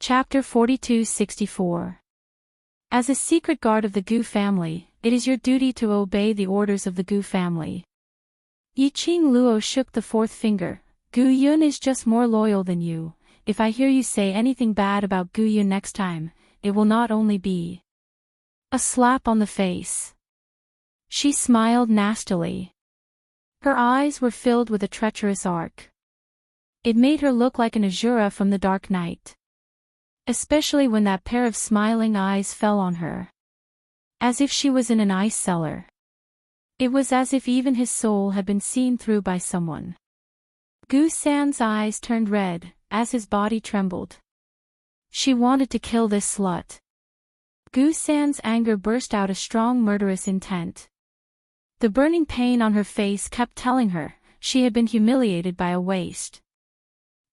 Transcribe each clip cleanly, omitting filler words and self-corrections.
Chapter 4264. As a secret guard of the Gu family, it is your duty to obey the orders of the Gu family. Yiqing Luo shook the fourth finger. Gu Yun is just more loyal than you. If I hear you say anything bad about Gu Yun next time, it will not only be a slap on the face. She smiled nastily. Her eyes were filled with a treacherous arc. It made her look like an Azura from the Dark Knight. Especially when that pair of smiling eyes fell on her. As if she was in an ice cellar. It was as if even his soul had been seen through by someone. Gu San's eyes turned red, as his body trembled. She wanted to kill this slut. Gu San's anger burst out a strong murderous intent. The burning pain on her face kept telling her, she had been humiliated by a waste.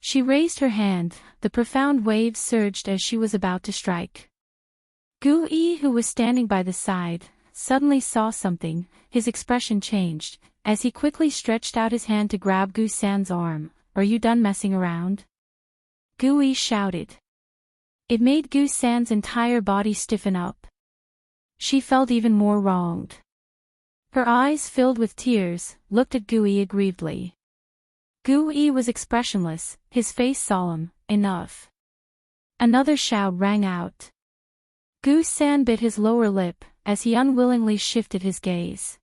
She raised her hand, the profound waves surged as she was about to strike. Gu Yi, who was standing by the side, suddenly saw something. His expression changed, as he quickly stretched out his hand to grab Gu San's arm. Are you done messing around? Gu Yi shouted. It made Gu San's entire body stiffen up. She felt even more wronged. Her eyes filled with tears, looked at Gu Yi aggrievedly. Gu Yi was expressionless, his face solemn. Enough. Another shout rang out. Gu San bit his lower lip, as he unwillingly shifted his gaze.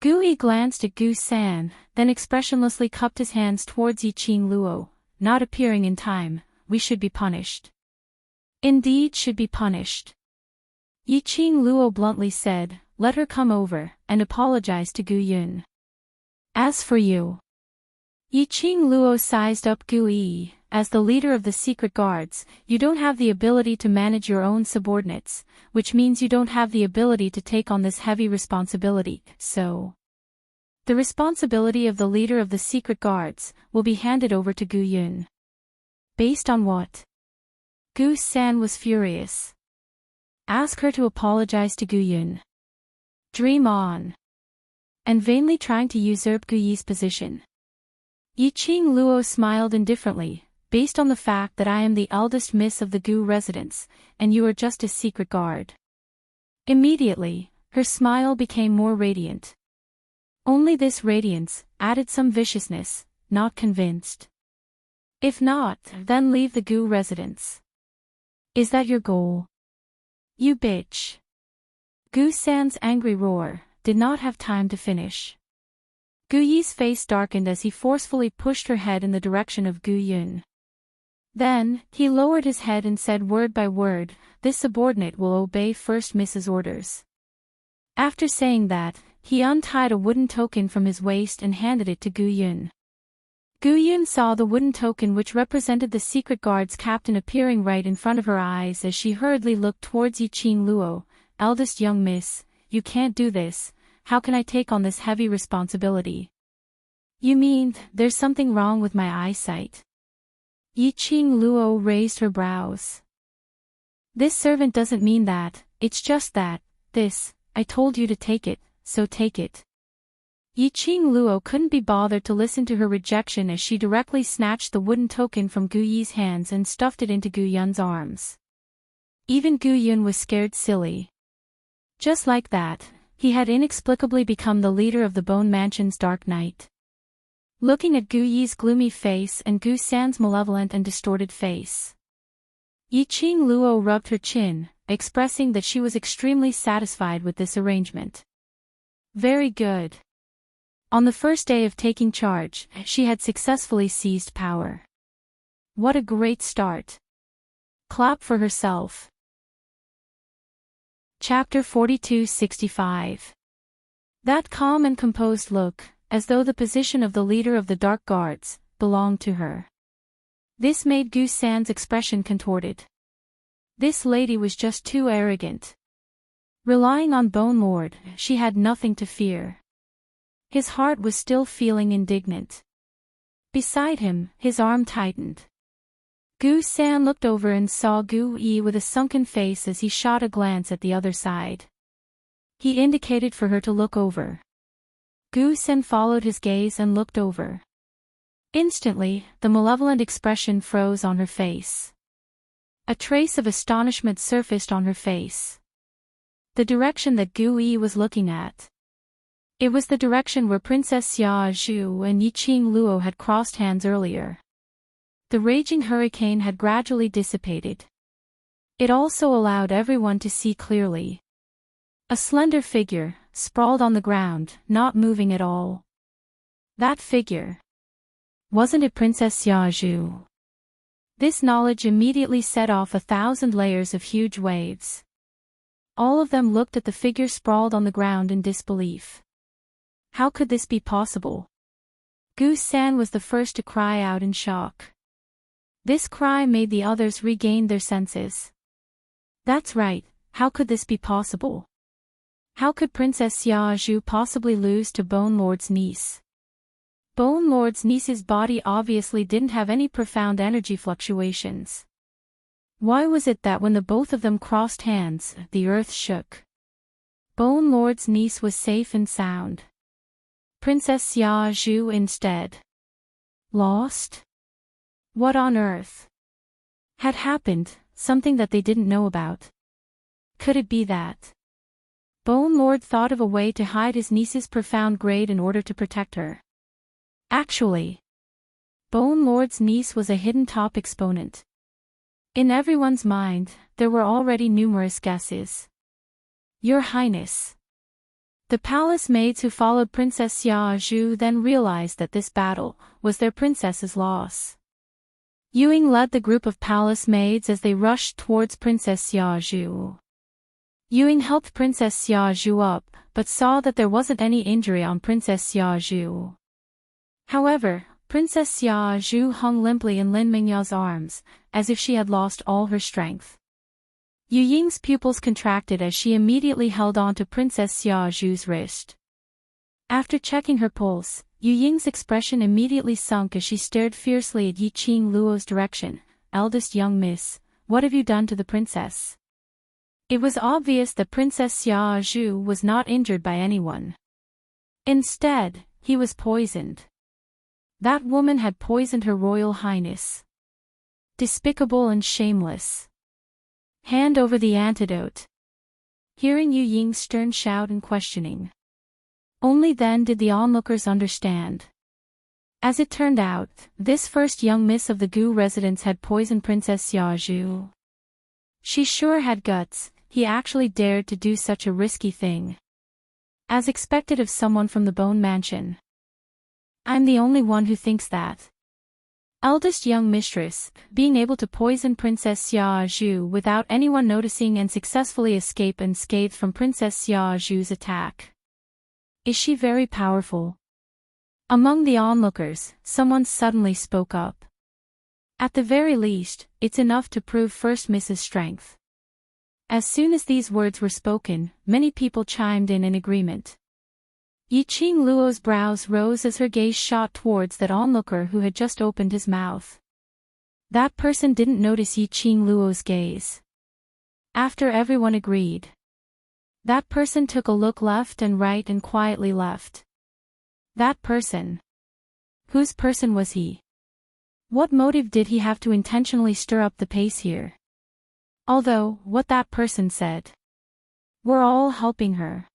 Gu Yi glanced at Gu San, then expressionlessly cupped his hands towards Yiqing Luo. Not appearing in time, we should be punished. Indeed should be punished. Yiqing Luo bluntly said, let her come over, and apologize to Gu Yun. As for you. Yiqing Luo sized up Gu Yi. As the leader of the secret guards, you don't have the ability to manage your own subordinates, which means you don't have the ability to take on this heavy responsibility, so the responsibility of the leader of the secret guards will be handed over to Gu Yun. Based on what? Gu San was furious. Ask her to apologize to Gu Yun. Dream on. And vainly trying to usurp Gu Yi's position. Yiqing Luo smiled indifferently, based on the fact that I am the eldest miss of the Gu residence, and you are just a secret guard. Immediately, her smile became more radiant. Only this radiance added some viciousness, not convinced. If not, then leave the Gu residence. Is that your goal? You bitch. Gu San's angry roar did not have time to finish. Gu Yi's face darkened as he forcefully pushed her head in the direction of Gu Yun. Then, he lowered his head and said word by word, this subordinate will obey First Miss's orders. After saying that, he untied a wooden token from his waist and handed it to Gu Yun. Gu Yun saw the wooden token which represented the secret guard's captain appearing right in front of her eyes as she hurriedly looked towards Yiqing Luo. Eldest young miss, you can't do this. How can I take on this heavy responsibility? You mean, there's something wrong with my eyesight? Yiqing Luo raised her brows. This servant doesn't mean that, it's just that, I told you to take it, so take it. Yiqing Luo couldn't be bothered to listen to her rejection as she directly snatched the wooden token from Gu Yi's hands and stuffed it into Gu Yun's arms. Even Gu Yun was scared silly. Just like that, he had inexplicably become the leader of the Bone Mansion's Dark Knight. Looking at Gu Yi's gloomy face and Gu San's malevolent and distorted face. Yiqing Luo rubbed her chin, expressing that she was extremely satisfied with this arrangement. Very good. On the first day of taking charge, she had successfully seized power. What a great start. Clap for herself. Chapter 4265. That calm and composed look, as though the position of the leader of the Dark Guards, belonged to her. This made Gu San's expression contorted. This lady was just too arrogant. Relying on Bone Lord, she had nothing to fear. His heart was still feeling indignant. Beside him, his arm tightened. Gu San looked over and saw Gu Yi with a sunken face as he shot a glance at the other side. He indicated for her to look over. Gu San followed his gaze and looked over. Instantly, the malevolent expression froze on her face. A trace of astonishment surfaced on her face. The direction that Gu Yi was looking at. It was the direction where Princess Xia Zhu and Yiqing Luo had crossed hands earlier. The raging hurricane had gradually dissipated. It also allowed everyone to see clearly. A slender figure, sprawled on the ground, not moving at all. That figure. Wasn't it Princess Xia Zhu? This knowledge immediately set off 1,000 layers of huge waves. All of them looked at the figure sprawled on the ground in disbelief. How could this be possible? Gu San was the first to cry out in shock. This cry made the others regain their senses. That's right, how could this be possible? How could Princess Xia Zhu possibly lose to Bone Lord's niece? Bone Lord's niece's body obviously didn't have any profound energy fluctuations. Why was it that when the both of them crossed hands, the earth shook? Bone Lord's niece was safe and sound. Princess Xia Zhu instead. Lost? What on earth had happened, something that they didn't know about? Could it be that Bone Lord thought of a way to hide his niece's profound grade in order to protect her? Actually, Bone Lord's niece was a hidden top exponent. In everyone's mind, there were already numerous guesses. Your Highness. The palace maids who followed Princess Xia Zhu then realized that this battle was their princess's loss. Ying led the group of palace maids as they rushed towards Princess Xia Zhu. Ying helped Princess Xia Zhu up, but saw that there wasn't any injury on Princess Xia Zhu. However, Princess Xia Zhu hung limply in Lin Mingya's arms, as if she had lost all her strength. Yu Ying's pupils contracted as she immediately held on to Princess Xia Zhu's wrist. After checking her pulse, Yu Ying's expression immediately sunk as she stared fiercely at Yiqing Luo's direction. Eldest young miss, what have you done to the princess? It was obvious that Princess Xia Zhu was not injured by anyone. Instead, he was poisoned. That woman had poisoned Her Royal Highness. Despicable and shameless. Hand over the antidote. Hearing Yu Ying's stern shout and questioning. Only then did the onlookers understand. As it turned out, this first young miss of the Gu residence had poisoned Princess Xia Zhu. She sure had guts, he actually dared to do such a risky thing. As expected of someone from the Bone Mansion. I'm the only one who thinks that. Eldest young mistress, being able to poison Princess Xia Zhu without anyone noticing and successfully escape unscathed from Princess Xia Zhu's attack. Is she very powerful? Among the onlookers, someone suddenly spoke up. At the very least, it's enough to prove First Miss's strength. As soon as these words were spoken, many people chimed in agreement. Yiqing Luo's brows rose as her gaze shot towards that onlooker who had just opened his mouth. That person didn't notice Yiqing Luo's gaze. After everyone agreed, that person took a look left and right and quietly left. That person. Whose person was he? What motive did he have to intentionally stir up the pace here? Although, what that person said. We're all helping her.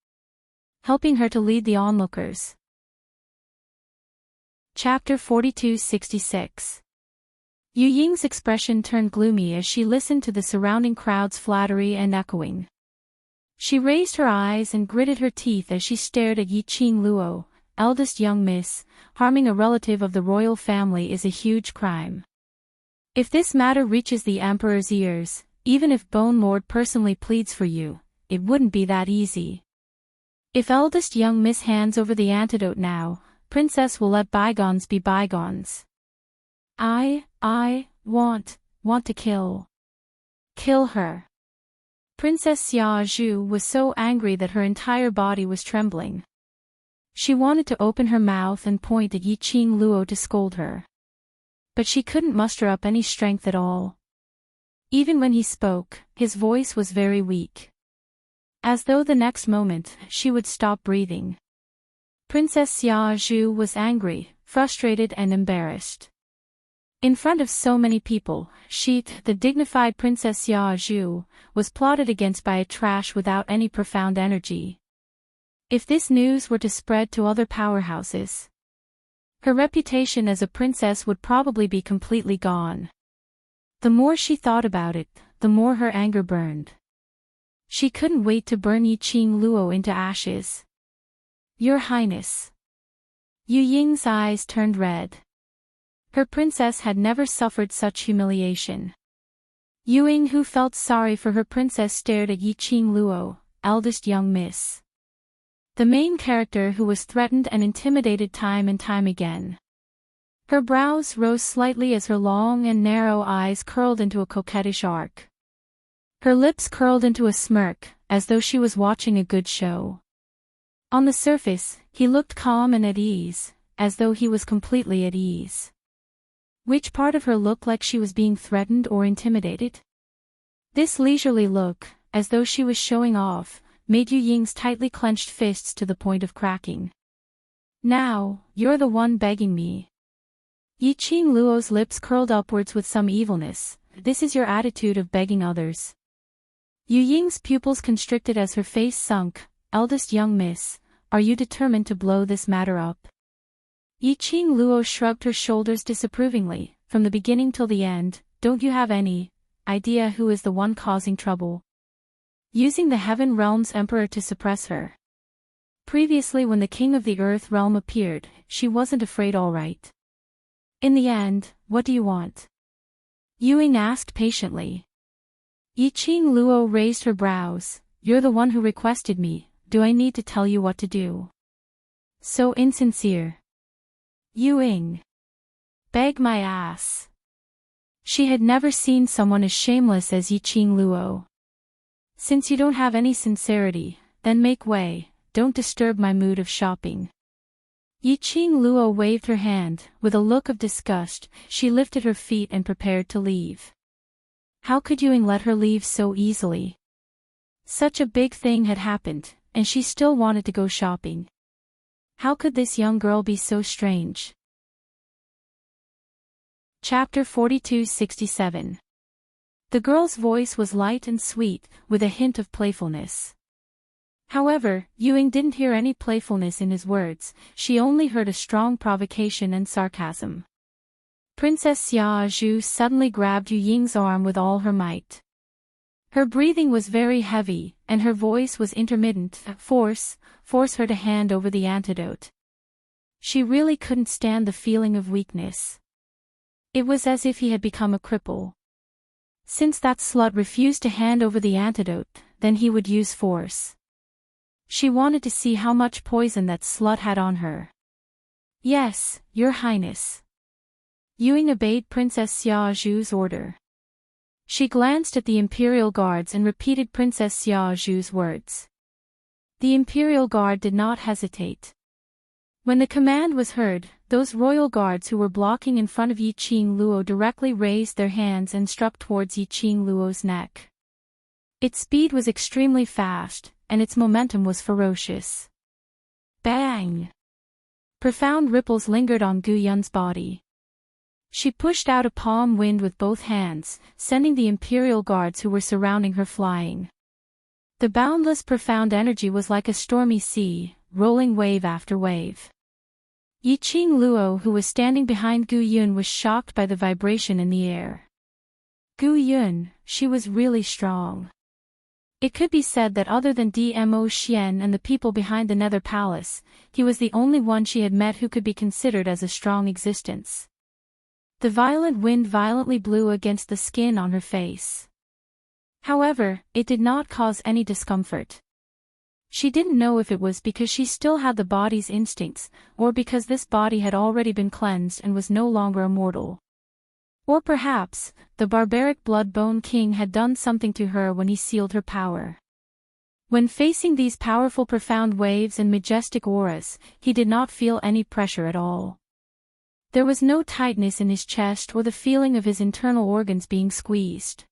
Helping her to lead the onlookers. Chapter 4266. Yu Ying's expression turned gloomy as she listened to the surrounding crowd's flattery and echoing. She raised her eyes and gritted her teeth as she stared at Yiqing Luo. Eldest young miss, harming a relative of the royal family is a huge crime. If this matter reaches the emperor's ears, even if Bone Lord personally pleads for you, it wouldn't be that easy. If eldest young miss hands over the antidote now, princess will let bygones be bygones. I want to kill her. Princess Xia Zhu was so angry that her entire body was trembling. She wanted to open her mouth and point at Yiqing Luo to scold her. But she couldn't muster up any strength at all. Even when he spoke, his voice was very weak. As though the next moment, she would stop breathing. Princess Xia Zhu was angry, frustrated and embarrassed. In front of so many people, she, the dignified Princess Xia Zhu, was plotted against by a trash without any profound energy. If this news were to spread to other powerhouses, her reputation as a princess would probably be completely gone. The more she thought about it, the more her anger burned. She couldn't wait to burn Yiqing Luo into ashes. Your Highness. Yu Ying's eyes turned red. Her princess had never suffered such humiliation. Yu Ying, who felt sorry for her princess, stared at Yiqing Luo, eldest young miss, the main character who was threatened and intimidated time and time again. Her brows rose slightly as her long and narrow eyes curled into a coquettish arc. Her lips curled into a smirk, as though she was watching a good show. On the surface, he looked calm and at ease, as though he was completely at ease. Which part of her looked like she was being threatened or intimidated? This leisurely look, as though she was showing off, made Yu Ying's tightly clenched fists to the point of cracking. Now, you're the one begging me. Yiqing Luo's lips curled upwards with some evilness. This is your attitude of begging others. Yu Ying's pupils constricted as her face sunk. Eldest young miss, are you determined to blow this matter up? Yiqing Luo shrugged her shoulders disapprovingly. From the beginning till the end, don't you have any idea who is the one causing trouble? Using the Heaven Realm's emperor to suppress her. Previously, when the king of the Earth Realm appeared, she wasn't afraid, all right. In the end, what do you want? Yu Ying asked patiently. Yiqing Luo raised her brows. You're the one who requested me, do I need to tell you what to do? So insincere. Yu Ying. Beg my ass. She had never seen someone as shameless as Yiqing Luo. Since you don't have any sincerity, then make way, don't disturb my mood of shopping. Yiqing Luo waved her hand. With a look of disgust, she lifted her feet and prepared to leave. How could Yu Ying let her leave so easily? Such a big thing had happened, and she still wanted to go shopping. How could this young girl be so strange? Chapter 42-67. The girl's voice was light and sweet, with a hint of playfulness. However, Yu Ying didn't hear any playfulness in his words, she only heard a strong provocation and sarcasm. Princess Xia Zhu suddenly grabbed Yu Ying's arm with all her might. Her breathing was very heavy, and her voice was intermittent. Force her to hand over the antidote. She really couldn't stand the feeling of weakness. It was as if he had become a cripple. Since that slut refused to hand over the antidote, then he would use force. She wanted to see how much poison that slut had on her. Yes, Your Highness. Yu Ying obeyed Princess Xia Zhu's order. She glanced at the Imperial Guards and repeated Princess Xia Zhu's words. The Imperial Guard did not hesitate. When the command was heard, those royal guards who were blocking in front of Yiqing Luo directly raised their hands and struck towards Yiqing Luo's neck. Its speed was extremely fast, and its momentum was ferocious. Bang! Profound ripples lingered on Gu Yun's body. She pushed out a palm wind with both hands, sending the Imperial Guards who were surrounding her flying. The boundless profound energy was like a stormy sea, rolling wave after wave. Yiqing Luo, who was standing behind Gu Yun, was shocked by the vibration in the air. Gu Yun, she was really strong. It could be said that other than Dmo Xian and the people behind the Nether Palace, he was the only one she had met who could be considered as a strong existence. The violent wind violently blew against the skin on her face. However, it did not cause any discomfort. She didn't know if it was because she still had the body's instincts, or because this body had already been cleansed and was no longer immortal. Or perhaps, the barbaric Blood-Bone King had done something to her when he sealed her power. When facing these powerful profound waves and majestic auras, he did not feel any pressure at all. There was no tightness in his chest or the feeling of his internal organs being squeezed.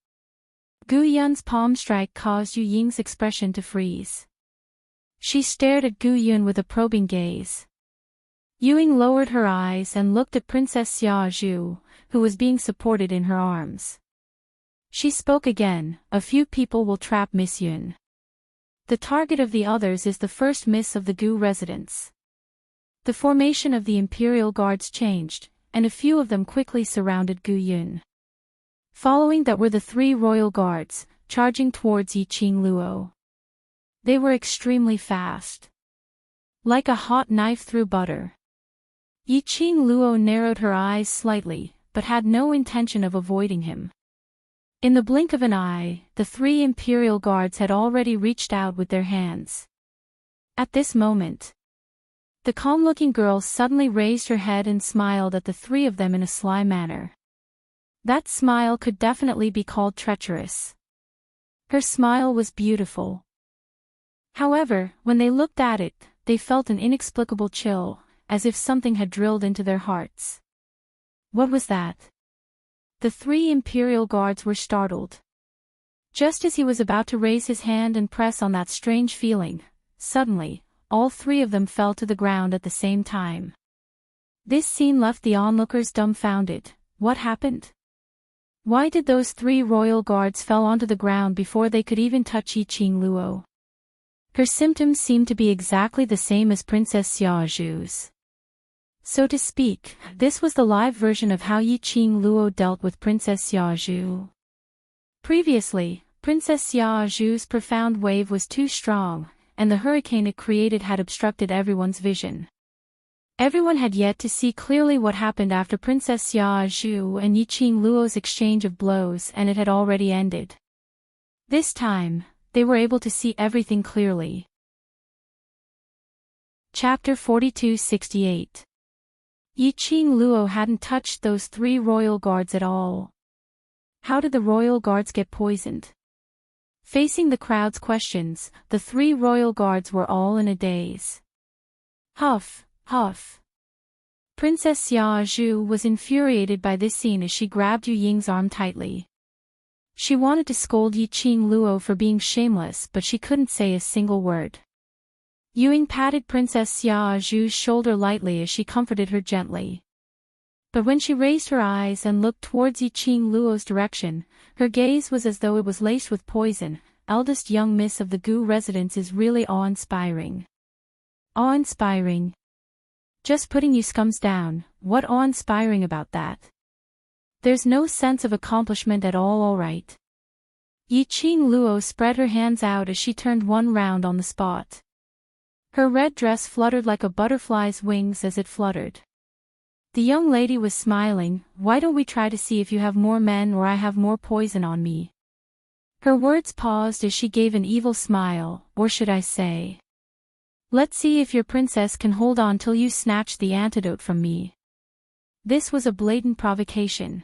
Gu Yun's palm strike caused Yu Ying's expression to freeze. She stared at Gu Yun with a probing gaze. Yu Ying lowered her eyes and looked at Princess Xia Zhu, who was being supported in her arms. She spoke again, "A few people will trap Miss Yun. The target of the others is the first miss of the Gu residence." The formation of the Imperial Guards changed, and a few of them quickly surrounded Gu Yun. Following that were the 3 royal guards, charging towards Yiqing Luo. They were extremely fast. Like a hot knife through butter. Yiqing Luo narrowed her eyes slightly, but had no intention of avoiding him. In the blink of an eye, the 3 Imperial Guards had already reached out with their hands. At this moment, the calm-looking girl suddenly raised her head and smiled at the 3 of them in a sly manner. That smile could definitely be called treacherous. Her smile was beautiful. However, when they looked at it, they felt an inexplicable chill, as if something had drilled into their hearts. What was that? The 3 Imperial Guards were startled. Just as he was about to raise his hand and press on that strange feeling, suddenly, all 3 of them fell to the ground at the same time. This scene left the onlookers dumbfounded. What happened? Why did those 3 royal guards fell onto the ground before they could even touch Yiqing Luo? Her symptoms seemed to be exactly the same as Princess Xiaozhu's. So to speak, this was the live version of how Yiqing Luo dealt with Princess Xiaozhu. Previously, Princess Xiaozhu's profound wave was too strong, and the hurricane it created had obstructed everyone's vision. Everyone had yet to see clearly what happened after Princess Xiaozhu and Yiqing Luo's exchange of blows, and it had already ended. This time, they were able to see everything clearly. Chapter 4268. Yiqing Luo hadn't touched those 3 royal guards at all. How did the royal guards get poisoned? Facing the crowd's questions, the 3 royal guards were all in a daze. Huff, huff. Princess Xiaozhu was infuriated by this scene as she grabbed Yu Ying's arm tightly. She wanted to scold Yiqing Luo for being shameless, but she couldn't say a single word. Yu Ying patted Princess Xiaozhu's shoulder lightly as she comforted her gently. But when she raised her eyes and looked towards Yiqing Luo's direction, her gaze was as though it was laced with poison. Eldest young miss of the Gu residence is really awe-inspiring. Awe-inspiring? Just putting you scums down, what awe-inspiring about that? There's no sense of accomplishment at all right. Yiqing Luo spread her hands out as she turned one round on the spot. Her red dress fluttered like a butterfly's wings as it fluttered. The young lady was smiling. Why don't we try to see if you have more men or I have more poison on me? Her words paused as she gave an evil smile, or should I say, let's see if your princess can hold on till you snatch the antidote from me. This was a blatant provocation.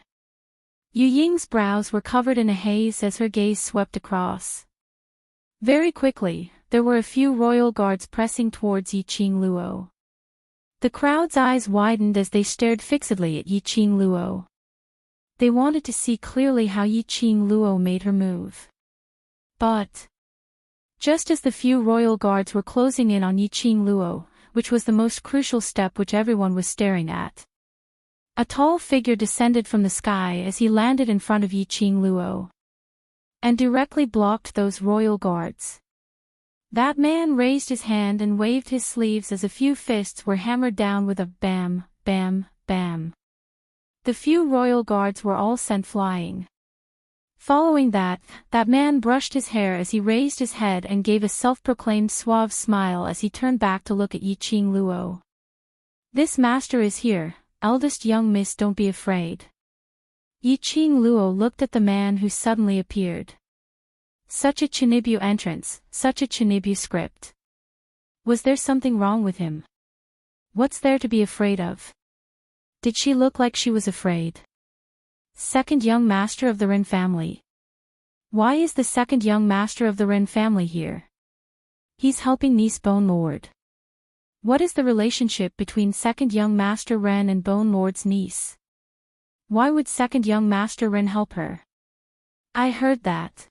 Yu Ying's brows were covered in a haze as her gaze swept across. Very quickly, there were a few royal guards pressing towards Yiqing Luo. The crowd's eyes widened as they stared fixedly at Yiqing Luo. They wanted to see clearly how Yiqing Luo made her move. But just as the few royal guards were closing in on Yiqing Luo, which was the most crucial step which everyone was staring at, a tall figure descended from the sky as he landed in front of Yiqing Luo, and directly blocked those royal guards. That man raised his hand and waved his sleeves as a few fists were hammered down with a bam, bam, bam. The few royal guards were all sent flying. Following that man brushed his hair as he raised his head and gave a self-proclaimed suave smile as he turned back to look at Yiqing Luo. This master is here, eldest young miss, don't be afraid. Yiqing Luo looked at the man who suddenly appeared. Such a Chinibu entrance, such a Chinibu script. Was there something wrong with him? What's there to be afraid of? Did she look like she was afraid? Second young master of the Ren family. Why is the second young master of the Ren family here? He's helping niece Bone Lord. What is the relationship between second young master Ren and Bone Lord's niece? Why would second young master Ren help her? I heard that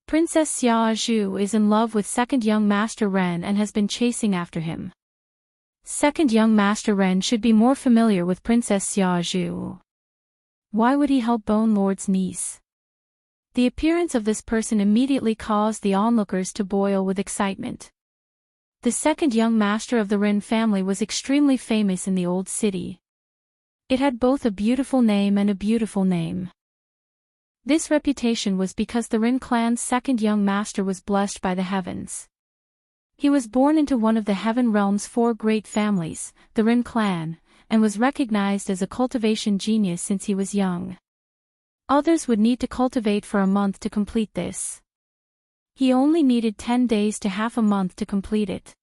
Princess Xiaozhu is in love with second young master Ren and has been chasing after him. Second young master Ren should be more familiar with Princess Xiaozhu. Why would he help Bone Lord's niece? The appearance of this person immediately caused the onlookers to boil with excitement. The second young master of the Rin family was extremely famous in the old city. It had both a beautiful name and a beautiful name. This reputation was because the Rin clan's second young master was blessed by the heavens. He was born into one of the heaven realm's 4 great families, the Rin clan, and was recognized as a cultivation genius since he was young. Others would need to cultivate for a month to complete this. He only needed 10 days to half a month to complete it.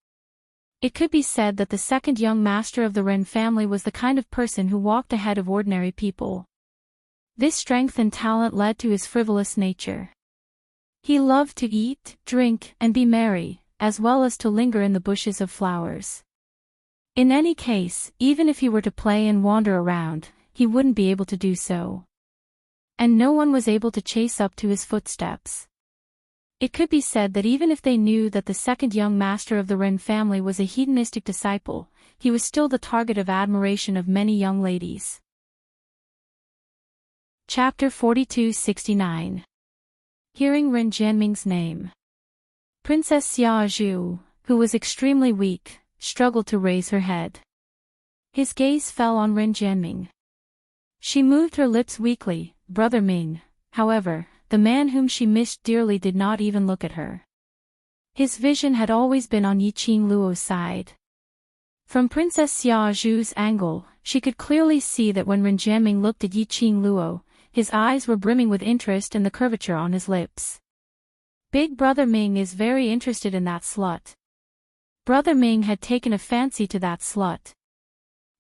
It could be said that the second young master of the Rin family was the kind of person who walked ahead of ordinary people. This strength and talent led to his frivolous nature. He loved to eat, drink, and be merry, as well as to linger in the bushes of flowers. In any case, even if he were to play and wander around, he wouldn't be able to do so. And no one was able to chase up to his footsteps. It could be said that even if they knew that the second young master of the Rin family was a hedonistic disciple, he was still the target of admiration of many young ladies. Chapter 4269. Hearing Rin Jianming's name. Princess Xiaozhu, who was extremely weak, struggled to raise her head. His gaze fell on Rin Jianming. She moved her lips weakly. Brother Ming, however, the man whom she missed dearly did not even look at her. His vision had always been on Yiqing Luo's side. From Princess Xiaozhu's angle, she could clearly see that when Rin Jianming looked at Yiqing Luo, his eyes were brimming with interest and the curvature on his lips. Big Brother Ming is very interested in that slut. Brother Ming had taken a fancy to that slut.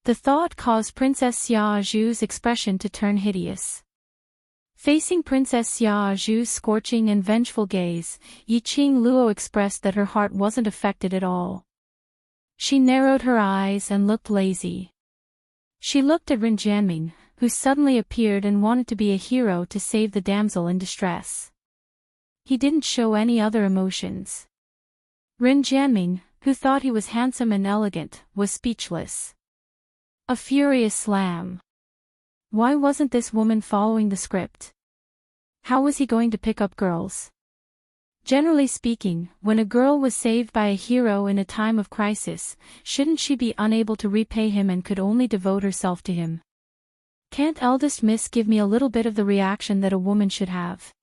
The thought caused Princess Xiaozhu's expression to turn hideous. Facing Princess Xiaozhu's scorching and vengeful gaze, Yiqing Luo expressed that her heart wasn't affected at all. She narrowed her eyes and looked lazy. She looked at Rin Jianming, who suddenly appeared and wanted to be a hero to save the damsel in distress. He didn't show any other emotions. Rin Jianming, who thought he was handsome and elegant, was speechless. A furious slam. Why wasn't this woman following the script? How was he going to pick up girls? Generally speaking, when a girl was saved by a hero in a time of crisis, shouldn't she be unable to repay him and could only devote herself to him? Can't eldest miss give me a little bit of the reaction that a woman should have?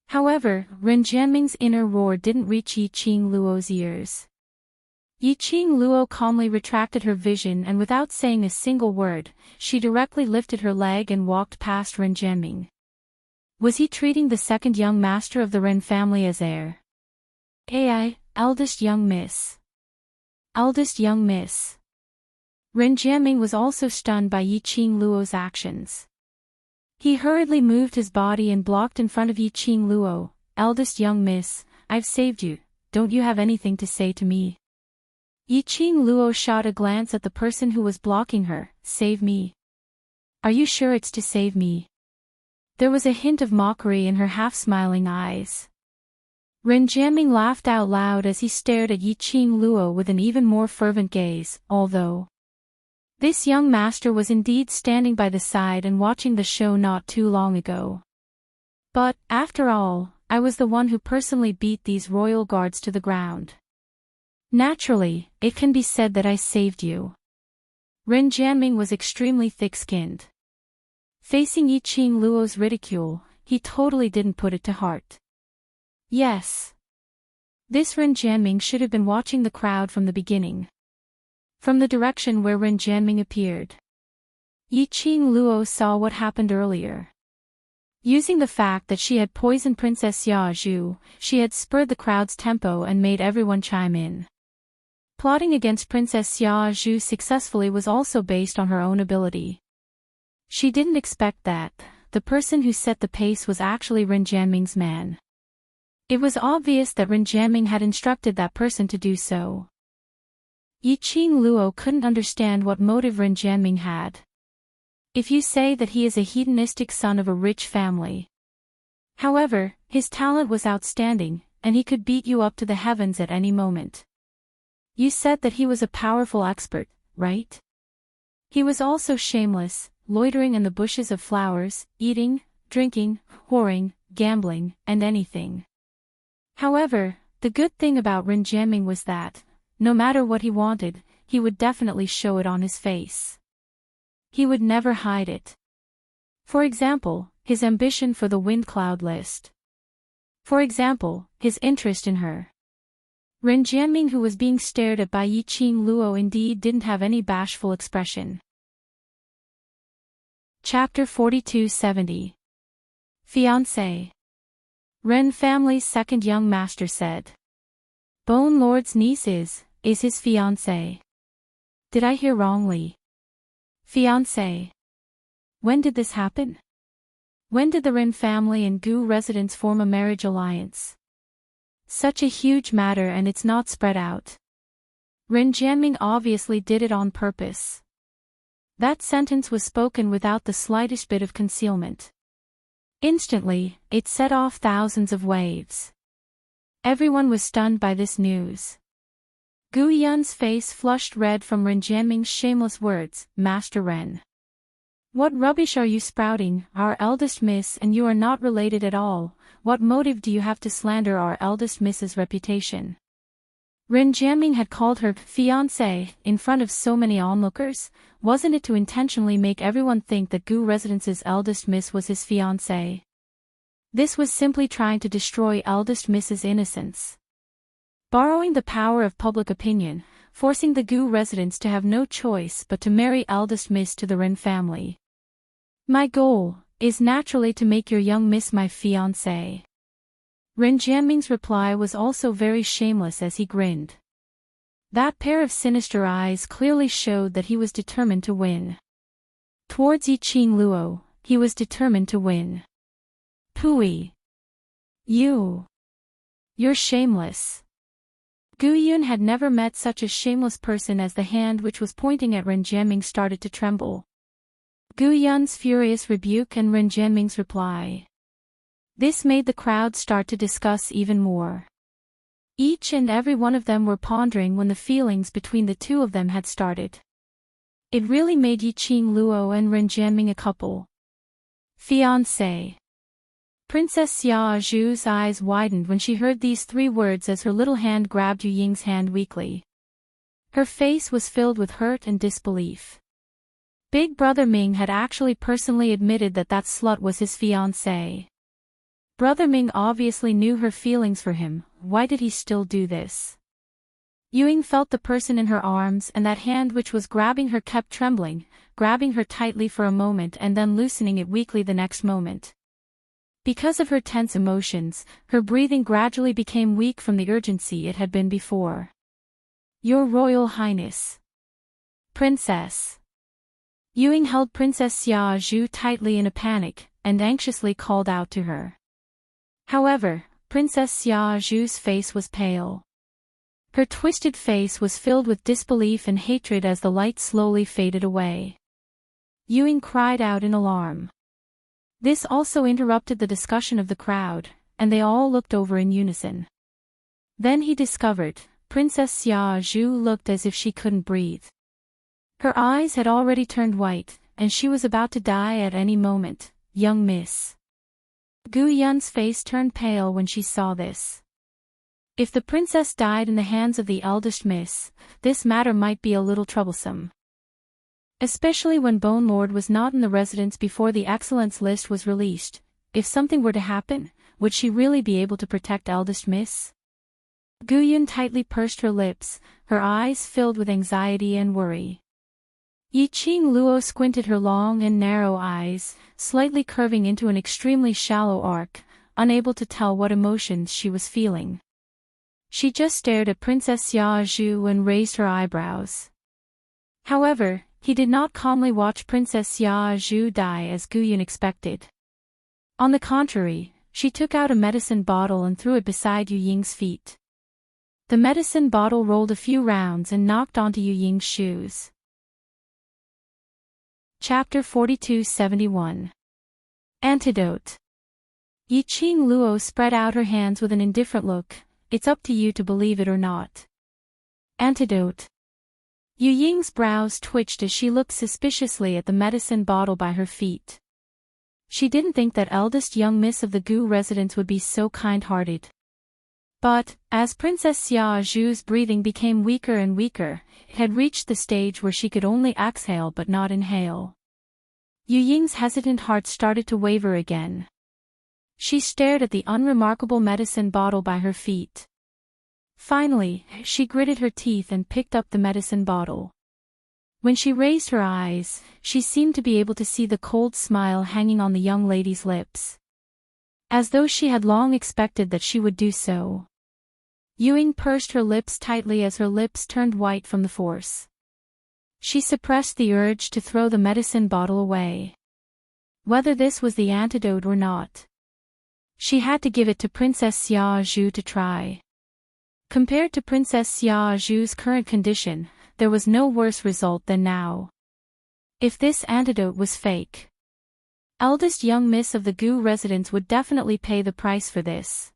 However, Rin Jianming's inner roar didn't reach Yiqing Luo's ears. Yiqing Luo calmly retracted her vision and without saying a single word, she directly lifted her leg and walked past Rin Jianming. Was he treating the second young master of the Rin family as heir? Ai, eldest young miss. Eldest young miss. Rin Jianming was also stunned by Yiqing Luo's actions. He hurriedly moved his body and blocked in front of Yiqing Luo. Eldest young miss, I've saved you, don't you have anything to say to me? Yiqing Luo shot a glance at the person who was blocking her. Save me. Are you sure it's to save me? There was a hint of mockery in her half-smiling eyes. Rin Jianming laughed out loud as he stared at Yiqing Luo with an even more fervent gaze, although this young master was indeed standing by the side and watching the show not too long ago. But, after all, I was the one who personally beat these royal guards to the ground. Naturally, it can be said that I saved you. Rin Jianming was extremely thick-skinned. Facing Yiqing Luo's ridicule, he totally didn't put it to heart. Yes. This Rin Jianming should have been watching the crowd from the beginning. From the direction where Rin Jianming appeared. Yiqing Luo saw what happened earlier. Using the fact that she had poisoned Princess Xiaozhu, she had spurred the crowd's tempo and made everyone chime in. Plotting against Princess Xiaozhu successfully was also based on her own ability. She didn't expect that the person who set the pace was actually Rin Jianming's man. It was obvious that Rin Jianming had instructed that person to do so. Yiqing Luo couldn't understand what motive Rin Jianming had. If you say that he is a hedonistic son of a rich family. However, his talent was outstanding, and he could beat you up to the heavens at any moment. You said that he was a powerful expert, right? He was also shameless, loitering in the bushes of flowers, eating, drinking, whoring, gambling, and anything. However, the good thing about Rin Jianming was that, no matter what he wanted, he would definitely show it on his face. He would never hide it. For example, his ambition for the wind cloud list. For example, his interest in her. Ren Jianming, who was being stared at by Yiqing Luo, indeed didn't have any bashful expression. Chapter 4270. Fiancé. Ren family's second young master said. Bone Lord's niece is his fiancé. Did I hear wrongly? Fiancé. When did this happen? When did the Ren family and Gu residents form a marriage alliance? Such a huge matter, and it's not spread out. Ren Jianming obviously did it on purpose. That sentence was spoken without the slightest bit of concealment. Instantly, it set off thousands of waves. Everyone was stunned by this news. Gu Yun's face flushed red from Ren Jianming's shameless words. Master Ren. What rubbish are you sprouting? Our eldest miss and you are not related at all. What motive do you have to slander our eldest miss's reputation? Ren Jianming had called her fiancé in front of so many onlookers. Wasn't it to intentionally make everyone think that Gu Residence's eldest miss was his fiancé? This was simply trying to destroy eldest miss's innocence. Borrowing the power of public opinion, forcing the Gu residents to have no choice but to marry eldest miss to the Ren family. My goal is naturally to make your young miss my fiancé. Ren Jianming's reply was also very shameless as he grinned. That pair of sinister eyes clearly showed that he was determined to win. Towards Yiqing Luo, he was determined to win. Pooey. You're shameless. Gu Yun had never met such a shameless person as the hand which was pointing at Ren Jianming started to tremble. Gu Yun's furious rebuke and Ren Jianming's reply. This made the crowd start to discuss even more. Each and every one of them were pondering when the feelings between the two of them had started. It really made Yiqing Luo and Ren Jianming a couple. Fiancé. Princess Xia Zhu's eyes widened when she heard these three words as her little hand grabbed Yu Ying's hand weakly. Her face was filled with hurt and disbelief. Big Brother Ming had actually personally admitted that that slut was his fiancé. Brother Ming obviously knew her feelings for him. Why did he still do this? Yu Ying felt the person in her arms, and that hand which was grabbing her kept trembling, grabbing her tightly for a moment and then loosening it weakly the next moment. Because of her tense emotions, her breathing gradually became weak from the urgency it had been before. Your Royal Highness. Princess. Yu Ying held Princess Xia Zhu tightly in a panic, and anxiously called out to her. However, Princess Xia Zhu's face was pale. Her twisted face was filled with disbelief and hatred as the light slowly faded away. Yu Ying cried out in alarm. This also interrupted the discussion of the crowd, and they all looked over in unison. Then he discovered, Princess Xia Zhu looked as if she couldn't breathe. Her eyes had already turned white, and she was about to die at any moment. Young miss. Gu Yun's face turned pale when she saw this. If the princess died in the hands of the eldest miss, this matter might be a little troublesome. Especially when Bone Lord was not in the residence before the excellence list was released. If something were to happen, would she really be able to protect eldest miss? Gu Yun tightly pursed her lips, her eyes filled with anxiety and worry. Yiqing Luo squinted her long and narrow eyes, slightly curving into an extremely shallow arc, unable to tell what emotions she was feeling. She just stared at Princess Xia Zhu and raised her eyebrows. However, he did not calmly watch Princess Xia Zhu die as Gu Yun expected. On the contrary, she took out a medicine bottle and threw it beside Yu Ying's feet. The medicine bottle rolled a few rounds and knocked onto Yu Ying's shoes. Chapter 4271. Antidote. Yiqing Luo spread out her hands with an indifferent look. It's up to you to believe it or not. Antidote. Yu Ying's brows twitched as she looked suspiciously at the medicine bottle by her feet. She didn't think that eldest young miss of the Gu residence would be so kind-hearted. But, as Princess Xia Zhu's breathing became weaker and weaker, it had reached the stage where she could only exhale but not inhale. Yu Ying's hesitant heart started to waver again. She stared at the unremarkable medicine bottle by her feet. Finally, she gritted her teeth and picked up the medicine bottle. When she raised her eyes, she seemed to be able to see the cold smile hanging on the young lady's lips. As though she had long expected that she would do so. Yu Ying pursed her lips tightly as her lips turned white from the force. She suppressed the urge to throw the medicine bottle away. Whether this was the antidote or not, she had to give it to Princess Xia Zhu to try. Compared to Princess Xia Zhu's current condition, there was no worse result than now. If this antidote was fake, eldest young miss of the Gu residence would definitely pay the price for this.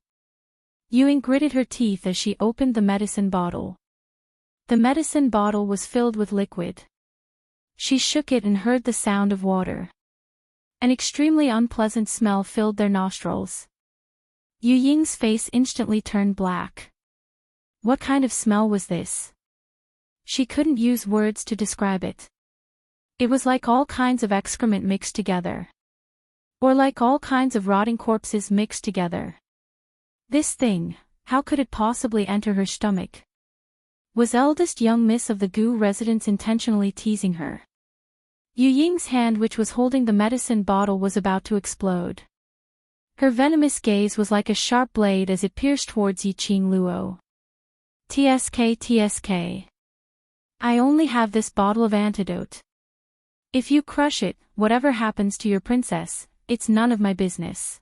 Yu Ying gritted her teeth as she opened the medicine bottle. The medicine bottle was filled with liquid. She shook it and heard the sound of water. An extremely unpleasant smell filled their nostrils. Yu Ying's face instantly turned black. What kind of smell was this? She couldn't use words to describe it. It was like all kinds of excrement mixed together. Or like all kinds of rotting corpses mixed together. This thing, how could it possibly enter her stomach? Was eldest young miss of the Gu residence intentionally teasing her? Yu Ying's hand which was holding the medicine bottle was about to explode. Her venomous gaze was like a sharp blade as it pierced towards Yiqing Luo. TSK. I only have this bottle of antidote. If you crush it, whatever happens to your princess, it's none of my business.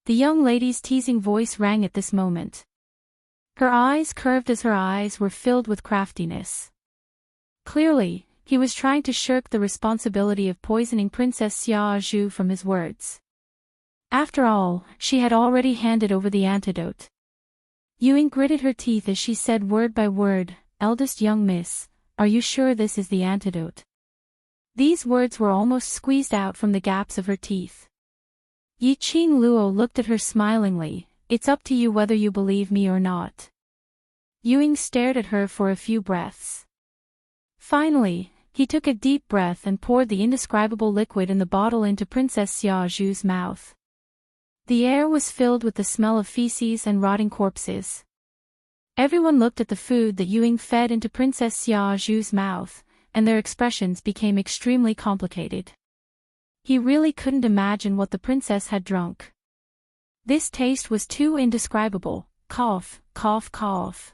The young lady's teasing voice rang at this moment. Her eyes curved as her eyes were filled with craftiness. Clearly, he was trying to shirk the responsibility of poisoning Princess Xia Zhu from his words. After all, she had already handed over the antidote. Yu Ying gritted her teeth as she said word by word, "Eldest young miss, are you sure this is the antidote?" These words were almost squeezed out from the gaps of her teeth. Yiqing Luo looked at her smilingly, "It's up to you whether you believe me or not." Yu Ying stared at her for a few breaths. Finally, he took a deep breath and poured the indescribable liquid in the bottle into Princess Xia Zhu's mouth. The air was filled with the smell of feces and rotting corpses. Everyone looked at the food that Yu Ying fed into Princess Xia Zhu's mouth, and their expressions became extremely complicated. He really couldn't imagine what the princess had drunk. This taste was too indescribable. Cough, cough, cough.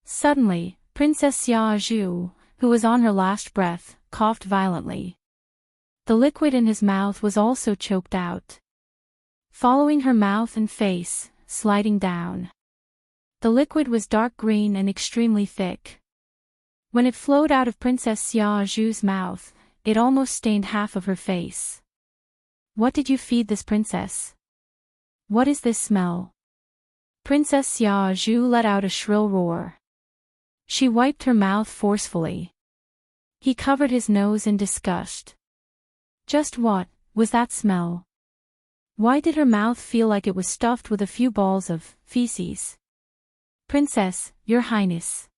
Suddenly, Princess Xia Zhu, who was on her last breath, coughed violently. The liquid in his mouth was also choked out. Following her mouth and face, sliding down. The liquid was dark green and extremely thick. When it flowed out of Princess Xia Zhu's mouth, it almost stained half of her face. What did you feed this princess? What is this smell? Princess Xia Zhu let out a shrill roar. She wiped her mouth forcefully. He covered his nose in disgust. Just what was that smell? Why did her mouth feel like it was stuffed with a few balls of feces? Princess, Your Highness.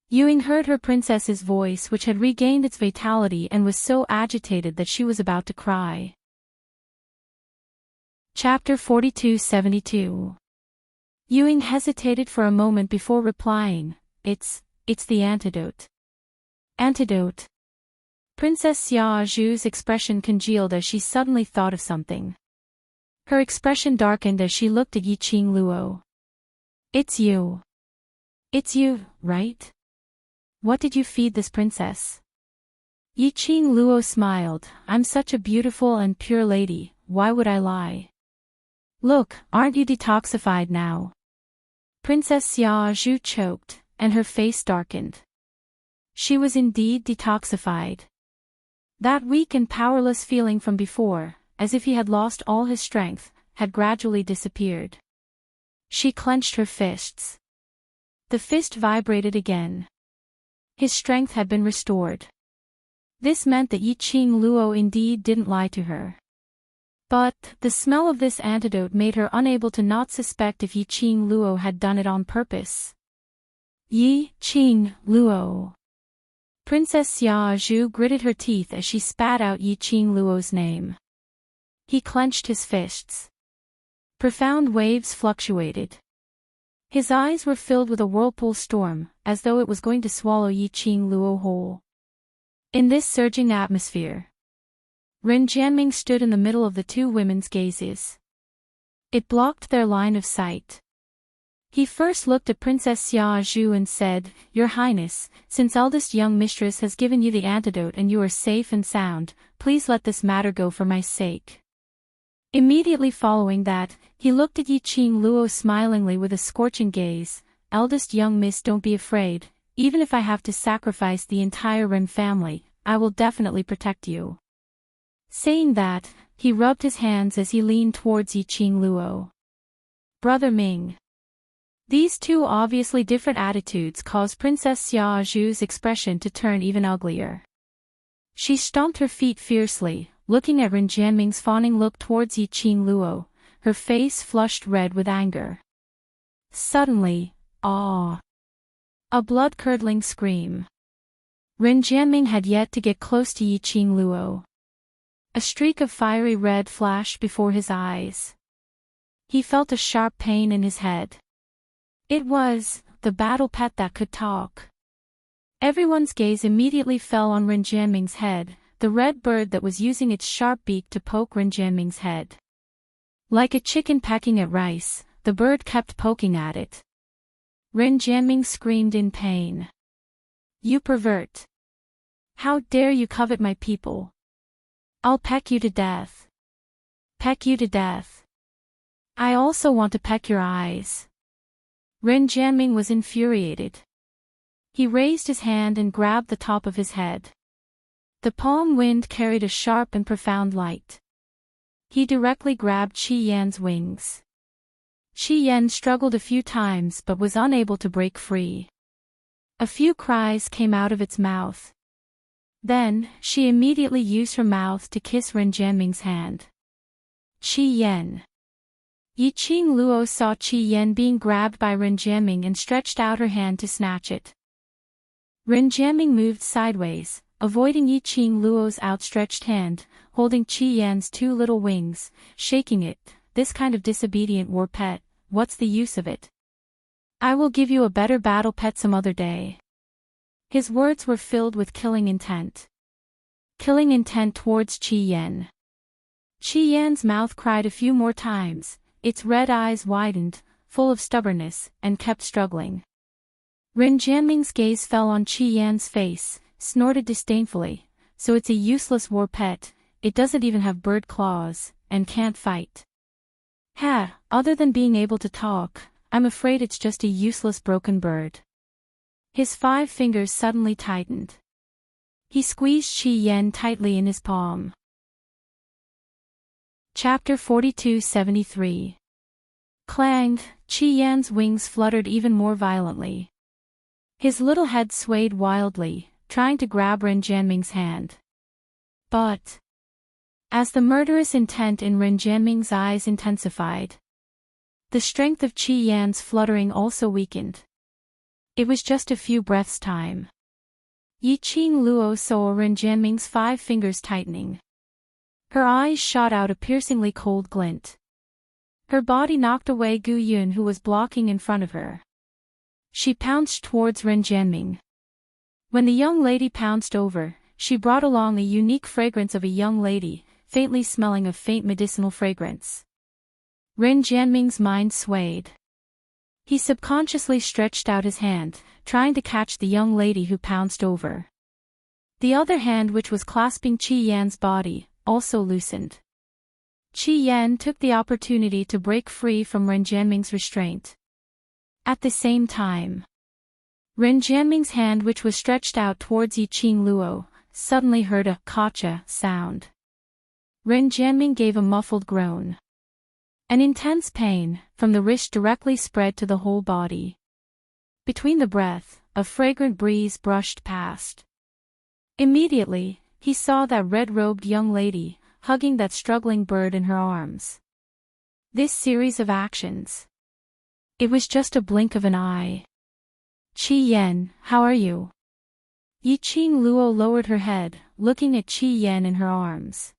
Yu Ying heard her princess's voice which had regained its vitality and was so agitated that she was about to cry. Chapter 4272. Yu Ying hesitated for a moment before replying, It's the antidote. Antidote. Princess Xia Zhu's expression congealed as she suddenly thought of something. Her expression darkened as she looked at Yiqing Luo. It's you. It's you, right? What did you feed this princess? Yiqing Luo smiled, I'm such a beautiful and pure lady, why would I lie? Look, aren't you detoxified now? Princess Xia Zhu choked, and her face darkened. She was indeed detoxified. That weak and powerless feeling from before, as if he had lost all his strength, had gradually disappeared. She clenched her fists. The fist vibrated again. His strength had been restored. This meant that Yi Qing Luo indeed didn't lie to her. But the smell of this antidote made her unable to not suspect if Yi Qing Luo had done it on purpose. Yi Qing Luo. Princess Xia Zhu gritted her teeth as she spat out Yi Qing Luo's name. He clenched his fists. Profound waves fluctuated. His eyes were filled with a whirlpool storm, as though it was going to swallow Yi Qing Luo whole. In this surging atmosphere, Ren Jianming stood in the middle of the two women's gazes. It blocked their line of sight. He first looked at Princess Xia Zhu and said, "Your Highness, since eldest young mistress has given you the antidote and you are safe and sound, please let this matter go for my sake." Immediately following that, he looked at Yi Qing Luo smilingly with a scorching gaze. "Eldest young miss, don't be afraid, even if I have to sacrifice the entire Ren family, I will definitely protect you." Saying that, he rubbed his hands as he leaned towards Yi Qing Luo. "Brother Ming." These two obviously different attitudes caused Princess Xia Zhu's expression to turn even uglier. She stomped her feet fiercely, looking at Ren Jianming's fawning look towards Yi Qing Luo, her face flushed red with anger. Suddenly, a blood-curdling scream. Ren Jianming had yet to get close to Yi Qing Luo. A streak of fiery red flashed before his eyes. He felt a sharp pain in his head. It was the battle pet that could talk. Everyone's gaze immediately fell on Ren Jianming's head, the red bird that was using its sharp beak to poke Ren Jianming's head. Like a chicken pecking at rice, the bird kept poking at it. Ren Jianming screamed in pain. "You pervert! How dare you covet my people? I'll peck you to death. Peck you to death. I also want to peck your eyes." Ren Jianming was infuriated. He raised his hand and grabbed the top of his head. The palm wind carried a sharp and profound light. He directly grabbed Qi Yan's wings. Qi Yan struggled a few times but was unable to break free. A few cries came out of its mouth. Then, she immediately used her mouth to kiss Ren Jianming's hand. "Qi Yan." Yi Qing Luo saw Qi Yan being grabbed by Ren Jianming and stretched out her hand to snatch it. Ren Jianming moved sideways, avoiding Yi Qing Luo's outstretched hand, holding Qi Yan's two little wings, shaking it. "This kind of disobedient war pet, what's the use of it? I will give you a better battle pet some other day." His words were filled with killing intent. Killing intent towards Qi Yan. Qi Yan's mouth cried a few more times. Its red eyes widened, full of stubbornness, and kept struggling. Ren Jianming's gaze fell on Qi Yan's face, snorted disdainfully. "So it's a useless war pet, it doesn't even have bird claws, and can't fight. Ha, other than being able to talk, I'm afraid it's just a useless broken bird." His 5 fingers suddenly tightened. He squeezed Qi Yan tightly in his palm. Chapter 42-73. Clang, Qi Yan's wings fluttered even more violently. His little head swayed wildly, trying to grab Ren Jianming's hand. But as the murderous intent in Ren Jianming's eyes intensified, the strength of Qi Yan's fluttering also weakened. It was just a few breaths' time. Yi Qing Luo saw Ren Jianming's 5 fingers tightening. Her eyes shot out a piercingly cold glint. Her body knocked away Gu Yun, who was blocking in front of her. She pounced towards Ren Jianming. When the young lady pounced over, she brought along the unique fragrance of a young lady, faintly smelling of faint medicinal fragrance. Ren Jianming's mind swayed. He subconsciously stretched out his hand, trying to catch the young lady who pounced over. The other hand, which was clasping Qi Yan's body, also loosened. Qi Yan took the opportunity to break free from Ren Jianming's restraint. At the same time, Ren Jianming's hand, which was stretched out towards Yi Qing Luo, suddenly heard a "kacha" sound. Ren Jianming gave a muffled groan. An intense pain, from the wrist directly spread to the whole body. Between the breath, a fragrant breeze brushed past. Immediately, he saw that red-robed young lady, hugging that struggling bird in her arms. This series of actions. It was just a blink of an eye. "Qi Yan, how are you?" Yiqing Luo lowered her head, looking at Qi Yan in her arms.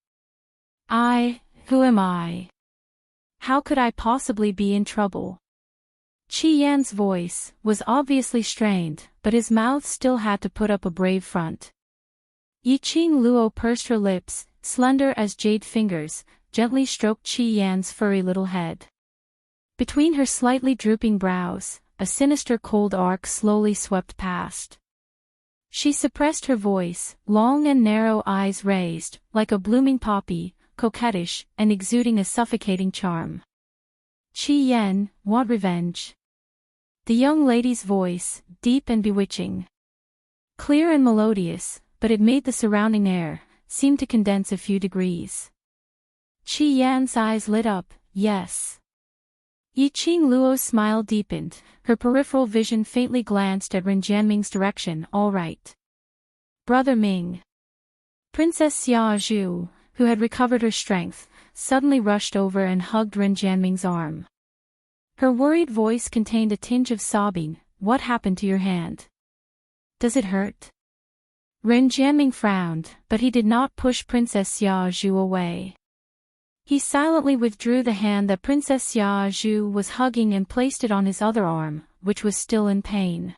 Who am I? How could I possibly be in trouble?" Qi Yan's voice was obviously strained, but his mouth still had to put up a brave front. Yiqing Luo pursed her lips, slender as jade fingers, gently stroked Qi Yan's furry little head. Between her slightly drooping brows, a sinister cold arc slowly swept past. She suppressed her voice, long and narrow eyes raised, like a blooming poppy, coquettish, and exuding a suffocating charm. "Qi Yan, want revenge?" The young lady's voice, deep and bewitching. Clear and melodious, but it made the surrounding air seem to condense a few degrees. Qi Yan's eyes lit up, yes. Yiqing Luo's smile deepened, her peripheral vision faintly glanced at Ren Jianming's direction. "All right. Brother Ming." Princess Xia Zhu, who had recovered her strength, suddenly rushed over and hugged Ren Jianming's arm. Her worried voice contained a tinge of sobbing. "What happened to your hand? Does it hurt?" Ren Jianming frowned, but he did not push Princess Xia Zhu away. He silently withdrew the hand that Princess Xia Zhu was hugging and placed it on his other arm, which was still in pain.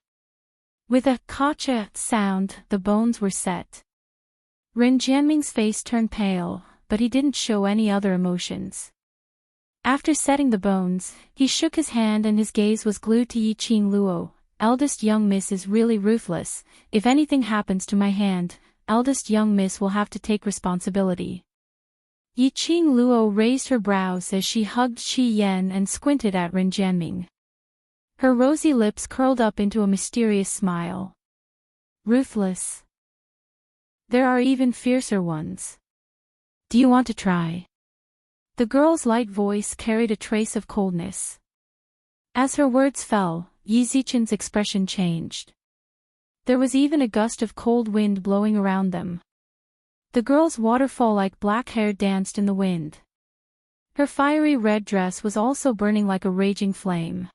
With a "kacha" sound, the bones were set. Ren Jianming's face turned pale, but he didn't show any other emotions. After setting the bones, he shook his hand and his gaze was glued to Yiqing Luo. "Eldest young miss is really ruthless. If anything happens to my hand, eldest young miss will have to take responsibility." Yiqing Luo raised her brows as she hugged Qi Yan and squinted at Ren Jianming. Her rosy lips curled up into a mysterious smile. "Ruthless? There are even fiercer ones. Do you want to try?" The girl's light voice carried a trace of coldness. As her words fell, Yi Zichen's expression changed. There was even a gust of cold wind blowing around them. The girl's waterfall-like black hair danced in the wind. Her fiery red dress was also burning like a raging flame.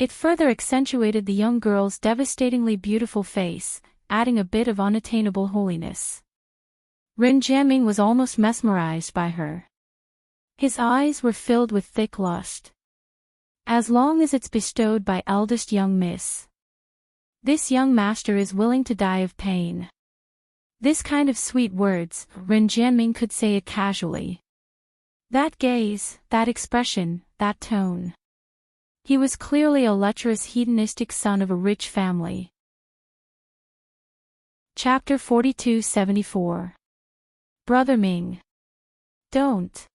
It further accentuated the young girl's devastatingly beautiful face, adding a bit of unattainable holiness. Ren Jianming was almost mesmerized by her. His eyes were filled with thick lust. As long as it's bestowed by eldest young miss. This young master is willing to die of pain. This kind of sweet words, Ren Jianming could say it casually. That gaze, that expression, that tone. He was clearly a lecherous hedonistic son of a rich family. Chapter 4274. Brother Ming. Don't.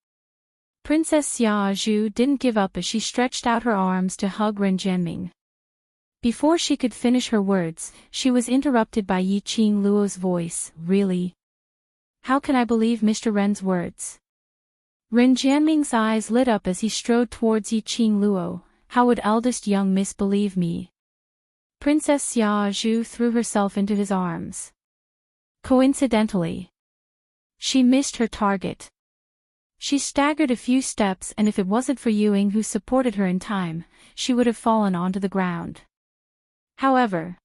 Princess Xia Zhu didn't give up as she stretched out her arms to hug Ren Jianming. Before she could finish her words, she was interrupted by Yiqing Luo's voice. "Really? How can I believe Mr. Ren's words?" Ren Jianming's eyes lit up as he strode towards Yiqing Luo. "How would eldest young miss believe me?" Princess Xia Zhu threw herself into his arms. Coincidentally, she missed her target. She staggered a few steps, and if it wasn't for Yuing who supported her in time, she would have fallen onto the ground. However,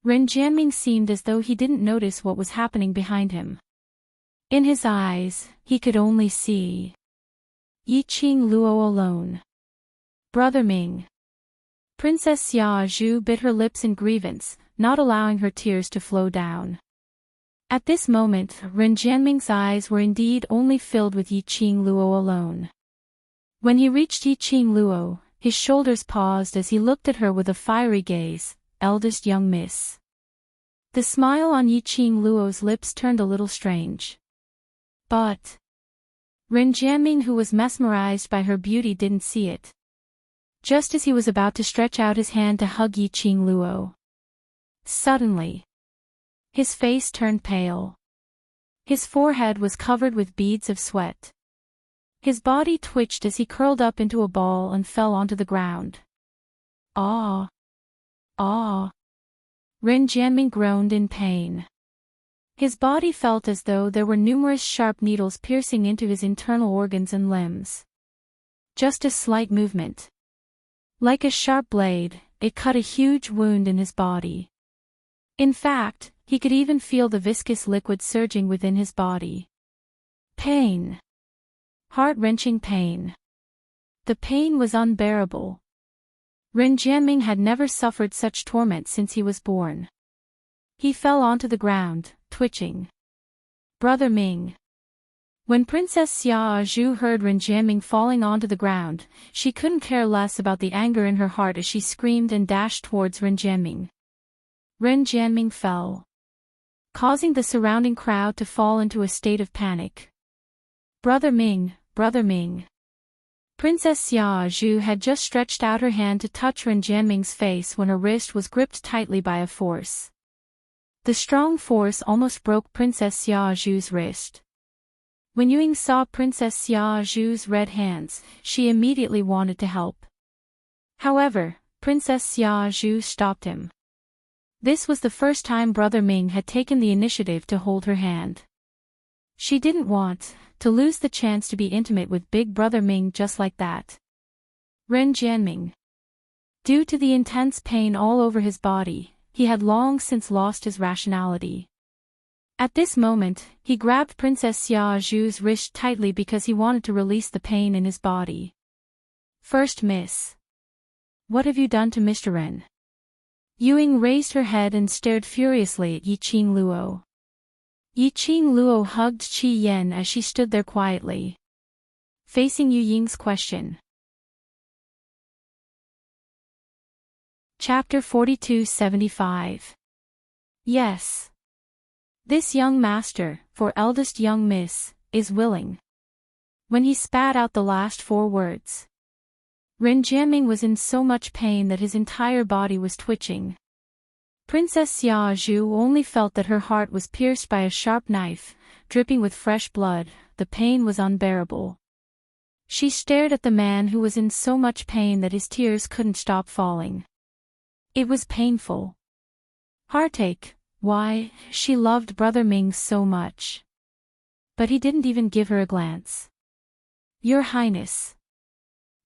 Ren Jianming seemed as though he didn't notice what was happening behind him. In his eyes, he could only see Yiqing Luo alone. "Brother Ming." Princess Xia Zhu bit her lips in grievance, not allowing her tears to flow down. At this moment, Ren Jianming's eyes were indeed only filled with Yiqing Luo alone. When he reached Yiqing Luo, his shoulders paused as he looked at her with a fiery gaze. "Eldest young miss." The smile on Yiqing Luo's lips turned a little strange. But Ren Jianming, who was mesmerized by her beauty, didn't see it. Just as he was about to stretch out his hand to hug Yiqing Luo, suddenly, his face turned pale. His forehead was covered with beads of sweat. His body twitched as he curled up into a ball and fell onto the ground. "Ah! Ah!" Ren Jianming groaned in pain. His body felt as though there were numerous sharp needles piercing into his internal organs and limbs. Just a slight movement. Like a sharp blade, it cut a huge wound in his body. In fact, he could even feel the viscous liquid surging within his body. Pain. Heart-wrenching pain. The pain was unbearable. Ren Jianming had never suffered such torment since he was born. He fell onto the ground, twitching. Brother Ming. When Princess Xia Zhu heard Ren Jianming falling onto the ground, she couldn't care less about the anger in her heart as she screamed and dashed towards Ren Jianming. Ren Jianming fell, causing the surrounding crowd to fall into a state of panic. Brother Ming, Brother Ming. Princess Xia Zhu had just stretched out her hand to touch Ren Jianming's face when her wrist was gripped tightly by a force. The strong force almost broke Princess Xia Zhu's wrist. When Yuying saw Princess Xia Zhu's red hands, she immediately wanted to help. However, Princess Xia Zhu stopped him. This was the first time Brother Ming had taken the initiative to hold her hand. She didn't want to lose the chance to be intimate with Big Brother Ming just like that. Ren Jianming. Due to the intense pain all over his body, he had long since lost his rationality. At this moment, he grabbed Princess Xia Zhu's wrist tightly because he wanted to release the pain in his body. First Miss. What have you done to Mr. Ren? Yuying raised her head and stared furiously at Yiqing Luo. Yiqing Luo hugged Qi Yan as she stood there quietly, facing Yuying's question. Chapter 4275. Yes. This young master, for eldest young miss, is willing. When he spat out the last 4 words, Ren Jianming was in so much pain that his entire body was twitching. Princess Xia Zhu only felt that her heart was pierced by a sharp knife, dripping with fresh blood. The pain was unbearable. She stared at the man who was in so much pain that his tears couldn't stop falling. It was painful. Heartache. Why, she loved Brother Ming so much. But he didn't even give her a glance. Your Highness.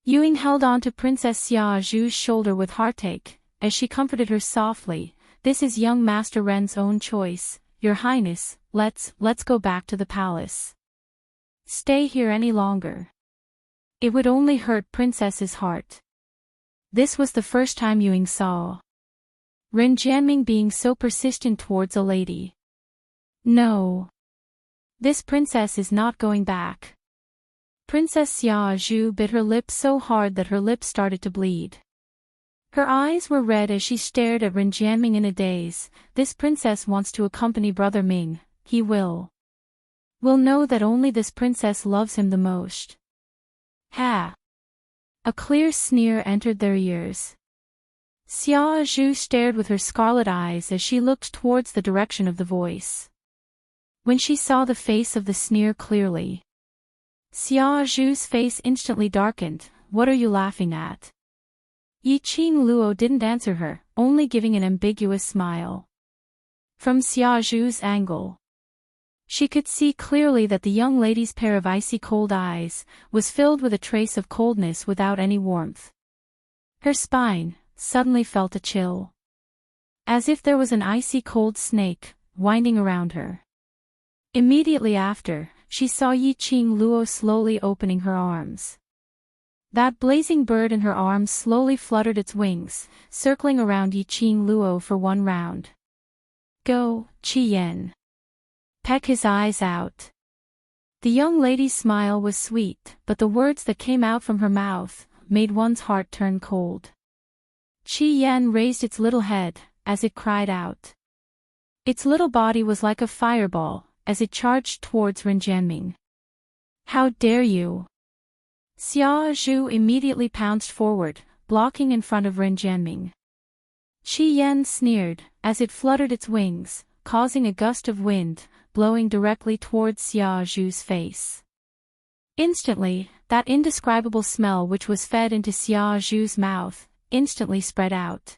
Yuying held on to Princess Xia Zhu's shoulder with heartache, as she comforted her softly. This is young Master Ren's own choice, Your Highness. Let's go back to the palace. Stay here any longer. It would only hurt Princess's heart. This was the first time Yuying saw Ren Jianming being so persistent towards a lady. No. This princess is not going back. Princess Xia Zhu bit her lip so hard that her lips started to bleed. Her eyes were red as she stared at Ren Jianming in a daze. This princess wants to accompany Brother Ming. He will know that only this princess loves him the most. Ha! A clear sneer entered their ears. Xia Zhu stared with her scarlet eyes as she looked towards the direction of the voice. When she saw the face of the sneer clearly, Xia Zhu's face instantly darkened. What are you laughing at? Yiqing Luo didn't answer her, only giving an ambiguous smile. From Xia Zhu's angle, she could see clearly that the young lady's pair of icy cold eyes was filled with a trace of coldness without any warmth. Her spine suddenly felt a chill, as if there was an icy cold snake winding around her. Immediately after, she saw Yiqing Luo slowly opening her arms. That blazing bird in her arms slowly fluttered its wings, circling around Yiqing Luo for one round. Go, Qi Yan. Peck his eyes out. The young lady's smile was sweet, but the words that came out from her mouth made one's heart turn cold. Qi Yan raised its little head, as it cried out. Its little body was like a fireball, as it charged towards Ren Jianming. How dare you! Xia Zhu immediately pounced forward, blocking in front of Ren Jianming. Qi Yan sneered, as it fluttered its wings, causing a gust of wind, blowing directly towards Xia Zhu's face. Instantly, that indescribable smell which was fed into Xia Zhu's mouth instantly spread out.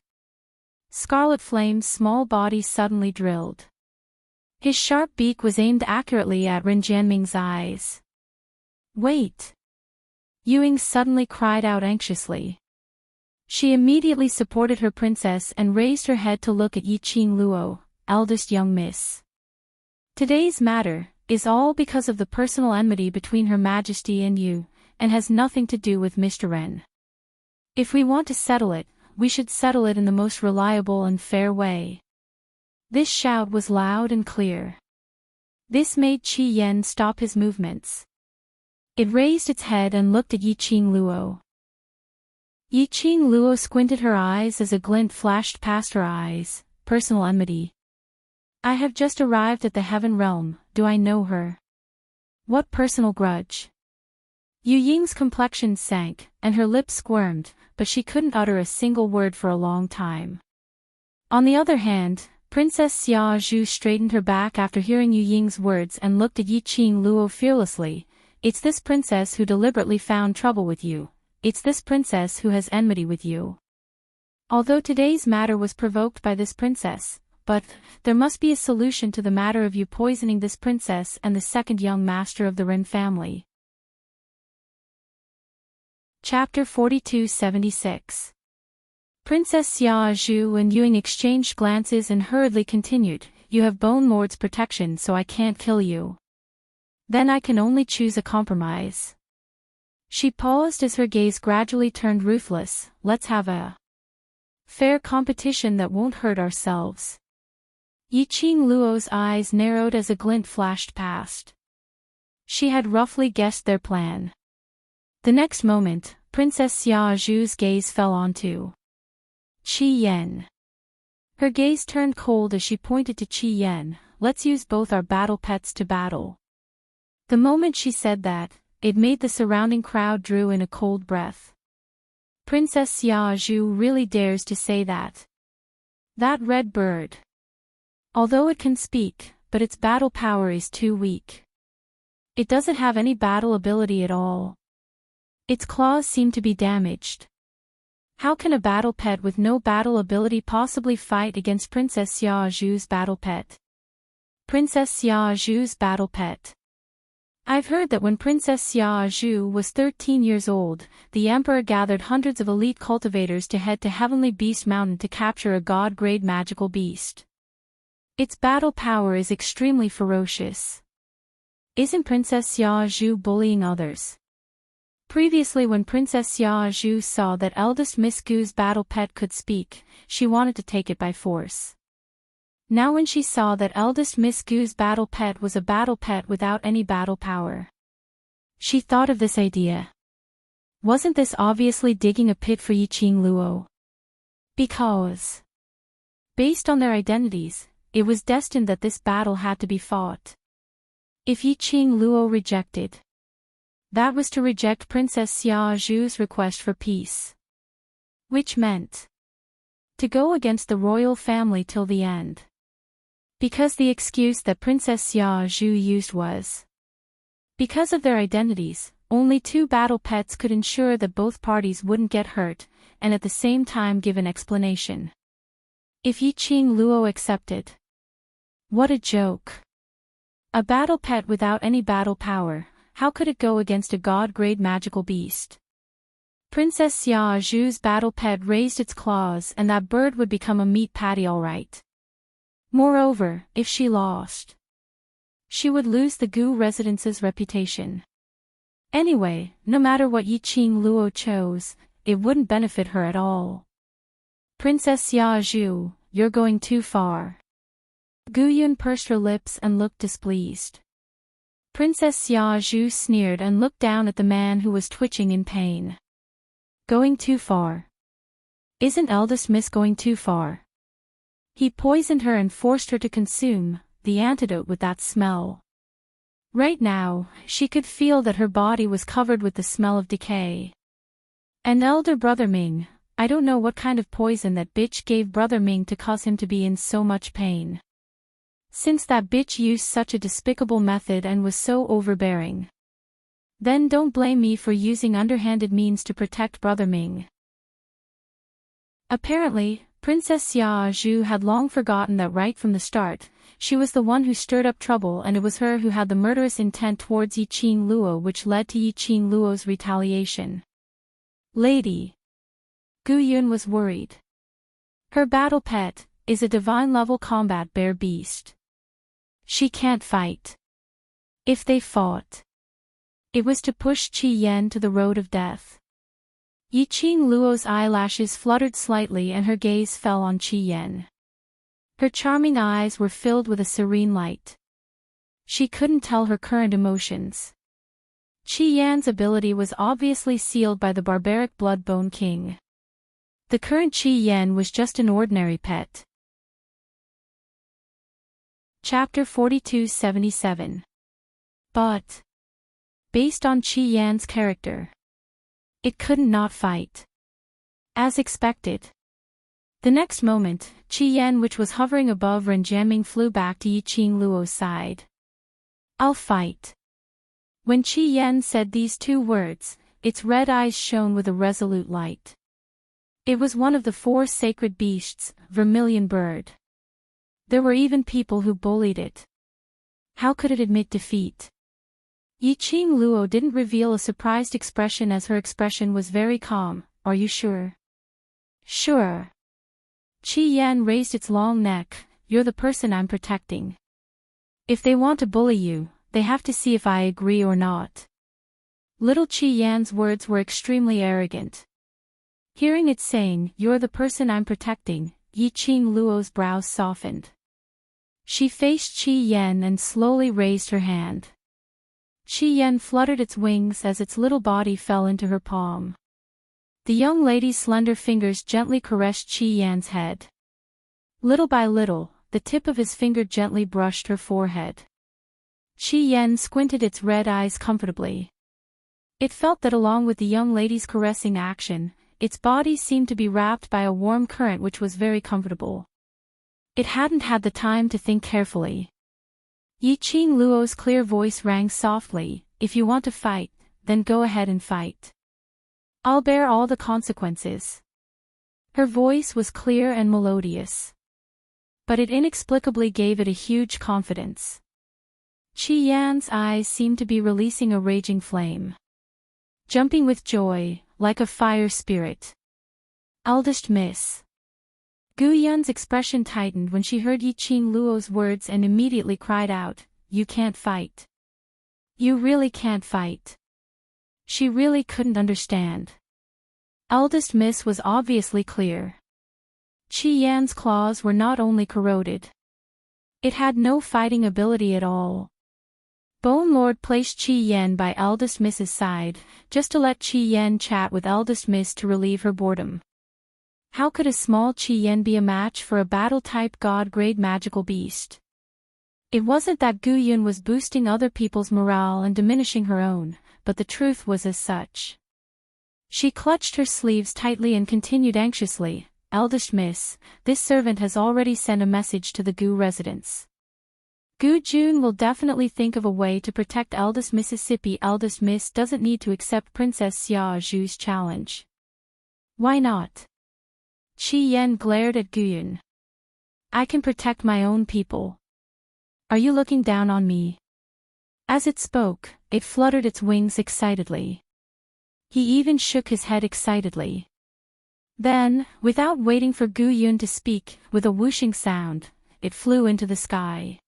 Scarlet Flame's small body suddenly drilled. His sharp beak was aimed accurately at Ren Jianming's eyes. "Wait!" Yuying suddenly cried out anxiously. She immediately supported her princess and raised her head to look at Yiqing Luo, eldest young miss. Today's matter is all because of the personal enmity between Her Majesty and you, and has nothing to do with Mr. Ren. If we want to settle it, we should settle it in the most reliable and fair way. This shout was loud and clear. This made Qi Yan stop his movements. It raised its head and looked at Yiqing Luo. Yiqing Luo squinted her eyes as a glint flashed past her eyes. Personal enmity. I have just arrived at the heaven realm, do I know her? What personal grudge? Yu Ying's complexion sank, and her lips squirmed, but she couldn't utter a single word for a long time. On the other hand, Princess Xia Zhu straightened her back after hearing Yu Ying's words and looked at Yiqing Luo fearlessly. It's this princess who deliberately found trouble with you. It's this princess who has enmity with you. Although today's matter was provoked by this princess, but there must be a solution to the matter of you poisoning this princess and the second young master of the Ren family. Chapter 4276. Princess Xia Zhu and Yuying exchanged glances and hurriedly continued, "You have Bone Lord's protection, so I can't kill you. Then I can only choose a compromise." She paused as her gaze gradually turned ruthless. "Let's have a fair competition that won't hurt ourselves." Yiqing Luo's eyes narrowed as a glint flashed past. She had roughly guessed their plan. The next moment, Princess Xia Zhu's gaze fell onto Qi Yan. Her gaze turned cold as she pointed to Qi Yan. "Let's use both our battle pets to battle." The moment she said that, it made the surrounding crowd drew in a cold breath. Princess Xia Zhu really dares to say that. That red bird. Although it can speak, but its battle power is too weak. It doesn't have any battle ability at all. Its claws seem to be damaged. How can a battle pet with no battle ability possibly fight against Princess Xia Zhu's battle pet? Princess Xia Zhu's battle pet. I've heard that when Princess Xia Zhu was 13 years old, the Emperor gathered hundreds of elite cultivators to head to Heavenly Beast Mountain to capture a god-grade magical beast. Its battle power is extremely ferocious. Isn't Princess Xia Zhu bullying others? Previously, when Princess Xia Zhu saw that eldest Miss Gu's battle pet could speak, she wanted to take it by force. Now when she saw that eldest Miss Gu's battle pet was a battle pet without any battle power, she thought of this idea. Wasn't this obviously digging a pit for Yiqing Luo? Because, based on their identities, it was destined that this battle had to be fought. If Yiqing Luo rejected, that was to reject Princess Xia Zhu's request for peace. Which meant to go against the royal family till the end. Because the excuse that Princess Xia Zhu used was because of their identities, only two battle pets could ensure that both parties wouldn't get hurt, and at the same time give an explanation. If Yiqing Luo accepted. What a joke. A battle pet without any battle power. How could it go against a god-grade magical beast? Princess Xia Zhu's battle pet raised its claws and that bird would become a meat patty all right. Moreover, if she lost, she would lose the Gu residence's reputation. Anyway, no matter what Yiqing Luo chose, it wouldn't benefit her at all. Princess Xia Zhu, you're going too far. Gu Yun pursed her lips and looked displeased. Princess Xia Zhu sneered and looked down at the man who was twitching in pain. Going too far. Isn't eldest miss going too far? He poisoned her and forced her to consume the antidote with that smell. Right now, she could feel that her body was covered with the smell of decay. And elder brother Ming, I don't know what kind of poison that bitch gave brother Ming to cause him to be in so much pain. Since that bitch used such a despicable method and was so overbearing, then don't blame me for using underhanded means to protect brother Ming. Apparently, Princess Xia Zhu had long forgotten that right from the start, she was the one who stirred up trouble, and it was her who had the murderous intent towards Yiqing Luo, which led to Yiqing Luo's retaliation. Lady Gu Yun was worried. Her battle pet is a divine-level combat bear beast. She can't fight. If they fought, it was to push Qi Yan to the road of death. Yiqing Luo's eyelashes fluttered slightly and her gaze fell on Qi Yan. Her charming eyes were filled with a serene light. She couldn't tell her current emotions. Qi Yan's ability was obviously sealed by the barbaric Bloodbone King. The current Qi Yan was just an ordinary pet. Chapter 4277. But, based on Qi Yan's character, it couldn't not fight. As expected. The next moment, Qi Yan, which was hovering above Ren Jiaming, flew back to Yiqing Luo's side. I'll fight. When Qi Yan said these two words, its red eyes shone with a resolute light. It was one of the 4 sacred beasts, Vermilion Bird. There were even people who bullied it. How could it admit defeat? Yiqing Luo didn't reveal a surprised expression, as her expression was very calm. Are you sure? Sure. Qi Yan raised its long neck. You're the person I'm protecting. If they want to bully you, they have to see if I agree or not. Little Qi Yan's words were extremely arrogant. Hearing it saying, you're the person I'm protecting, Yiqing Luo's brows softened. She faced Qi Yan and slowly raised her hand. Qi Yan fluttered its wings as its little body fell into her palm. The young lady's slender fingers gently caressed Qi Yan's head. Little by little, the tip of his finger gently brushed her forehead. Qi Yan squinted its red eyes comfortably. It felt that along with the young lady's caressing action, its body seemed to be wrapped by a warm current which was very comfortable. It hadn't had the time to think carefully. Yiqing Luo's clear voice rang softly, if you want to fight, then go ahead and fight. I'll bear all the consequences. Her voice was clear and melodious. But it inexplicably gave it a huge confidence. Qi Yan's eyes seemed to be releasing a raging flame. Jumping with joy, like a fire spirit. Eldest Miss. Gu Yun's expression tightened when she heard Yiqing Luo's words and immediately cried out, you can't fight. You really can't fight. She really couldn't understand. Eldest Miss was obviously clear. Qi Yan's claws were not only corroded. It had no fighting ability at all. Bone Lord placed Qi Yan by Eldest Miss's side, just to let Qi Yan chat with Eldest Miss to relieve her boredom. How could a small Qi Yan be a match for a battle-type god-grade magical beast? It wasn't that Gu Yun was boosting other people's morale and diminishing her own, but the truth was as such. She clutched her sleeves tightly and continued anxiously, Eldest Miss, this servant has already sent a message to the Gu residents. Gu Jun will definitely think of a way to protect Eldest Mississippi. Eldest Miss doesn't need to accept Princess Xia Zhu's challenge. Why not? Qi Yan glared at Gu Yun. I can protect my own people. Are you looking down on me? As it spoke, it fluttered its wings excitedly. He even shook his head excitedly. Then, without waiting for Gu Yun to speak, with a whooshing sound, it flew into the sky.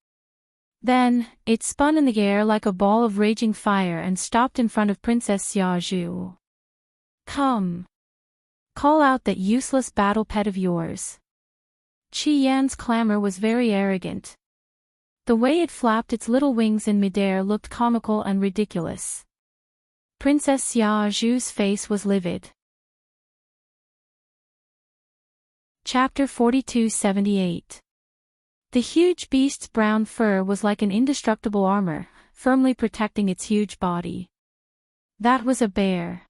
Then, it spun in the air like a ball of raging fire and stopped in front of Princess Xia Zhu. Come. Call out that useless battle pet of yours. Qi Yan's clamor was very arrogant. The way it flapped its little wings in midair looked comical and ridiculous. Princess Xia Zhu's face was livid. Chapter 4278. The huge beast's brown fur was like an indestructible armor, firmly protecting its huge body. That was a bear.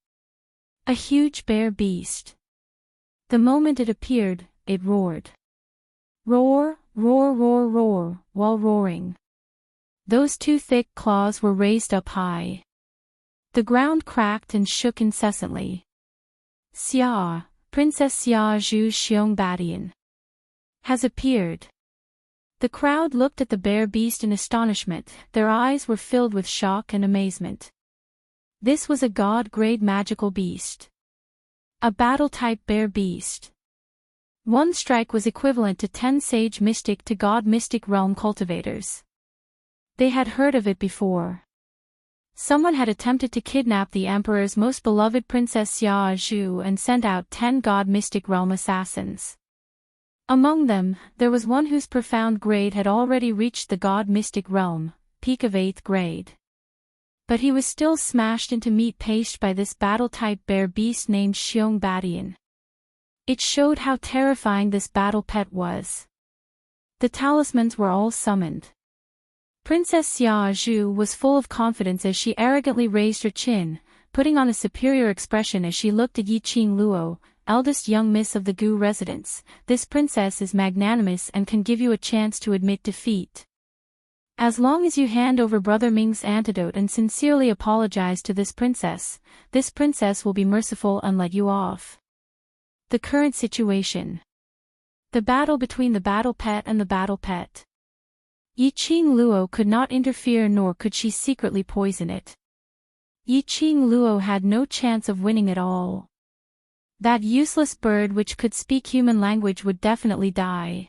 A huge bear beast. The moment it appeared, it roared. Roar, roar, roar, roar, while roaring. Those two thick claws were raised up high. The ground cracked and shook incessantly. Xia, Princess Xia Zhu's Xiong Badian has appeared. The crowd looked at the bear beast in astonishment, their eyes were filled with shock and amazement. This was a god-grade magical beast. A battle-type bear beast. One strike was equivalent to 10 sage mystic to god mystic realm cultivators. They had heard of it before. Someone had attempted to kidnap the emperor's most beloved Princess Xia Zhu and sent out 10 god mystic realm assassins. Among them, there was one whose profound grade had already reached the god mystic realm, peak of 8th grade. But he was still smashed into meat paste by this battle-type bear beast named Xiong Badian. It showed how terrifying this battle pet was. The talismans were all summoned. Princess Xia Zhu was full of confidence as she arrogantly raised her chin, putting on a superior expression as she looked at Yiqing Luo, eldest young miss of the Gu residence. This princess is magnanimous and can give you a chance to admit defeat. As long as you hand over Brother Ming's antidote and sincerely apologize to this princess will be merciful and let you off. The current situation. The battle between the battle pet and the battle pet. Yiqing Luo could not interfere, nor could she secretly poison it. Yiqing Luo had no chance of winning at all. That useless bird which could speak human language would definitely die.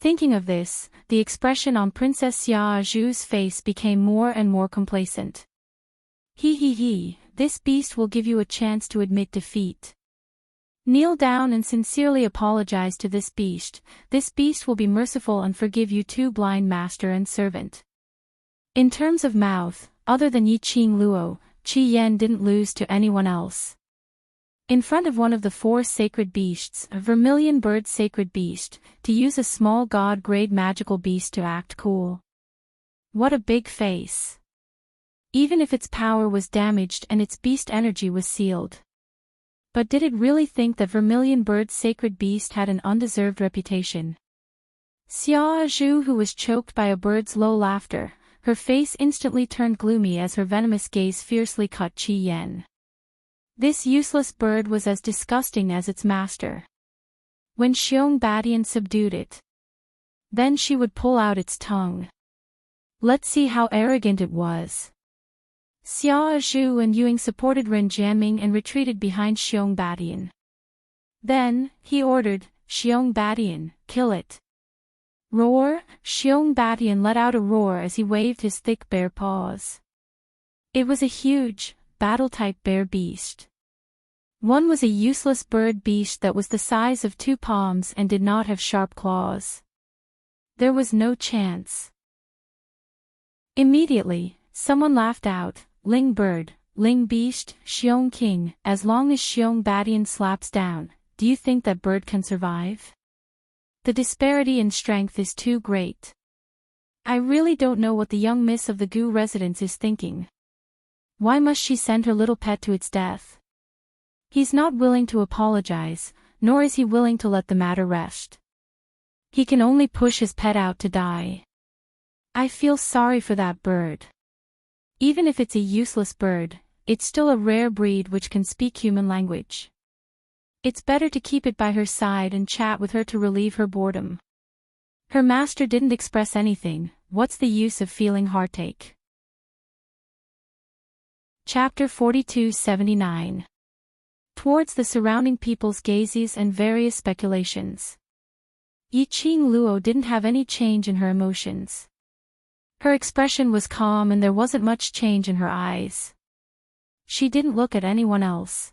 Thinking of this, the expression on Princess Xia Zhu's face became more and more complacent. He, this beast will give you a chance to admit defeat. Kneel down and sincerely apologize to this beast. This beast will be merciful and forgive you too, blind master and servant. In terms of mouth, other than Yiqing Luo, Qi Yan didn't lose to anyone else. In front of one of the 4 sacred beasts, a vermilion bird sacred beast, to use a small god-grade magical beast to act cool. What a big face. Even if its power was damaged and its beast energy was sealed. But did it really think that vermilion bird sacred beast had an undeserved reputation? Xia Zhu, who was choked by a bird's low laughter, her face instantly turned gloomy as her venomous gaze fiercely cut Qi Yan. This useless bird was as disgusting as its master. When Xiong Badian subdued it, then she would pull out its tongue. Let's see how arrogant it was. Xia Zhu and Yuing supported Ren Jianming and retreated behind Xiong Badian. Then, he ordered, Xiong Badian, kill it. Roar! Xiong Badian let out a roar as he waved his thick bare paws. It was a huge, battle-type bear beast. One was a useless bird beast that was the size of 2 palms and did not have sharp claws. There was no chance. Immediately, someone laughed out, Ling bird, Ling beast, Xiong king, as long as Xiong Badian slaps down, do you think that bird can survive? The disparity in strength is too great. I really don't know what the young miss of the Gu residence is thinking. Why must she send her little pet to its death? He's not willing to apologize, nor is he willing to let the matter rest. He can only push his pet out to die. I feel sorry for that bird. Even if it's a useless bird, it's still a rare breed which can speak human language. It's better to keep it by her side and chat with her to relieve her boredom. Her master didn't express anything, what's the use of feeling heartache? Chapter 42-79. Towards the surrounding people's gazes and various speculations. Yiqing Luo didn't have any change in her emotions. Her expression was calm and there wasn't much change in her eyes. She didn't look at anyone else.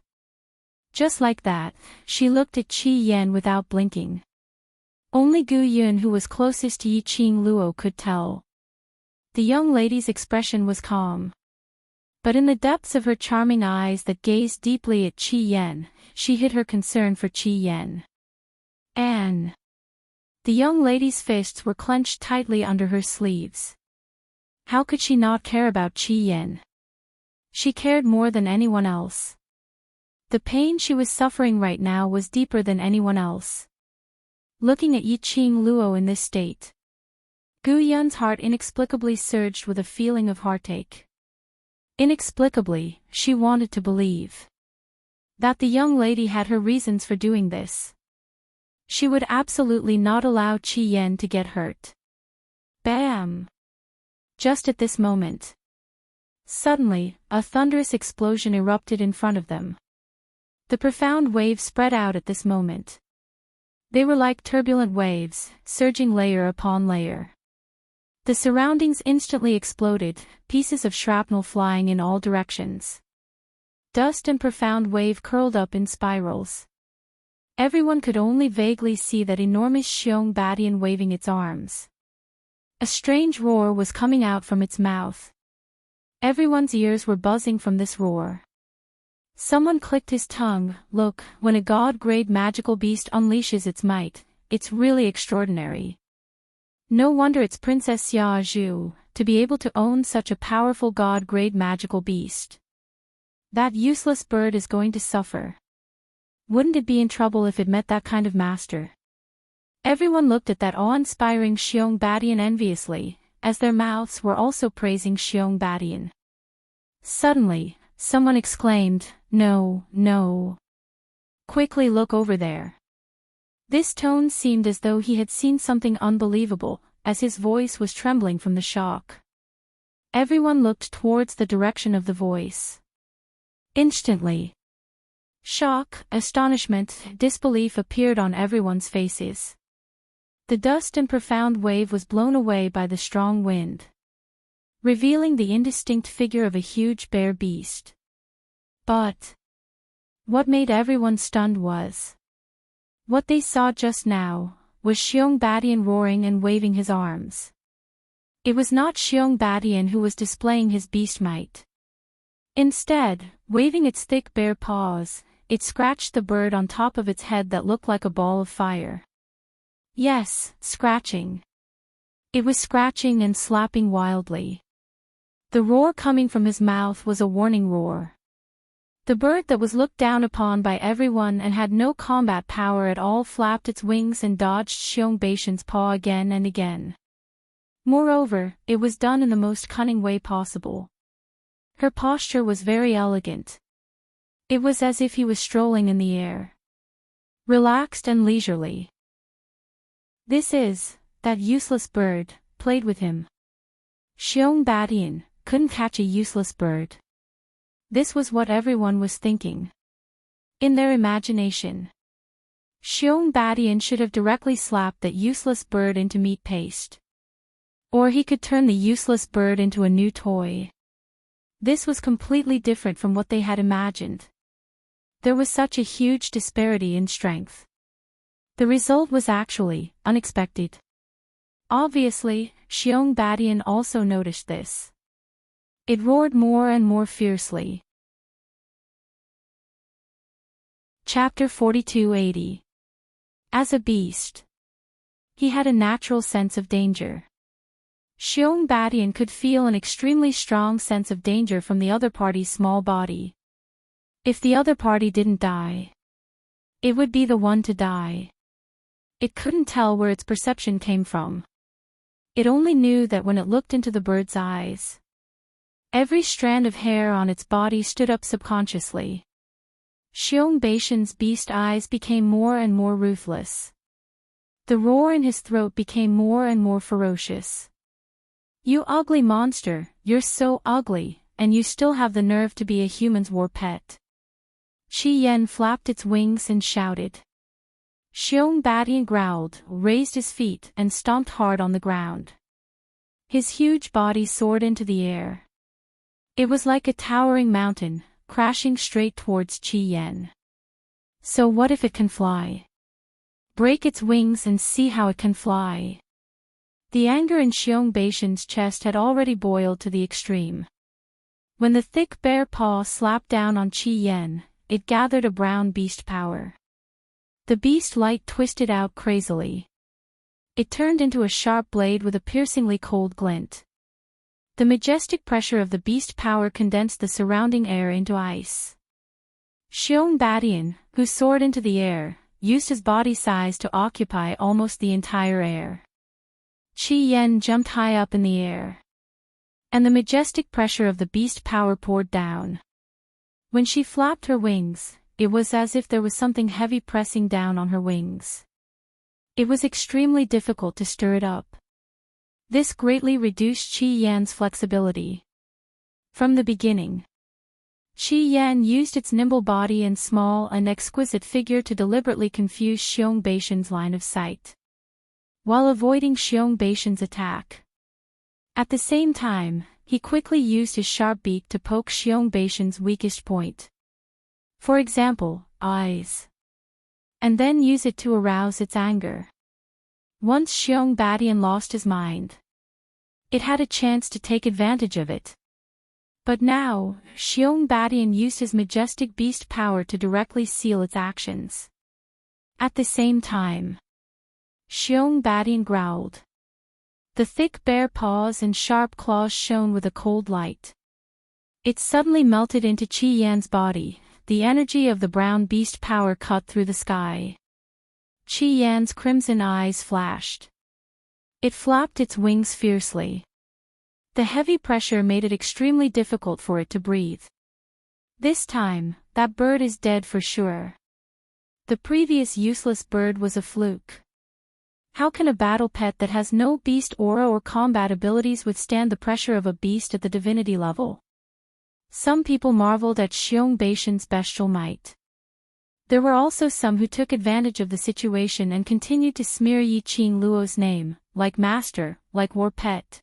Just like that, she looked at Qi Yan without blinking. Only Gu Yun, who was closest to Yiqing Luo, could tell. The young lady's expression was calm. But in the depths of her charming eyes that gazed deeply at Qi Yan, she hid her concern for Qi Yan. Anne. The young lady's fists were clenched tightly under her sleeves. How could she not care about Qi Yan? She cared more than anyone else. The pain she was suffering right now was deeper than anyone else. Looking at Yiqing Luo in this state, Gu Yun's heart inexplicably surged with a feeling of heartache. Inexplicably, she wanted to believe. That the young lady had her reasons for doing this. She would absolutely not allow Qi Yan to get hurt. Bam! Just at this moment. Suddenly, a thunderous explosion erupted in front of them. The profound waves spread out at this moment. They were like turbulent waves, surging layer upon layer. The surroundings instantly exploded, pieces of shrapnel flying in all directions. Dust and profound wave curled up in spirals. Everyone could only vaguely see that enormous Xiong Badian waving its arms. A strange roar was coming out from its mouth. Everyone's ears were buzzing from this roar. Someone clicked his tongue. Look, when a god-grade magical beast unleashes its might, it's really extraordinary. No wonder it's Princess Xia Zhu, to be able to own such a powerful god-grade magical beast. That useless bird is going to suffer. Wouldn't it be in trouble if it met that kind of master? Everyone looked at that awe-inspiring Xiong Badian enviously, as their mouths were also praising Xiong Badian. Suddenly, someone exclaimed, "No, no. Quickly look over there." This tone seemed as though he had seen something unbelievable, as his voice was trembling from the shock. Everyone looked towards the direction of the voice. Instantly, shock, astonishment, disbelief appeared on everyone's faces. The dust and profound wave was blown away by the strong wind, revealing the indistinct figure of a huge bear beast. But what made everyone stunned was what they saw just now, was Xiong Badian roaring and waving his arms. It was not Xiong Badian who was displaying his beast might. Instead, waving its thick bare paws, it scratched the bird on top of its head that looked like a ball of fire. Yes, scratching. It was scratching and slapping wildly. The roar coming from his mouth was a warning roar. The bird that was looked down upon by everyone and had no combat power at all flapped its wings and dodged Xiong Badian's paw again and again. Moreover, it was done in the most cunning way possible. Her posture was very elegant. It was as if he was strolling in the air, relaxed and leisurely. That useless bird, played with him. Xiong Badian couldn't catch a useless bird. This was what everyone was thinking. In their imagination, Xiong Badian should have directly slapped that useless bird into meat paste. Or he could turn the useless bird into a new toy. This was completely different from what they had imagined. There was such a huge disparity in strength. The result was actually unexpected. Obviously, Xiong Badian also noticed this. It roared more and more fiercely. Chapter 4280. As a beast, he had a natural sense of danger. Xiong Badian could feel an extremely strong sense of danger from the other party's small body. If the other party didn't die, it would be the one to die. It couldn't tell where its perception came from. It only knew that when it looked into the bird's eyes, every strand of hair on its body stood up subconsciously. Xiong Badian's beast eyes became more and more ruthless. The roar in his throat became more and more ferocious. "You ugly monster, you're so ugly, and you still have the nerve to be a human's war pet." Qi Yan flapped its wings and shouted. Xiong Badian growled, raised his feet and stomped hard on the ground. His huge body soared into the air. It was like a towering mountain, crashing straight towards Qi Yan. So what if it can fly? Break its wings and see how it can fly. The anger in Xiong Badian's chest had already boiled to the extreme. When the thick bare paw slapped down on Qi Yan, it gathered a brown beast power. The beast light twisted out crazily. It turned into a sharp blade with a piercingly cold glint. The majestic pressure of the beast power condensed the surrounding air into ice. Xiong Badian, who soared into the air, used his body size to occupy almost the entire air. Qi Yan jumped high up in the air, and the majestic pressure of the beast power poured down. When she flapped her wings, it was as if there was something heavy pressing down on her wings. It was extremely difficult to stir it up. This greatly reduced Qi Yan's flexibility. From the beginning, Qi Yan used its nimble body and small and exquisite figure to deliberately confuse Xiong Beishan's line of sight, while avoiding Xiong Beishan's attack. At the same time, he quickly used his sharp beak to poke Xiong Beishan's weakest point. For example, eyes. And then use it to arouse its anger. Once Xiong Badian lost his mind, it had a chance to take advantage of it. But now, Xiong Badian used his majestic beast power to directly seal its actions. At the same time, Xiong Badian growled. The thick bare paws and sharp claws shone with a cold light. It suddenly melted into Qi Yan's body, the energy of the brown beast power cut through the sky. Qi Yan's crimson eyes flashed. It flapped its wings fiercely. The heavy pressure made it extremely difficult for it to breathe. This time, that bird is dead for sure. The previous useless bird was a fluke. How can a battle pet that has no beast aura or combat abilities withstand the pressure of a beast at the divinity level? Some people marveled at Xiong Beishan's bestial might. There were also some who took advantage of the situation and continued to smear Yiqing Luo's name, like master, like war pet.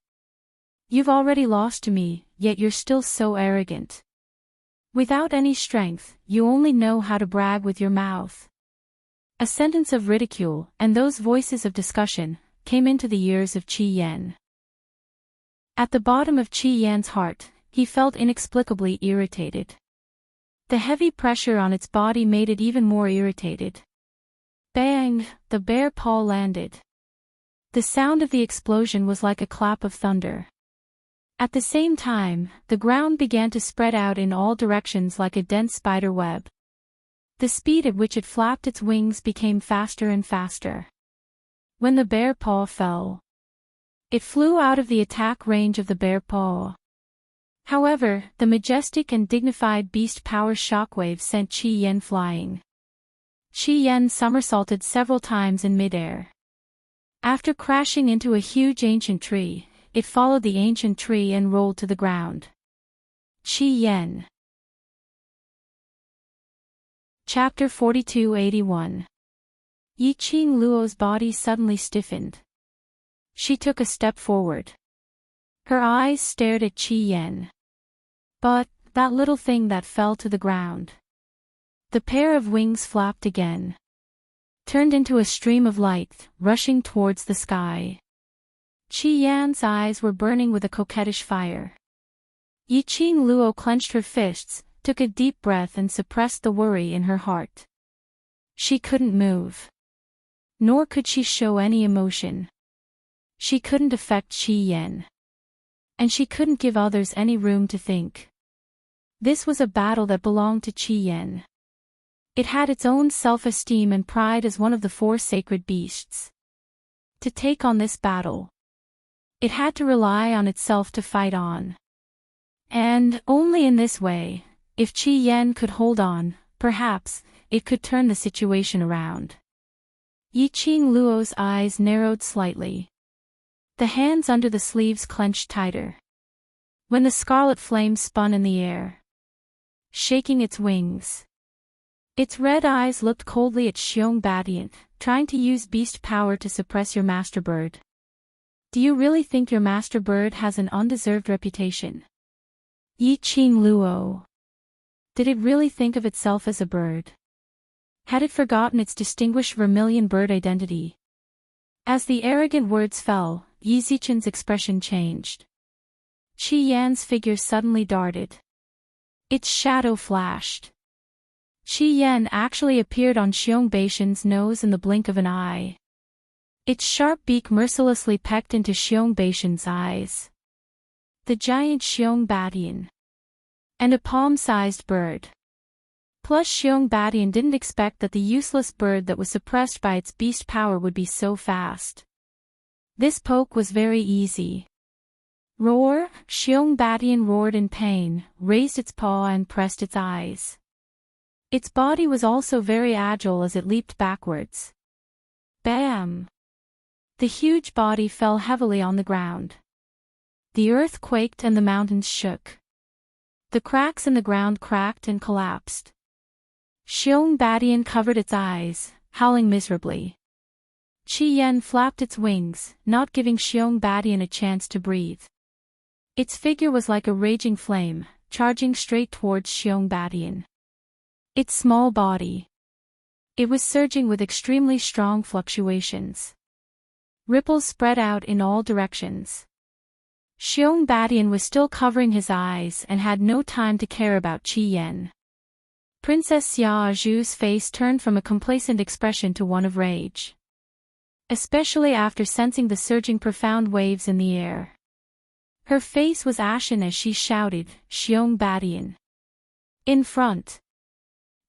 You've already lost to me, yet you're still so arrogant. Without any strength, you only know how to brag with your mouth. A sentence of ridicule, and those voices of discussion, came into the ears of Qi Yan. At the bottom of Qi Yan's heart, he felt inexplicably irritated. The heavy pressure on its body made it even more irritated. Bang! The bare paw landed. The sound of the explosion was like a clap of thunder. At the same time, the ground began to spread out in all directions like a dense spider web. The speed at which it flapped its wings became faster and faster. When the bare paw fell, it flew out of the attack range of the bare paw. However, the majestic and dignified beast power shockwave sent Qi Yan flying. Qi Yan somersaulted several times in midair. After crashing into a huge ancient tree, it followed the ancient tree and rolled to the ground. Qi Yan. Chapter 4281. Yiqing Luo's body suddenly stiffened. She took a step forward. Her eyes stared at Qi Yan. But, that little thing that fell to the ground. The pair of wings flapped again. Turned into a stream of light, rushing towards the sky. Qi Yan's eyes were burning with a coquettish fire. Yiqing Luo clenched her fists, took a deep breath and suppressed the worry in her heart. She couldn't move. Nor could she show any emotion. She couldn't affect Qi Yan. And she couldn't give others any room to think. This was a battle that belonged to Qi Yan. It had its own self-esteem and pride as one of the four sacred beasts. To take on this battle, it had to rely on itself to fight on. And, only in this way, if Qi Yan could hold on, perhaps, it could turn the situation around. Yiqing Luo's eyes narrowed slightly. The hands under the sleeves clenched tighter. When the scarlet flame spun in the air, shaking its wings, its red eyes looked coldly at Xiong Badian, trying to use beast power to suppress your master bird. Do you really think your master bird has an undeserved reputation? Yiqing Luo. Did it really think of itself as a bird? Had it forgotten its distinguished vermilion bird identity? As the arrogant words fell, Yi Zichen's expression changed. Qi Yan's figure suddenly darted. Its shadow flashed. Qi Yan actually appeared on Xiong Beishan's nose in the blink of an eye. Its sharp beak mercilessly pecked into Xiong Beishan's eyes. The giant Xiong Badian. And a palm-sized bird. Plus Xiong Badian didn't expect that the useless bird that was suppressed by its beast power would be so fast. This poke was very easy. Roar! Xiong Badian roared in pain, raised its paw and pressed its eyes. Its body was also very agile as it leaped backwards. Bam! The huge body fell heavily on the ground. The earth quaked and the mountains shook. The cracks in the ground cracked and collapsed. Xiong Badian covered its eyes, howling miserably. Qi Yen flapped its wings, not giving Xiong Badian a chance to breathe. Its figure was like a raging flame, charging straight towards Xiong Badian. Its small body. It was surging with extremely strong fluctuations. Ripples spread out in all directions. Xiong Badian was still covering his eyes and had no time to care about Qi Yen. Princess Xia Zhu's face turned from a complacent expression to one of rage. Especially after sensing the surging profound waves in the air. Her face was ashen as she shouted, "Xiong Badian!" In front.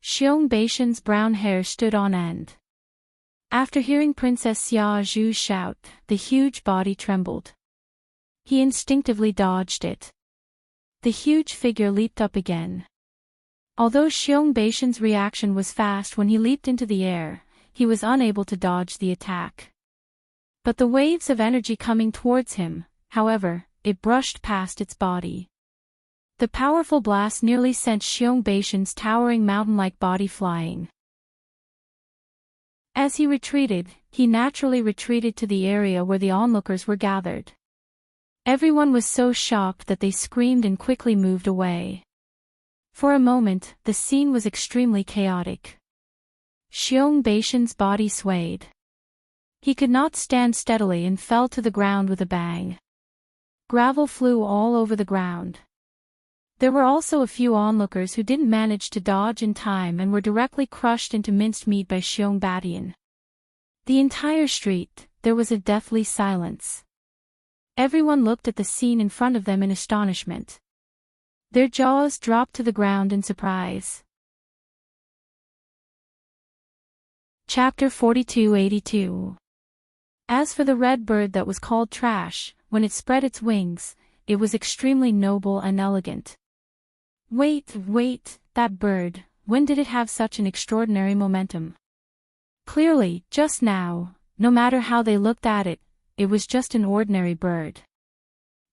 Xiong Baishan's brown hair stood on end. After hearing Princess Xia Zhu's shout, the huge body trembled. He instinctively dodged it. The huge figure leaped up again. Although Xiong Baishan's reaction was fast when he leaped into the air, he was unable to dodge the attack. But the waves of energy coming towards him, however, it brushed past its body. The powerful blast nearly sent Xiong Baishan's towering mountain-like body flying. As he retreated, he naturally retreated to the area where the onlookers were gathered. Everyone was so shocked that they screamed and quickly moved away. For a moment, the scene was extremely chaotic. Xiong Baishan's body swayed. He could not stand steadily and fell to the ground with a bang. Gravel flew all over the ground. There were also a few onlookers who didn't manage to dodge in time and were directly crushed into minced meat by Xiong Badian. The entire street, there was a deathly silence. Everyone looked at the scene in front of them in astonishment. Their jaws dropped to the ground in surprise. Chapter 4282. As for the red bird that was called Trash, when it spread its wings, it was extremely noble and elegant. Wait, that bird, when did it have such an extraordinary momentum? Clearly, just now, no matter how they looked at it, it was just an ordinary bird.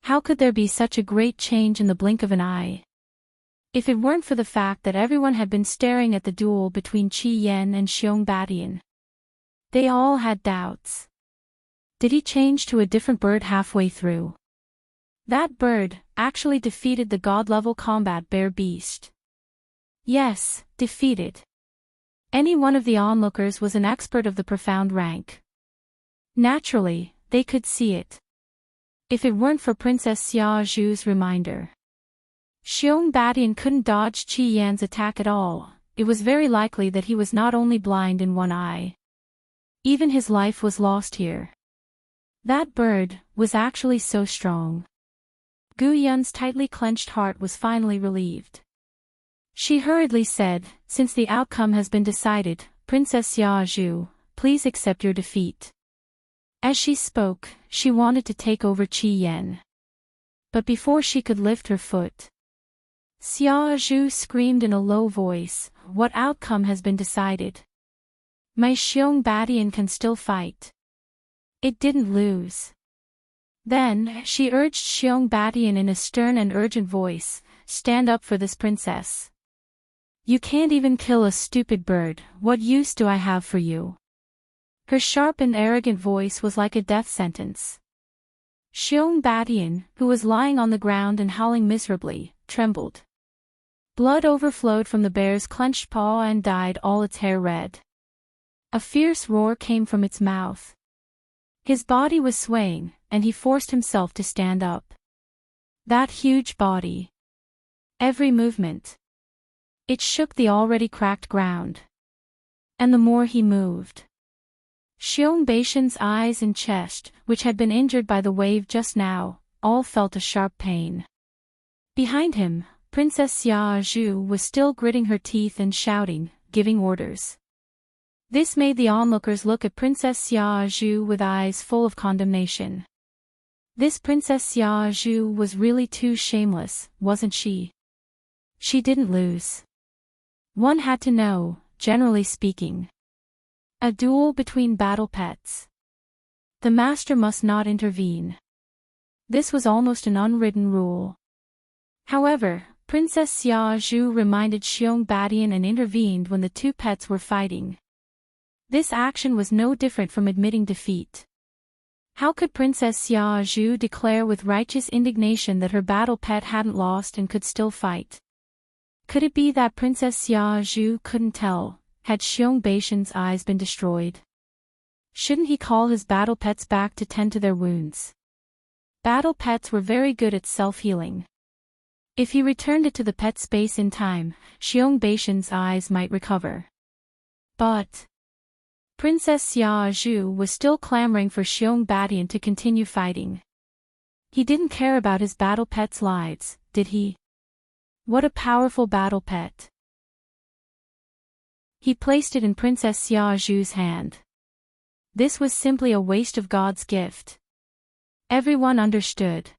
How could there be such a great change in the blink of an eye? If it weren't for the fact that everyone had been staring at the duel between Qi Yen and Xiong Badian. They all had doubts. Did he change to a different bird halfway through? That bird actually defeated the god-level combat bear beast. Yes, defeated. Any one of the onlookers was an expert of the profound rank. Naturally, they could see it. If it weren't for Princess Xia Zhu's reminder. Xiong Badian couldn't dodge Qi Yan's attack at all. It was very likely that he was not only blind in one eye. Even his life was lost here. That bird was actually so strong. Gu Yun's tightly clenched heart was finally relieved. She hurriedly said, "Since the outcome has been decided, Princess Xia Zhu, please accept your defeat." As she spoke, she wanted to take over Qi Yen. But before she could lift her foot, Xia Zhu screamed in a low voice, "What outcome has been decided? My Xiong Badian can still fight. It didn't lose." Then, she urged Xiong Badian in a stern and urgent voice, "Stand up for this princess. You can't even kill a stupid bird, what use do I have for you?" Her sharp and arrogant voice was like a death sentence. Xiong Badian, who was lying on the ground and howling miserably, trembled. Blood overflowed from the bear's clenched paw and dyed all its hair red. A fierce roar came from its mouth. His body was swaying, and he forced himself to stand up. That huge body. Every movement. It shook the already cracked ground. And the more he moved, Xiong Baishan's eyes and chest, which had been injured by the wave just now, all felt a sharp pain. Behind him, Princess Xia Zhu was still gritting her teeth and shouting, giving orders. This made the onlookers look at Princess Xia Zhu with eyes full of condemnation. This Princess Xia Zhu was really too shameless, wasn't she? She didn't lose. One had to know, generally speaking. A duel between battle pets. The master must not intervene. This was almost an unwritten rule. However, Princess Xia Zhu reminded Xiong Badian and intervened when the two pets were fighting. This action was no different from admitting defeat. How could Princess Xia Zhu declare with righteous indignation that her battle pet hadn't lost and could still fight? Could it be that Princess Xia Zhu couldn't tell, had Xiong Badian's eyes been destroyed? Shouldn't he call his battle pets back to tend to their wounds? Battle pets were very good at self-healing. If he returned it to the pet space in time, Xiong Badian's eyes might recover. But Princess Xia Zhu was still clamoring for Xiong Badian to continue fighting. He didn't care about his battle pet's lives, did he? What a powerful battle pet. He placed it in Princess Xia Zhu's hand. This was simply a waste of God's gift. Everyone understood.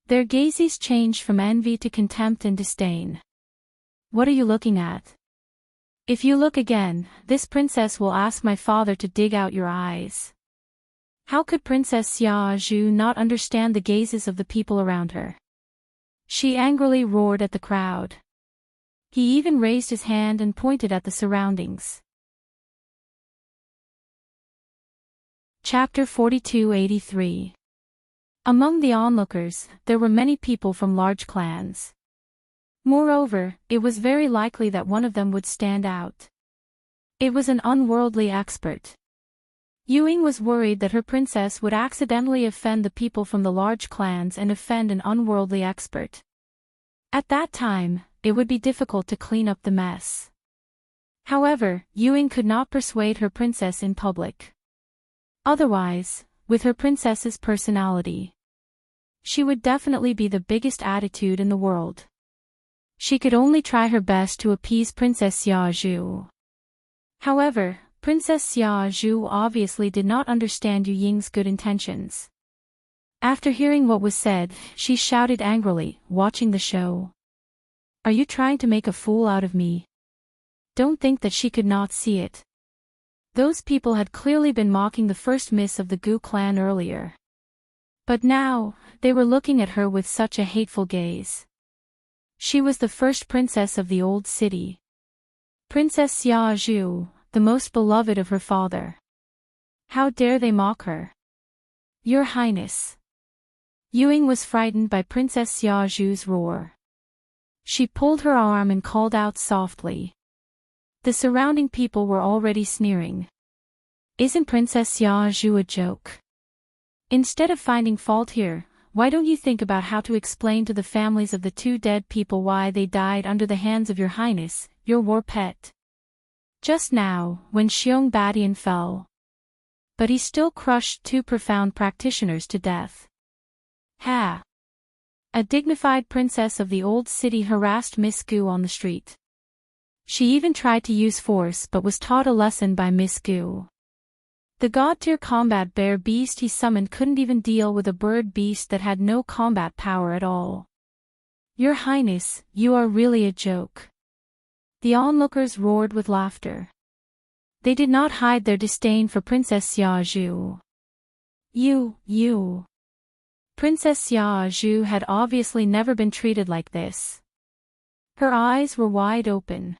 Their gazes changed from envy to contempt and disdain. What are you looking at? If you look again, this princess will ask my father to dig out your eyes. How could Princess Xia Zhu not understand the gazes of the people around her? She angrily roared at the crowd. He even raised his hand and pointed at the surroundings. Chapter 4283. Among the onlookers, there were many people from large clans. Moreover, it was very likely that one of them would stand out. It was an unworldly expert. Ying was worried that her princess would accidentally offend the people from the large clans and offend an unworldly expert. At that time, it would be difficult to clean up the mess. However, Ying could not persuade her princess in public. Otherwise, with her princess's personality, she would definitely be the biggest attitude in the world. She could only try her best to appease Princess Xia Zhu. However, Princess Xia Zhu obviously did not understand Yu Ying's good intentions. After hearing what was said, she shouted angrily, watching the show. Are you trying to make a fool out of me? Don't think that she could not see it. Those people had clearly been mocking the first miss of the Gu clan earlier. But now, they were looking at her with such a hateful gaze. She was the first princess of the old city. Princess Xia Zhu, the most beloved of her father. How dare they mock her? Your Highness. Ying was frightened by Princess Xia Zhu's roar. She pulled her arm and called out softly. The surrounding people were already sneering. Isn't Princess Xia Zhu a joke? Instead of finding fault here, why don't you think about how to explain to the families of the two dead people why they died under the hands of your Highness, your war pet? Just now, when Xiong Badian fell. But he still crushed two profound practitioners to death. Ha! A dignified princess of the old city harassed Miss Gu on the street. She even tried to use force but was taught a lesson by Miss Gu. The god-tier combat bear beast he summoned couldn't even deal with a bird beast that had no combat power at all. Your Highness, you are really a joke. The onlookers roared with laughter. They did not hide their disdain for Princess Xia Zhu. You. Princess Xia Zhu had obviously never been treated like this. Her eyes were wide open.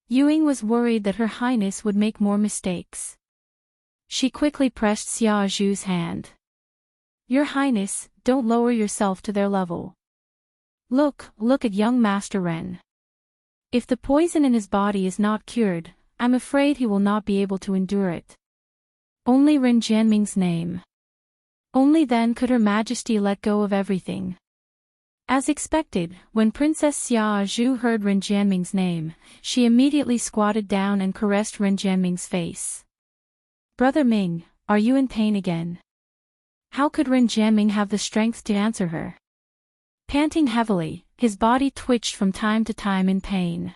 Ying was worried that her Highness would make more mistakes. She quickly pressed Xia Zhu's hand. Your Highness, don't lower yourself to their level. Look at young Master Ren. If the poison in his body is not cured, I'm afraid he will not be able to endure it. Only Ren Jianming's name. Only then could Her Majesty let go of everything. As expected, when Princess Xia Zhu heard Ren Jianming's name, she immediately squatted down and caressed Ren Jianming's face. Brother Ming, are you in pain again? How could Ren Jianming have the strength to answer her? Panting heavily, his body twitched from time to time in pain.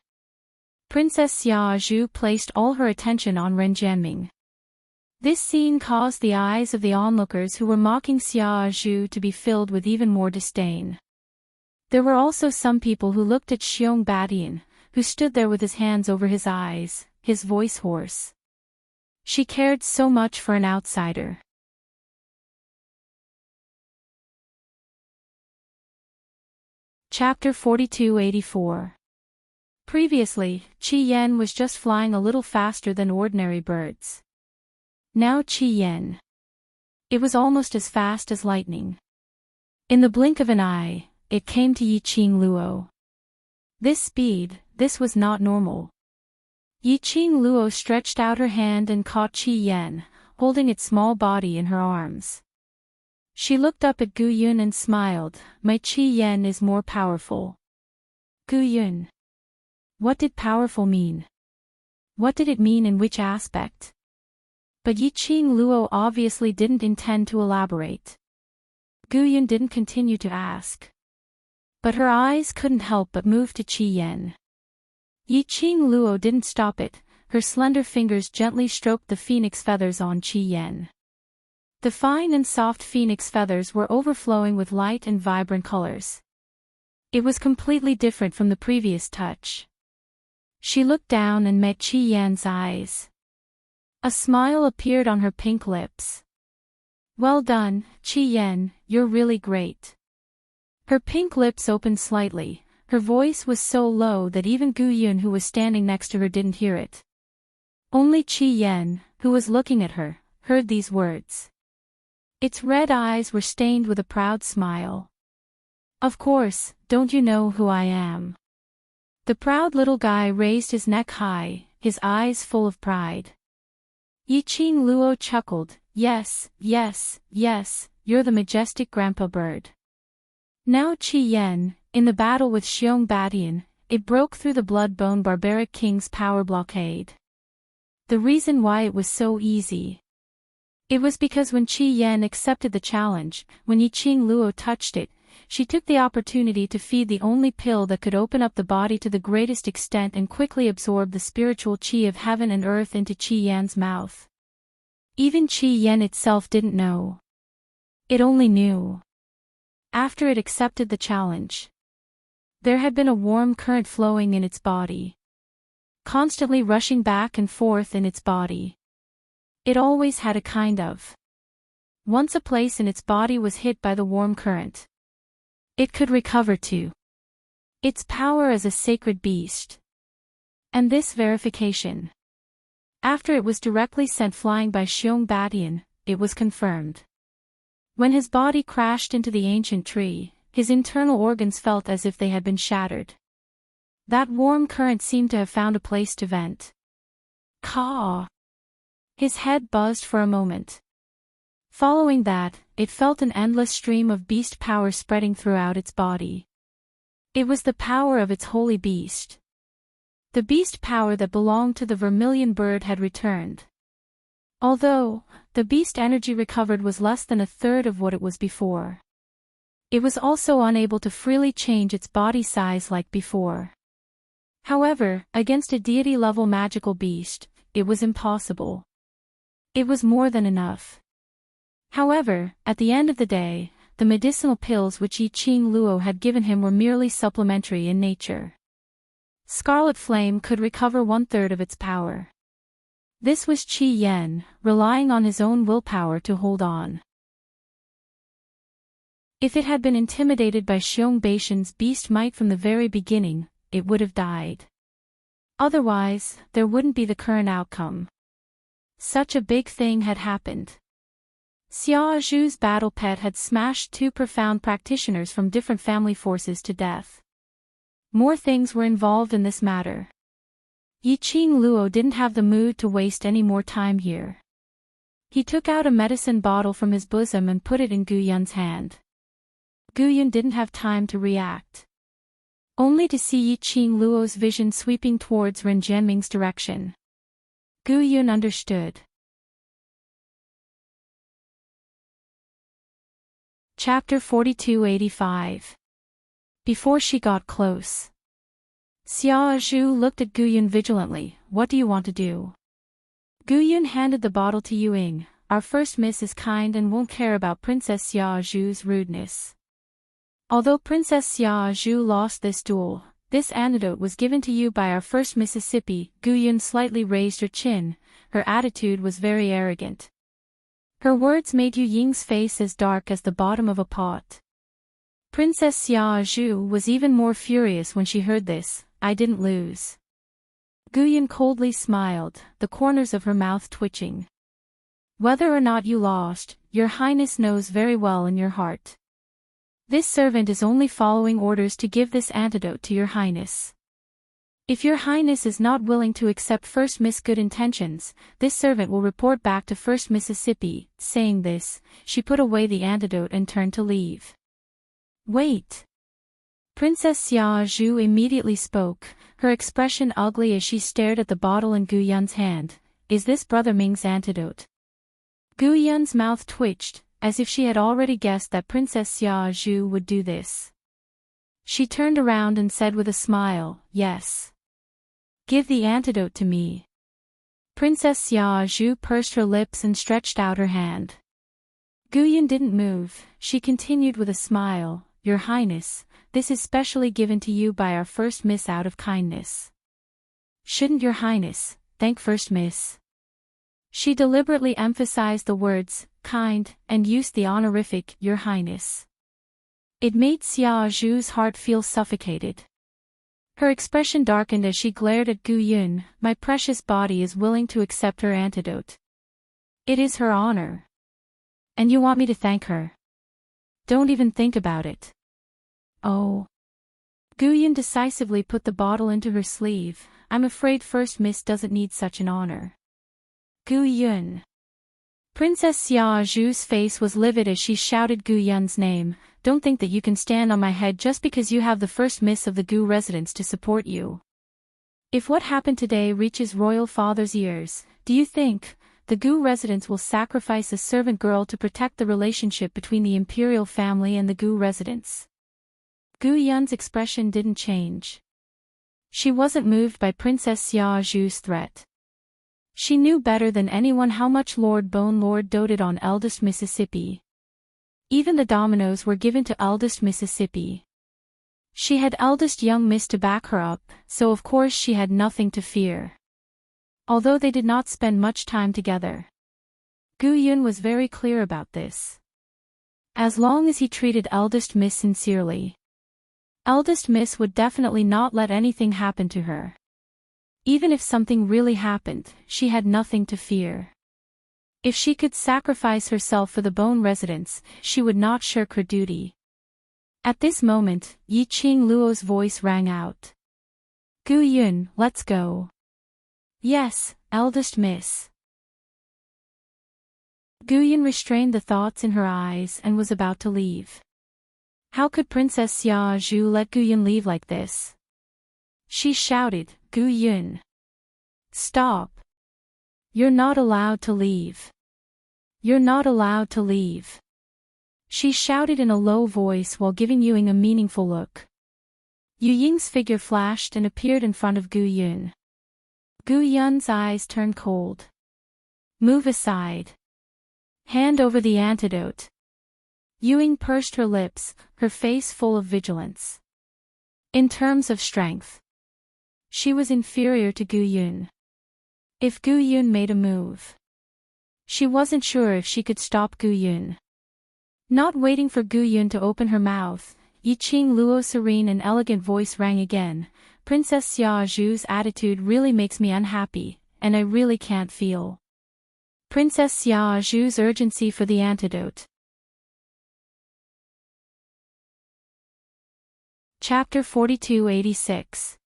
Princess Xia Zhu placed all her attention on Ren Jianming. This scene caused the eyes of the onlookers who were mocking Xia Zhu to be filled with even more disdain. There were also some people who looked at Xiong Badian, who stood there with his hands over his eyes, his voice hoarse. She cared so much for an outsider. Chapter 4284. Previously, Qi Yan was just flying a little faster than ordinary birds. Now Qi Yan. It was almost as fast as lightning. In the blink of an eye, it came to Yiqing Luo. This speed, this was not normal. Yiqing Luo stretched out her hand and caught Qi Yan, holding its small body in her arms. She looked up at Gu Yun and smiled. My Qi Yan is more powerful. Gu Yun. What did powerful mean? What did it mean in which aspect? But Yiqing Luo obviously didn't intend to elaborate. Gu Yun didn't continue to ask. But her eyes couldn't help but move to Qi Yan. Yiqing Luo didn't stop it, her slender fingers gently stroked the phoenix feathers on Qi Yan. The fine and soft phoenix feathers were overflowing with light and vibrant colors. It was completely different from the previous touch. She looked down and met Qi Yan's eyes. A smile appeared on her pink lips. Well done, Qi Yan, you're really great. Her pink lips opened slightly, her voice was so low that even Gu Yun who was standing next to her didn't hear it. Only Qi Yan, who was looking at her, heard these words. Its red eyes were stained with a proud smile. Of course, don't you know who I am? The proud little guy raised his neck high, his eyes full of pride. Yiqing Luo chuckled, yes, yes, yes, you're the majestic grandpa bird. Now Qi Yan, in the battle with Xiong Batian, it broke through the blood-bone barbaric king's power blockade. The reason why it was so easy. It was because when Qi Yan accepted the challenge, when Yiqing Luo touched it, she took the opportunity to feed the only pill that could open up the body to the greatest extent and quickly absorb the spiritual qi of heaven and earth into Qi Yan's mouth. Even Qi Yan itself didn't know. It only knew. After it accepted the challenge, there had been a warm current flowing in its body, constantly rushing back and forth in its body. It always had a kind of. Once a place in its body was hit by the warm current, it could recover to its power as a sacred beast. And this verification. After it was directly sent flying by Xiong Batian, it was confirmed. When his body crashed into the ancient tree, his internal organs felt as if they had been shattered. That warm current seemed to have found a place to vent. Caw! His head buzzed for a moment. Following that, it felt an endless stream of beast power spreading throughout its body. It was the power of its holy beast. The beast power that belonged to the vermilion bird had returned. Although, the beast energy recovered was less than a third of what it was before. It was also unable to freely change its body size like before. However, against a deity-level magical beast, it was impossible. It was more than enough. However, at the end of the day, the medicinal pills which Yiqing Luo had given him were merely supplementary in nature. Scarlet Flame could recover 1/3 of its power. This was Qi Yan, relying on his own willpower to hold on. If it had been intimidated by Xiong Batian's beast might from the very beginning, it would have died. Otherwise, there wouldn't be the current outcome. Such a big thing had happened. Xia Zhu's battle pet had smashed 2 profound practitioners from different family forces to death. More things were involved in this matter. Yiqing Luo didn't have the mood to waste any more time here. He took out a medicine bottle from his bosom and put it in Gu Yun's hand. Gu Yun didn't have time to react. Only to see Yiqing Luo's vision sweeping towards Ren Jianming's direction. Gu Yun understood. Chapter 4285. Before she got close. Xia Zhu looked at Gu Yun vigilantly. What do you want to do? Gu Yun handed the bottle to Yuing. Our first miss is kind and won't care about Princess Xia Zhu's rudeness. Although Princess Xia Zhu lost this duel, This antidote was given to you by our first Mississippi. Gu Yun slightly raised her chin. Her attitude was very arrogant. Her words made Yu Ying's face as dark as the bottom of a pot. Princess Xia Zhu was even more furious when she heard this. I didn't lose. Gu Yun coldly smiled, the corners of her mouth twitching. Whether or not you lost, your highness knows very well in your heart. This servant is only following orders to give this antidote to your highness. If your highness is not willing to accept First Miss good intentions, this servant will report back to First Mississippi. Saying this, she put away the antidote and turned to leave. Wait. Princess Xia Zhu immediately spoke, her expression ugly as she stared at the bottle in Gu Yun's hand. Is this Brother Ming's antidote? Gu Yun's mouth twitched, as if she had already guessed that Princess Xia Zhu would do this. She turned around and said with a smile, yes. Give the antidote to me. Princess Xia Zhu pursed her lips and stretched out her hand. Gu Yun didn't move. She continued with a smile, Your Highness, this is specially given to you by our First Miss out of kindness. Shouldn't Your Highness thank First Miss? She deliberately emphasized the words, kind, and used the honorific, Your Highness. It made Xia Zhu's heart feel suffocated. Her expression darkened as she glared at Gu Yun. My precious body is willing to accept her antidote. It is her honor. And you want me to thank her? Don't even think about it. Oh. Gu Yun decisively put the bottle into her sleeve. I'm afraid First Miss doesn't need such an honor. Gu Yun. Princess Xia Zhu's face was livid as she shouted Gu Yun's name. Don't think that you can stand on my head just because you have the First Miss of the Gu residence to support you. If what happened today reaches Royal Father's ears, do you think the Gu residence will sacrifice a servant girl to protect the relationship between the imperial family and the Gu residence? Gu Yun's expression didn't change. She wasn't moved by Princess Xia Zhu's threat. She knew better than anyone how much Lord Bone Lord doted on eldest Mississippi. Even the dominoes were given to eldest Mississippi. She had eldest young Miss to back her up, so of course she had nothing to fear. Although they did not spend much time together. Gu Yun was very clear about this. As long as he treated eldest Miss sincerely, eldest Miss would definitely not let anything happen to her. Even if something really happened, she had nothing to fear. If she could sacrifice herself for the Bone residence, she would not shirk her duty. At this moment, Yi Qing Luo's voice rang out. Gu Yun, let's go. Yes, eldest Miss. Gu Yun restrained the thoughts in her eyes and was about to leave. How could Princess Xia Zhu let Gu Yun leave like this? She shouted, Gu Yun. Stop. You're not allowed to leave. You're not allowed to leave. She shouted in a low voice while giving Yu Ying a meaningful look. Yu Ying's figure flashed and appeared in front of Gu Yun. Gu Yun's eyes turned cold. Move aside. Hand over the antidote. Yu Ying pursed her lips, her face full of vigilance. In terms of strength, she was inferior to Gu Yun. If Gu Yun made a move, she wasn't sure if she could stop Gu Yun. Not waiting for Gu Yun to open her mouth, Yi Qing Luo's serene and elegant voice rang again. Princess Xia Zhu's attitude really makes me unhappy, and I really can't feel Princess Xia Zhu's urgency for the antidote. Chapter 4286.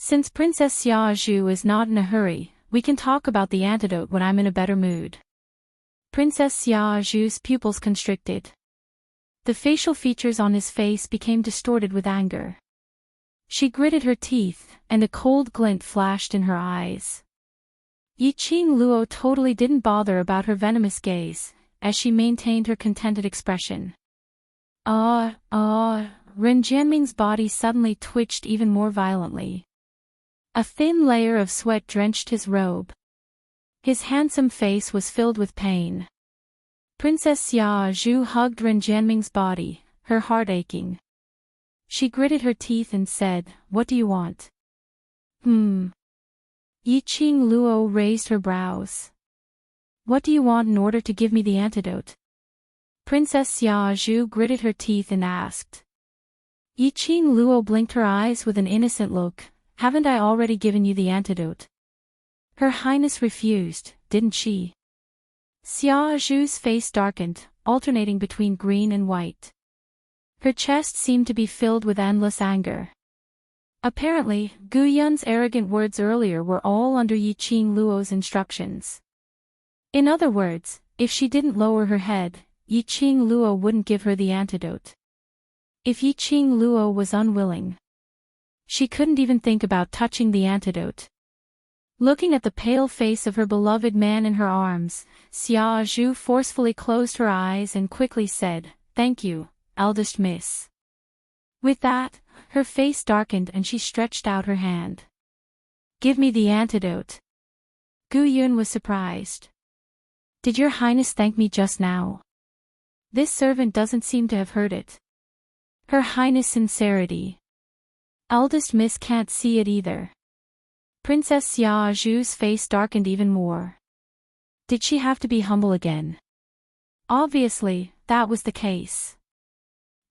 Since Princess Xia Zhu is not in a hurry, we can talk about the antidote when I'm in a better mood. Princess Xia Zhu's pupils constricted. The facial features on his face became distorted with anger. She gritted her teeth, and a cold glint flashed in her eyes. Yi Qing Luo totally didn't bother about her venomous gaze, as she maintained her contented expression. Ren Jianming's body suddenly twitched even more violently. A thin layer of sweat drenched his robe. His handsome face was filled with pain. Princess Xia Zhu hugged Ren Jianming's body, her heart aching. She gritted her teeth and said, "What do you want?" Yi Qing Luo raised her brows. "What do you want in order to give me the antidote?" Princess Xia Zhu gritted her teeth and asked. Yi Qing Luo blinked her eyes with an innocent look. "Haven't I already given you the antidote?" Her Highness refused, didn't she? Xia Zhu's face darkened, alternating between green and white. Her chest seemed to be filled with endless anger. Apparently, Gu Yun's arrogant words earlier were all under Yi Qing Luo's instructions. In other words, if she didn't lower her head, Yi Qing Luo wouldn't give her the antidote. If Yi Qing Luo was unwilling, she couldn't even think about touching the antidote. Looking at the pale face of her beloved man in her arms, Xia Zhu forcefully closed her eyes and quickly said, "Thank you, eldest miss." With that, her face darkened and she stretched out her hand. "Give me the antidote." Gu Yun was surprised. "Did your Highness thank me just now?" This servant doesn't seem to have heard it. Her Highness' sincerity. Eldest miss can't see it either. Princess Xia Zhu's face darkened even more. Did she have to be humble again? Obviously, that was the case.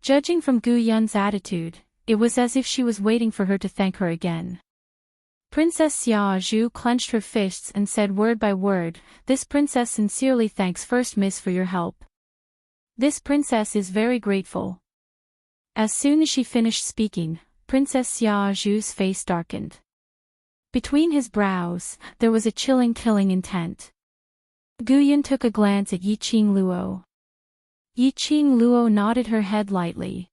Judging from Gu Yun's attitude, it was as if she was waiting for her to thank her again. Princess Xia Zhu clenched her fists and said word by word, "This princess sincerely thanks First Miss for your help. This princess is very grateful." As soon as she finished speaking, Princess Xia Zhu's face darkened. Between his brows, there was a chilling killing intent. Gu Yun took a glance at Yi Qing Luo. Yi Qing Luo nodded her head lightly.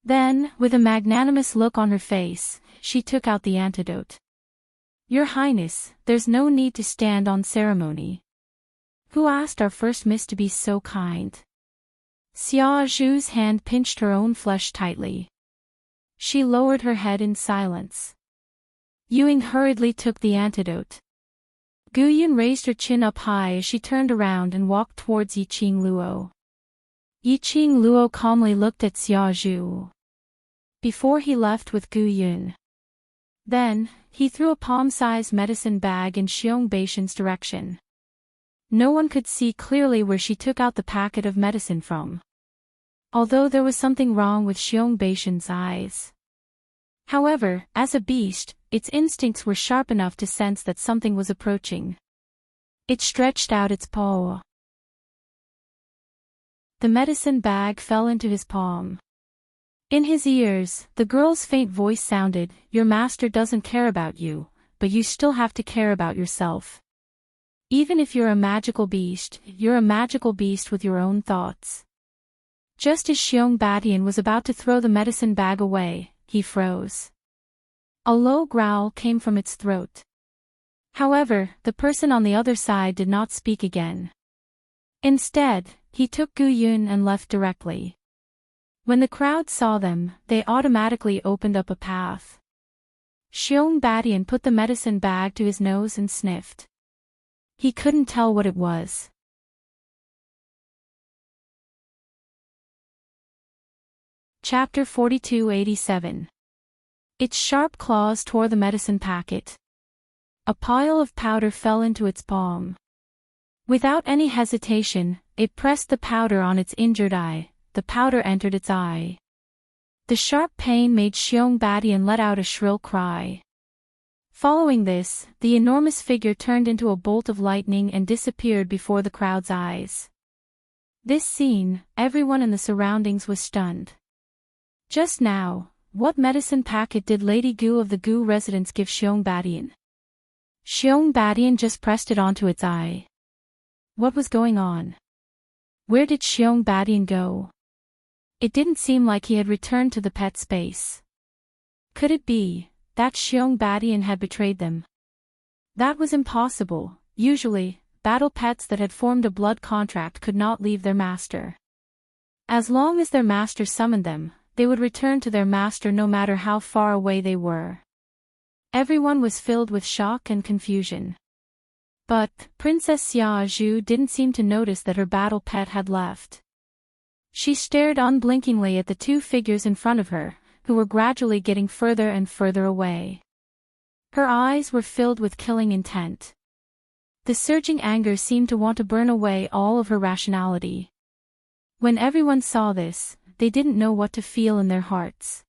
Then, with a magnanimous look on her face, she took out the antidote. "Your Highness, there's no need to stand on ceremony. Who asked our First Miss to be so kind?" Xia Zhu's hand pinched her own flesh tightly. She lowered her head in silence. Ying hurriedly took the antidote. Gu Yun raised her chin up high as she turned around and walked towards Yi Qing Luo. Yi Qing Luo calmly looked at Xia Zhu before he left with Gu Yun. Then, he threw a palm-sized medicine bag in Xiong Beishan's direction. No one could see clearly where she took out the packet of medicine from, although there was something wrong with Xiong Beishan's eyes. However, as a beast, its instincts were sharp enough to sense that something was approaching. It stretched out its paw. The medicine bag fell into his palm. In his ears, the girl's faint voice sounded, "Your master doesn't care about you, but you still have to care about yourself. Even if you're a magical beast, you're a magical beast with your own thoughts." Just as Xiong Badian was about to throw the medicine bag away, he froze. A low growl came from its throat. However, the person on the other side did not speak again. Instead, he took Gu Yun and left directly. When the crowd saw them, they automatically opened up a path. Xiong Badian put the medicine bag to his nose and sniffed. He couldn't tell what it was. Chapter 4287. Its sharp claws tore the medicine packet. A pile of powder fell into its palm. Without any hesitation, it pressed the powder on its injured eye. The powder entered its eye. The sharp pain made Xiong Badian let out a shrill cry. Following this, the enormous figure turned into a bolt of lightning and disappeared before the crowd's eyes. This scene, everyone in the surroundings was stunned. Just now, what medicine packet did Lady Gu of the Gu residence give Xiong Badian? Xiong Badian just pressed it onto its eye. What was going on? Where did Xiong Badian go? It didn't seem like he had returned to the pet space. Could it be that Xiong Badian had betrayed them? That was impossible. Usually, battle pets that had formed a blood contract could not leave their master. As long as their master summoned them, they would return to their master no matter how far away they were. Everyone was filled with shock and confusion. But, Princess Xia Zhu didn't seem to notice that her battle pet had left. She stared unblinkingly at the two figures in front of her, who were gradually getting further and further away. Her eyes were filled with killing intent. The surging anger seemed to want to burn away all of her rationality. When everyone saw this, they didn't know what to feel in their hearts.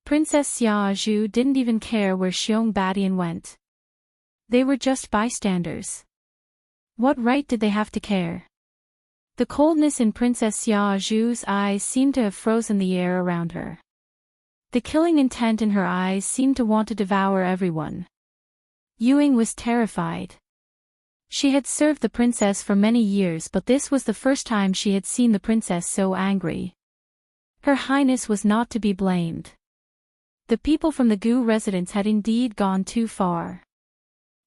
Princess Xiaozhu didn't even care where Xiong Badian went. They were just bystanders. What right did they have to care? The coldness in Princess Xiaozhu's eyes seemed to have frozen the air around her. The killing intent in her eyes seemed to want to devour everyone. Yuying was terrified. She had served the princess for many years, but this was the first time she had seen the princess so angry. Her highness was not to be blamed. The people from the Gu residence had indeed gone too far.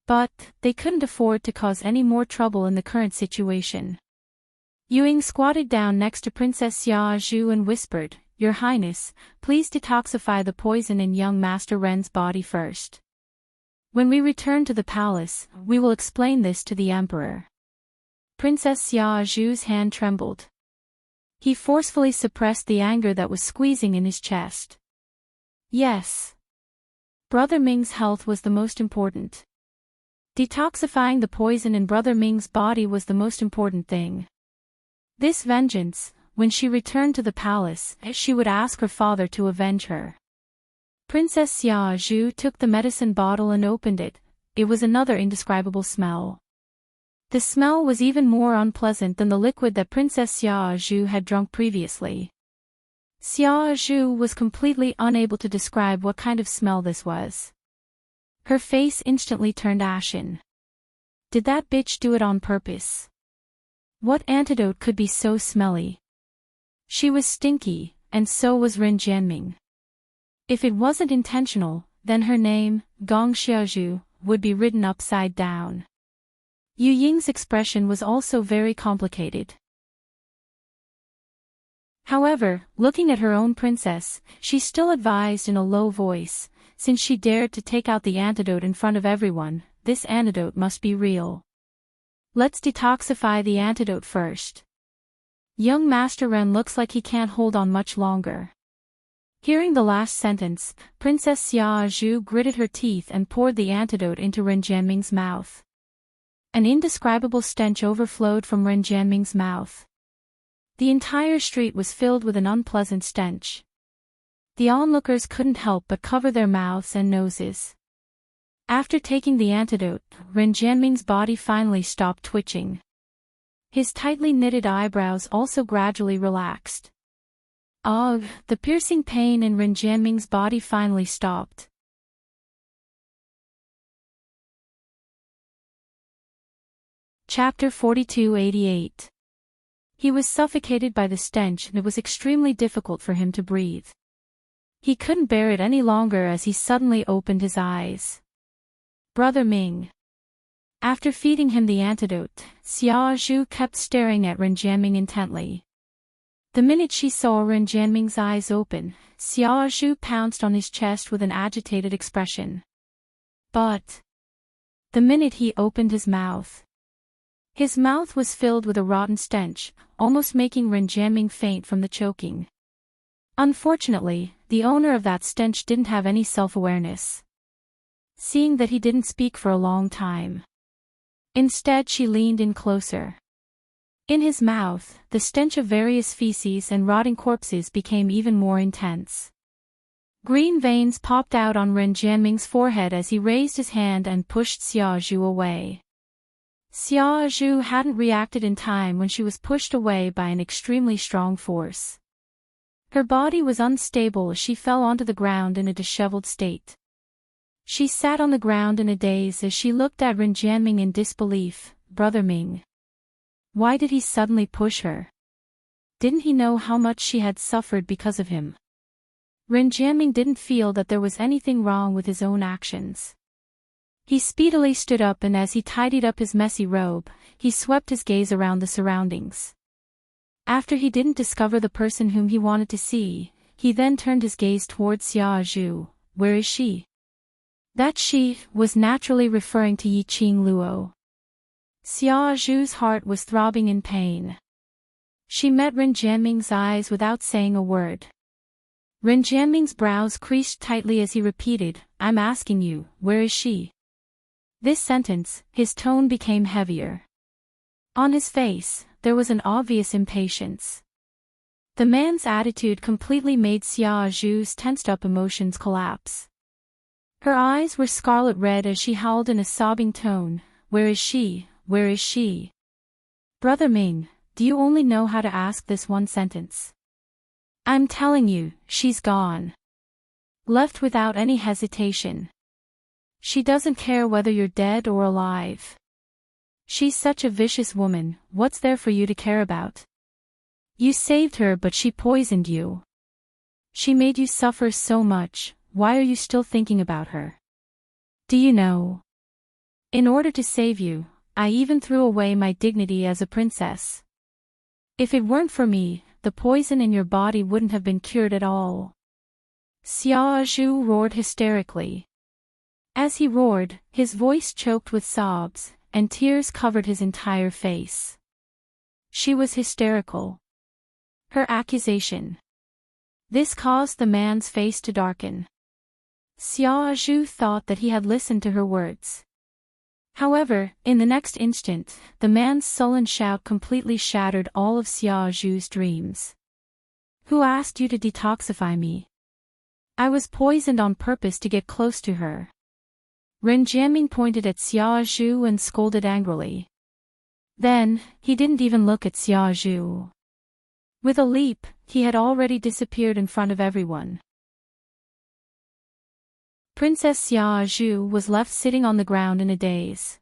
But they couldn't afford to cause any more trouble in the current situation. Yuying squatted down next to Princess Xiaozhu and whispered, "Your Highness, please detoxify the poison in young Master Ren's body first. When we return to the palace, we will explain this to the emperor." Princess Xiaozhu's hand trembled. He forcefully suppressed the anger that was squeezing in his chest. Yes. Brother Ming's health was the most important. Detoxifying the poison in Brother Ming's body was the most important thing. This vengeance, when she returned to the palace, she would ask her father to avenge her. Princess Xiaozhu took the medicine bottle and opened it. It was another indescribable smell. The smell was even more unpleasant than the liquid that Princess Xiaozhu had drunk previously. Xiaozhu was completely unable to describe what kind of smell this was. Her face instantly turned ashen. Did that bitch do it on purpose? What antidote could be so smelly? She was stinky, and so was Ren Jianming. If it wasn't intentional, then her name, Gong Xiaozhu, would be written upside down. Yu Ying's expression was also very complicated. However, looking at her own princess, she still advised in a low voice, since she dared to take out the antidote in front of everyone, this antidote must be real. Let's detoxify the antidote first. Young Master Ren looks like he can't hold on much longer. Hearing the last sentence, Princess Xiaozhu gritted her teeth and poured the antidote into Ren Jianming's mouth. An indescribable stench overflowed from Ren Jianming's mouth. The entire street was filled with an unpleasant stench. The onlookers couldn't help but cover their mouths and noses. After taking the antidote, Ren Jianming's body finally stopped twitching. His tightly knitted eyebrows also gradually relaxed. Ugh, the piercing pain in Ren Jianming's body finally stopped. Chapter 4288. He was suffocated by the stench and it was extremely difficult for him to breathe. He couldn't bear it any longer as he suddenly opened his eyes. Brother Ming. After feeding him the antidote, Xiaozhu kept staring at Ren Jianming intently. The minute she saw Ren Jianming's eyes open, Xiaozhu pounced on his chest with an agitated expression. But the minute he opened his mouth was filled with a rotten stench, almost making Ren Jianming faint from the choking. Unfortunately, the owner of that stench didn't have any self-awareness. Seeing that he didn't speak for a long time. Instead she leaned in closer. In his mouth, the stench of various feces and rotting corpses became even more intense. Green veins popped out on Ren Jianming's forehead as he raised his hand and pushed Xiaozhu away. Xiaozhu hadn't reacted in time when she was pushed away by an extremely strong force. Her body was unstable as she fell onto the ground in a disheveled state. She sat on the ground in a daze as she looked at Ren Jianming in disbelief. Brother Ming. Why did he suddenly push her? Didn't he know how much she had suffered because of him? Ren Jianming didn't feel that there was anything wrong with his own actions. He speedily stood up and as he tidied up his messy robe, he swept his gaze around the surroundings. After he didn't discover the person whom he wanted to see, he then turned his gaze towards Xiaozhu. Where is she? That she was naturally referring to Yiqing Luo. Xiaozhu's heart was throbbing in pain. She met Ren Jianming's eyes without saying a word. Ren Jianming's brows creased tightly as he repeated, I'm asking you, where is she? This sentence, his tone became heavier. On his face, there was an obvious impatience. The man's attitude completely made Xia Zhu's tensed-up emotions collapse. Her eyes were scarlet red as she howled in a sobbing tone, Where is she? Where is she? Brother Ming, do you only know how to ask this one sentence? I'm telling you, she's gone. Left without any hesitation. She doesn't care whether you're dead or alive. She's such a vicious woman, what's there for you to care about? You saved her but she poisoned you. She made you suffer so much, why are you still thinking about her? Do you know? In order to save you, I even threw away my dignity as a princess. If it weren't for me, the poison in your body wouldn't have been cured at all. Xia Zhu roared hysterically. As he roared, his voice choked with sobs, and tears covered his entire face. She was hysterical. Her accusation. This caused the man's face to darken. Xia Zhu thought that he had listened to her words. However, in the next instant, the man's sullen shout completely shattered all of Xia Zhu's dreams. Who asked you to detoxify me? I was poisoned on purpose to get close to her. Ren Jianming pointed at Xia Zhu and scolded angrily. Then, he didn't even look at Xia Zhu. With a leap, he had already disappeared in front of everyone. Princess Xia Zhu was left sitting on the ground in a daze.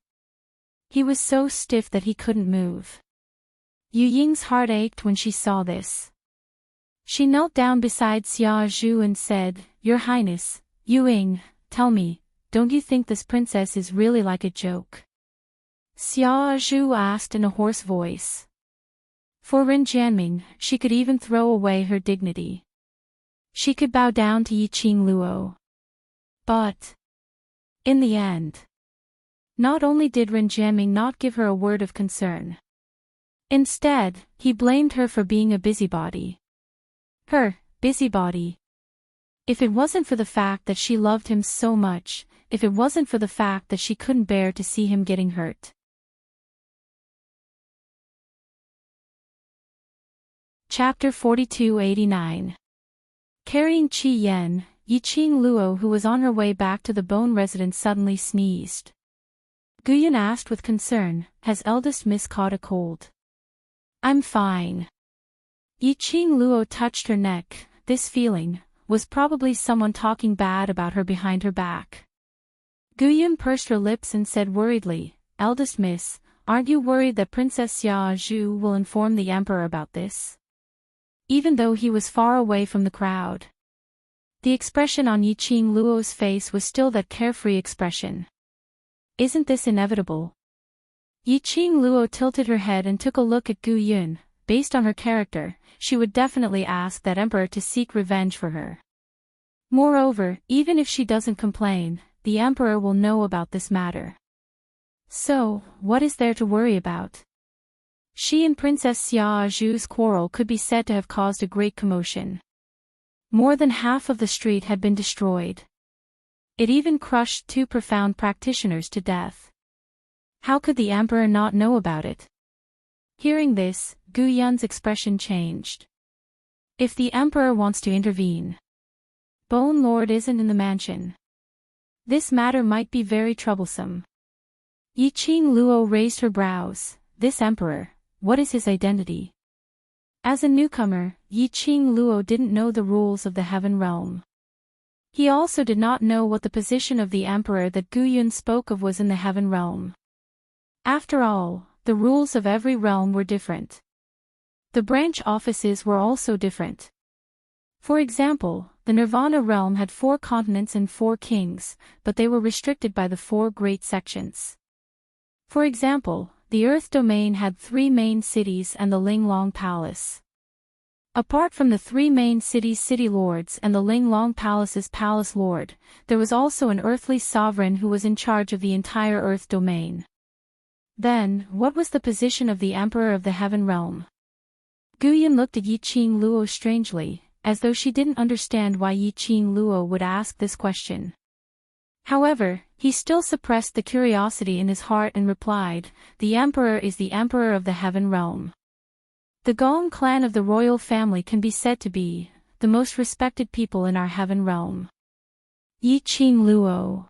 He was so stiff that he couldn't move. Yu Ying's heart ached when she saw this. She knelt down beside Xia Zhu and said, Your Highness, Yu Ying, tell me, don't you think this princess is really like a joke? Xia Zhu asked in a hoarse voice. For Ren Jianming, she could even throw away her dignity. She could bow down to Yiqing Luo. But, in the end, not only did Ren Jianming not give her a word of concern. Instead, he blamed her for being a busybody. Her, busybody. If it wasn't for the fact that she loved him so much, if it wasn't for the fact that she couldn't bear to see him getting hurt. Chapter 4289. Carrying Qi Yan, Yiqing Luo, who was on her way back to the Bone residence, suddenly sneezed. Guyan asked with concern, Has eldest miss caught a cold? I'm fine. Yiqing Luo touched her neck. This feeling was probably someone talking bad about her behind her back. Guyan pursed her lips and said worriedly, Eldest miss, aren't you worried that Princess Xia Zhu will inform the emperor about this? Even though he was far away from the crowd. The expression on Yiqing Luo's face was still that carefree expression. Isn't this inevitable? Yiqing Luo tilted her head and took a look at Gu Yun. Based on her character, she would definitely ask that emperor to seek revenge for her. Moreover, even if she doesn't complain, the emperor will know about this matter. So, what is there to worry about? She and Princess Xia Zhu's quarrel could be said to have caused a great commotion. More than half of the street had been destroyed. It even crushed 2 profound practitioners to death. How could the emperor not know about it? Hearing this, Gu Yun's expression changed. If the emperor wants to intervene, Bone Lord isn't in the mansion. This matter might be very troublesome. Yiqing Luo raised her brows. This emperor, what is his identity? As a newcomer, Yiqing Luo didn't know the rules of the heaven realm. He also did not know what the position of the emperor that Gu Yun spoke of was in the heaven realm. After all, the rules of every realm were different. The branch offices were also different. For example, the Nirvana realm had 4 continents and 4 kings, but they were restricted by the 4 great sections. For example, the Earth domain had 3 main cities and the Linglong Palace. Apart from the 3 main cities' city lords and the Linglong Palace's palace lord, there was also an earthly sovereign who was in charge of the entire Earth domain. Then, what was the position of the emperor of the heaven realm? Guyan looked at Yiqing Luo strangely. as though she didn't understand why Yiqing Luo would ask this question. However, he still suppressed the curiosity in his heart and replied, "The emperor is the emperor of the heaven realm. The Gong clan of the royal family can be said to be the most respected people in our heaven realm." Yiqing Luo.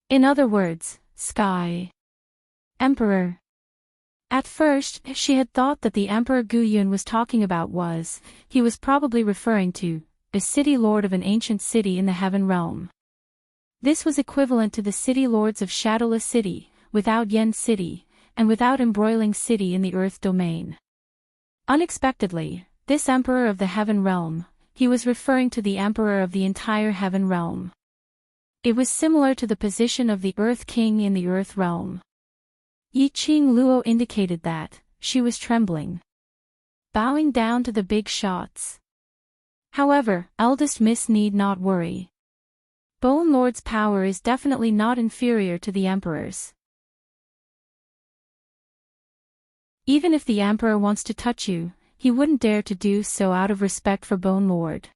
In other words, Sky Emperor. At first, she had thought that the Emperor Gu Yun was talking about he was probably referring to a city lord of an ancient city in the heaven realm. This was equivalent to the city lords of Shadowless City, without Yen City, and without Embroiling City in the Earth domain. Unexpectedly, this Emperor of the Heaven Realm, he was referring to the Emperor of the entire Heaven Realm. It was similar to the position of the Earth King in the Earth Realm. Yiqing Luo indicated that she was trembling, bowing down to the big shots. However, eldest miss need not worry. Bone Lord's power is definitely not inferior to the Emperor's. Even if the Emperor wants to touch you, he wouldn't dare to do so out of respect for Bone Lord.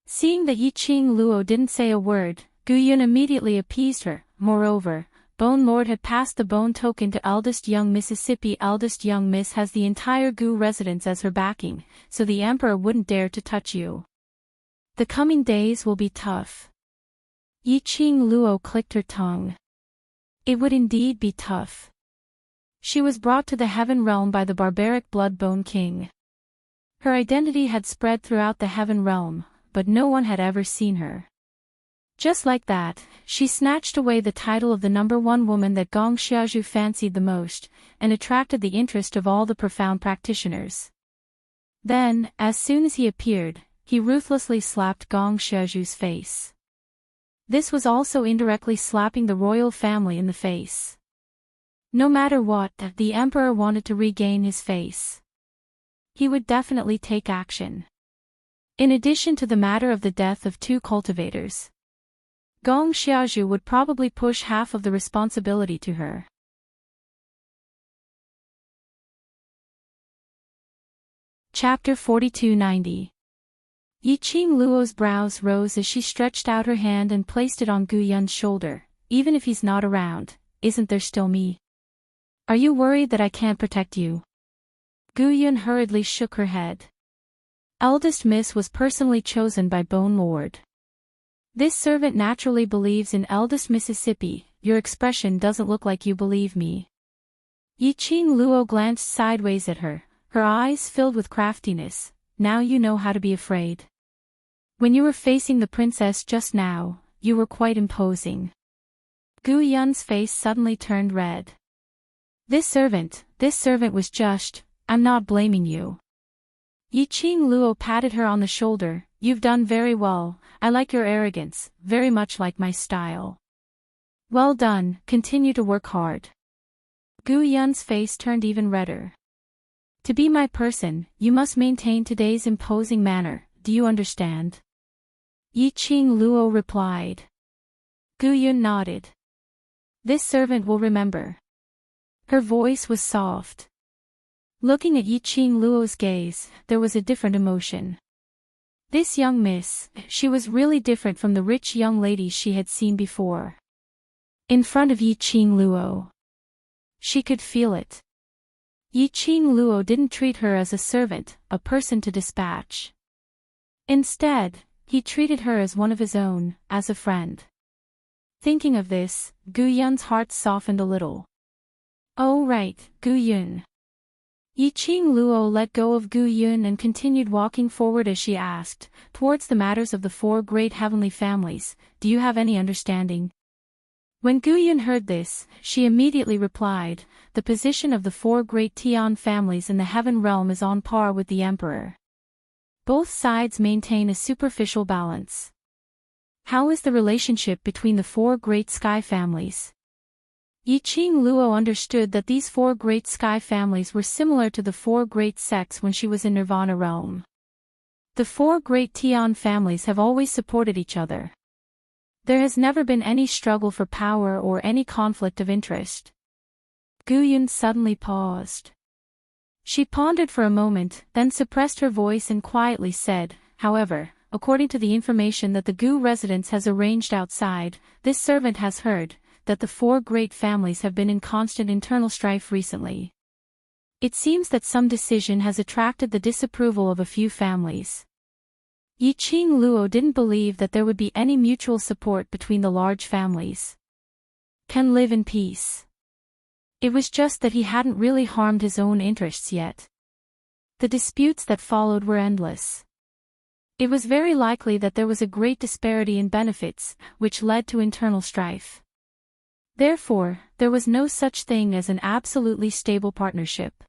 Seeing that Yiqing Luo didn't say a word, Gu Yun immediately appeased her. Moreover, Bone Lord had passed the bone token to eldest young Mississippi. Eldest young Miss has the entire Gu residence as her backing, so the Emperor wouldn't dare to touch you. The coming days will be tough. Yiqing Luo clicked her tongue. It would indeed be tough. She was brought to the heaven realm by the barbaric Blood Bone King. Her identity had spread throughout the heaven realm, but no one had ever seen her. Just like that, she snatched away the title of the #1 woman that Gong Xiaozhu fancied the most, and attracted the interest of all the profound practitioners. Then, as soon as he appeared, he ruthlessly slapped Gong Xiaozhu's face. This was also indirectly slapping the royal family in the face. No matter what, the Emperor wanted to regain his face. He would definitely take action. In addition to the matter of the death of 2 cultivators, Gong Xiaozhu would probably push half of the responsibility to her. Chapter 4290. Yiqing Luo's brows rose as she stretched out her hand and placed it on Gu Yun's shoulder. "Even if he's not around, isn't there still me? Are you worried that I can't protect you?" Gu Yun hurriedly shook her head. Eldest Miss was personally chosen by Bone Lord. This servant naturally believes in eldest Mississippi. Your expression doesn't look like you believe me. Yiqing Luo glanced sideways at her, her eyes filled with craftiness. Now you know how to be afraid. When you were facing the princess just now, you were quite imposing. Gu Yun's face suddenly turned red. This servant was just, I'm not blaming you. Yiqing Luo patted her on the shoulder. You've done very well, I like your arrogance, very much like my style. Well done, continue to work hard. Gu Yun's face turned even redder. To be my person, you must maintain today's imposing manner, do you understand? Yiqing Luo replied. Gu Yun nodded. This servant will remember. Her voice was soft. Looking at Yiqing Luo's gaze, there was a different emotion. This young miss, she was really different from the rich young ladies she had seen before. In front of Yiqing Luo, she could feel it. Yiqing Luo didn't treat her as a servant, a person to dispatch. Instead, he treated her as one of his own, as a friend. Thinking of this, Gu Yun's heart softened a little. Oh right, Gu Yun. Yiqing Luo let go of Gu Yun and continued walking forward as she asked, towards the matters of the 4 great heavenly families, do you have any understanding? When Gu Yun heard this, she immediately replied, the position of the 4 great Tian families in the heaven realm is on par with the Emperor. Both sides maintain a superficial balance. How is the relationship between the 4 great sky families? Yiqing Luo understood that these 4 great sky families were similar to the 4 great sects when she was in Nirvana realm. The 4 great Tian families have always supported each other. There has never been any struggle for power or any conflict of interest. Gu Yun suddenly paused. She pondered for a moment, then suppressed her voice and quietly said, however, according to the information that the Gu residence has arranged outside, this servant has heard that the 4 great families have been in constant internal strife recently. It seems that some decision has attracted the disapproval of a few families. Yi Qing Luo didn't believe that there would be any mutual support between the large families. Can live in peace. It was just that he hadn't really harmed his own interests yet. The disputes that followed were endless. It was very likely that there was a great disparity in benefits, which led to internal strife. Therefore, there was no such thing as an absolutely stable partnership.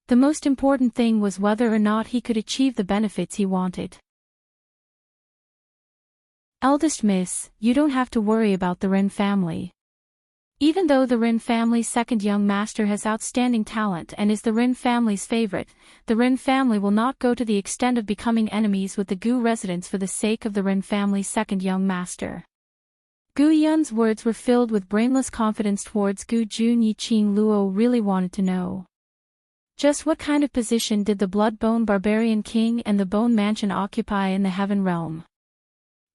The most important thing was whether or not he could achieve the benefits he wanted. Eldest Miss, you don't have to worry about the Ren family. Even though the Ren family's second young master has outstanding talent and is the Ren family's favorite, the Ren family will not go to the extent of becoming enemies with the Gu residents for the sake of the Ren family's second young master. Gu Yun's words were filled with brainless confidence towards Gu Jun. Yi Qing Luo really wanted to know. Just what kind of position did the Blood-Bone Barbarian King and the Bone Mansion occupy in the Heaven Realm?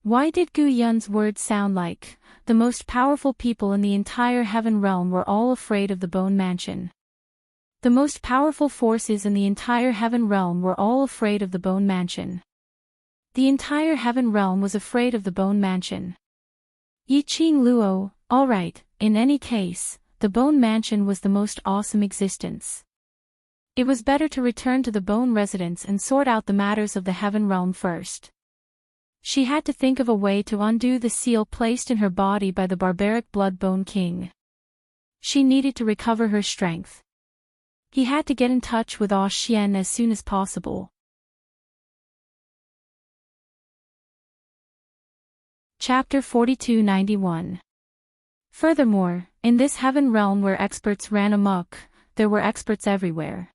Why did Gu Yun's words sound like, the most powerful people in the entire Heaven Realm were all afraid of the Bone Mansion? The most powerful forces in the entire Heaven Realm were all afraid of the Bone Mansion. The entire Heaven Realm was afraid of the Bone Mansion. Yi Qing Luo, alright, in any case, the Bone Mansion was the most awesome existence. It was better to return to the Bone residence and sort out the matters of the Heaven Realm first. She had to think of a way to undo the seal placed in her body by the barbaric Blood-Bone King. She needed to recover her strength. He had to get in touch with Ah Xian as soon as possible. Chapter 4291. Furthermore, in this Heaven Realm where experts ran amok, there were experts everywhere.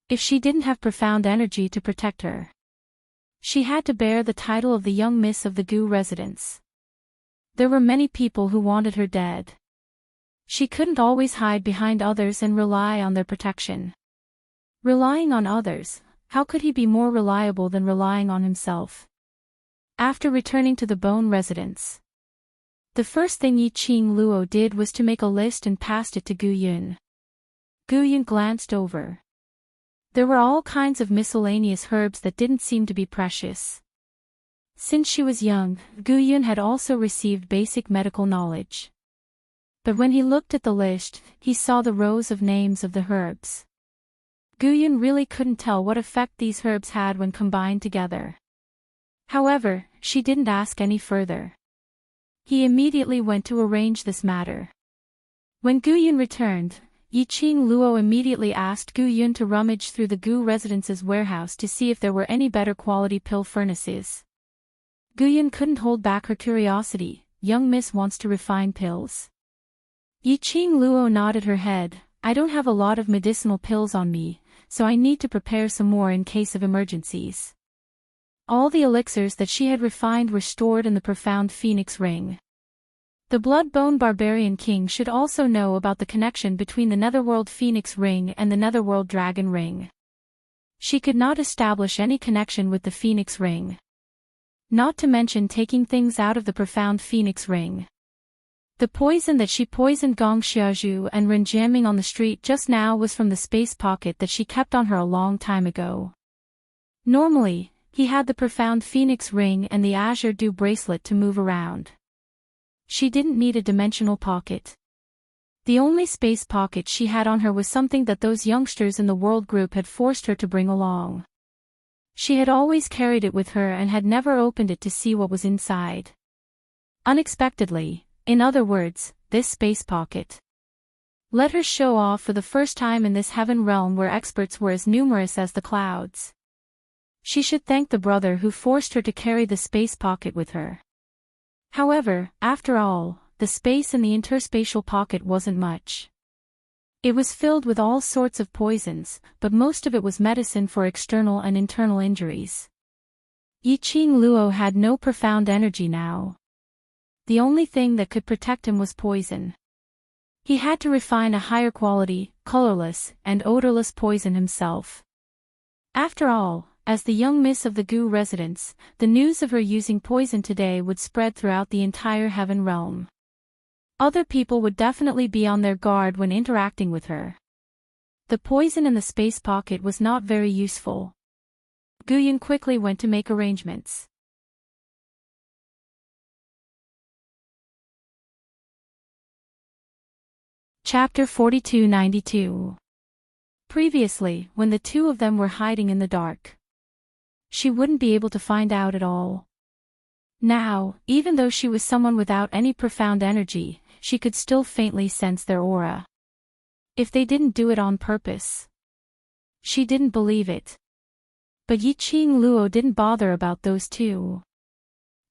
If she didn't have profound energy to protect her, she had to bear the title of the young miss of the Gu residence. There were many people who wanted her dead. She couldn't always hide behind others and rely on their protection. Relying on others, how could he be more reliable than relying on himself? After returning to the Bone residence, the first thing Yi Qing Luo did was to make a list and passed it to Gu Yun. Gu Yun glanced over. There were all kinds of miscellaneous herbs that didn't seem to be precious. Since she was young, Gu Yun had also received basic medical knowledge. But when he looked at the list, he saw the rows of names of the herbs. Gu Yun really couldn't tell what effect these herbs had when combined together. However, she didn't ask any further. He immediately went to arrange this matter. When Gu Yun returned, Yi Qing Luo immediately asked Gu Yun to rummage through the Gu residence's warehouse to see if there were any better quality pill furnaces. Gu Yun couldn't hold back her curiosity. Young miss wants to refine pills. Yi Qing Luo nodded her head. I don't have a lot of medicinal pills on me, so I need to prepare some more in case of emergencies. All the elixirs that she had refined were stored in the profound phoenix ring. The Blood-Bone Barbarian King should also know about the connection between the Netherworld Phoenix Ring and the Netherworld Dragon Ring. She could not establish any connection with the Phoenix Ring. Not to mention taking things out of the profound Phoenix Ring. The poison that she poisoned Gong Xiaozhu and Ren jamming on the street just now was from the space pocket that she kept on her a long time ago. Normally, he had the profound Phoenix Ring and the Azure Dew bracelet to move around. She didn't need a dimensional pocket. The only space pocket she had on her was something that those youngsters in the world group had forced her to bring along. She had always carried it with her and had never opened it to see what was inside. Unexpectedly, in other words, this space pocket let her show off for the first time in this Heaven Realm where experts were as numerous as the clouds. She should thank the brother who forced her to carry the space pocket with her. However, after all, the space in the interspatial pocket wasn't much. It was filled with all sorts of poisons, but most of it was medicine for external and internal injuries. Yi Qing Luo had no profound energy now. The only thing that could protect him was poison. He had to refine a higher quality, colorless, and odorless poison himself. After all, as the young miss of the Gu residence, the news of her using poison today would spread throughout the entire heaven realm. Other people would definitely be on their guard when interacting with her. The poison in the space pocket was not very useful. Guyun quickly went to make arrangements. Chapter 4292. Previously, when the two of them were hiding in the dark, she wouldn't be able to find out at all. Now, even though she was someone without any profound energy, she could still faintly sense their aura. If they didn't do it on purpose. She didn't believe it. But Yiqing Luo didn't bother about those two.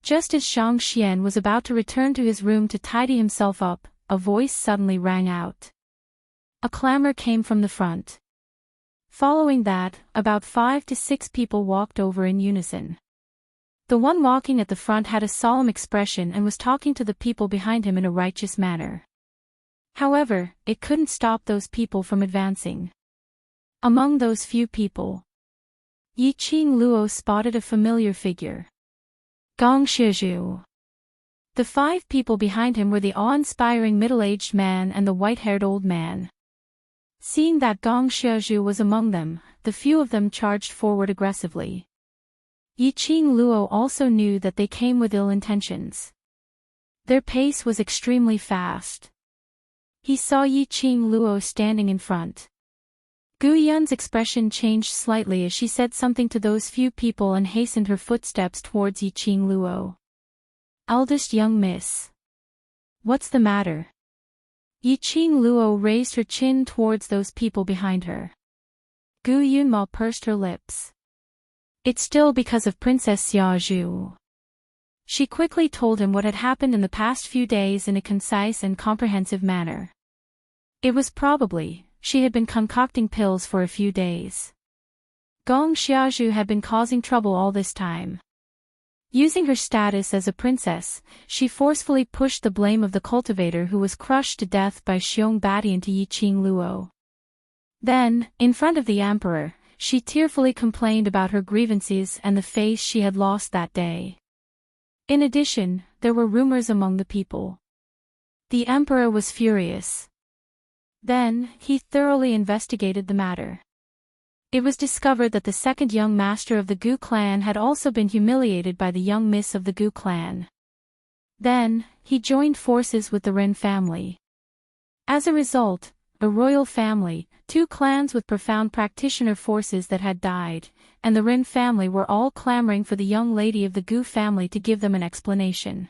Just as Shang Xian was about to return to his room to tidy himself up, a voice suddenly rang out. A clamor came from the front. Following that, about 5 to 6 people walked over in unison. The one walking at the front had a solemn expression and was talking to the people behind him in a righteous manner. However, it couldn't stop those people from advancing. Among those few people, Yiqing Luo spotted a familiar figure. Gong Shizhu. The 5 people behind him were the awe-inspiring middle-aged man and the white-haired old man. Seeing that Gong Shizhu was among them, the few of them charged forward aggressively. Yiqing Luo also knew that they came with ill intentions. Their pace was extremely fast. He saw Yiqing Luo standing in front. Gu Yun's expression changed slightly as she said something to those few people and hastened her footsteps towards Yiqing Luo. Eldest young miss. What's the matter? Yiqing Luo raised her chin towards those people behind her. Gu Yunma pursed her lips. It's still because of Princess Xia Zhu. She quickly told him what had happened in the past few days in a concise and comprehensive manner. It was probably, she had been concocting pills for a few days. Gong Xiazhu had been causing trouble all this time. Using her status as a princess, she forcefully pushed the blame of the cultivator who was crushed to death by Xiong Bati into Yiqing Luo. Then, in front of the emperor, she tearfully complained about her grievances and the face she had lost that day. In addition, there were rumors among the people. The emperor was furious. Then, he thoroughly investigated the matter. It was discovered that the second young master of the Gu clan had also been humiliated by the young miss of the Gu clan. Then, he joined forces with the Ren family. As a result, a royal family, 2 clans with profound practitioner forces that had died, and the Ren family were all clamoring for the young lady of the Gu family to give them an explanation.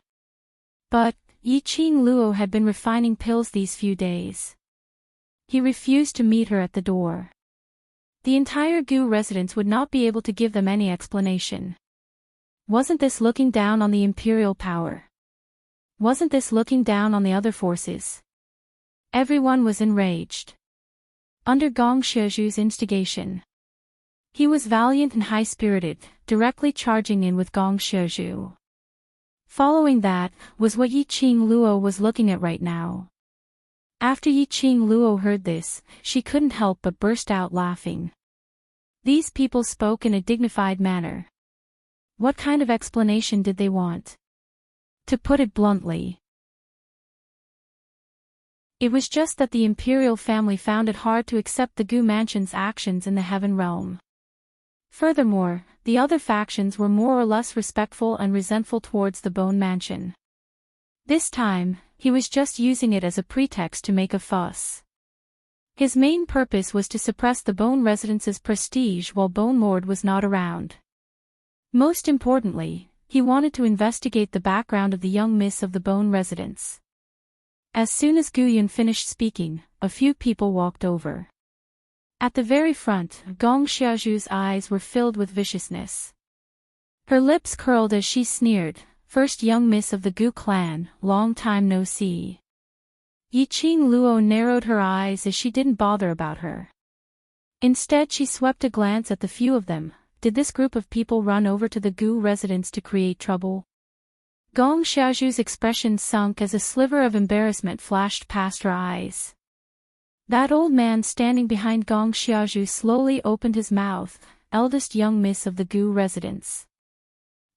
But, Yiqing Luo had been refining pills these few days. He refused to meet her at the door. The entire Gu residence would not be able to give them any explanation. Wasn't this looking down on the imperial power? Wasn't this looking down on the other forces? Everyone was enraged. Under Gong Shizhu's instigation, he was valiant and high-spirited, directly charging in with Gong Shizhu. Following that, was what Yiqing Luo was looking at right now. After Yiqing Luo heard this, she couldn't help but burst out laughing. These people spoke in a dignified manner. What kind of explanation did they want? To put it bluntly, it was just that the imperial family found it hard to accept the Gu mansion's actions in the heaven realm. Furthermore, the other factions were more or less respectful and resentful towards the Bone Mansion. This time, he was just using it as a pretext to make a fuss. His main purpose was to suppress the Bone Residence's prestige while Bone Lord was not around. Most importantly, he wanted to investigate the background of the young miss of the Bone Residence. As soon as Guyun finished speaking, a few people walked over. At the very front, Gong Xiaozhu's eyes were filled with viciousness. Her lips curled as she sneered, "First young miss of the Gu clan, long time no see." Yiqing Luo narrowed her eyes as she didn't bother about her. Instead she swept a glance at the few of them. Did this group of people run over to the Gu residence to create trouble? Gong Xiaozhu's expression sunk as a sliver of embarrassment flashed past her eyes. That old man standing behind Gong Xiaozhu slowly opened his mouth, eldest young miss of the Gu residence.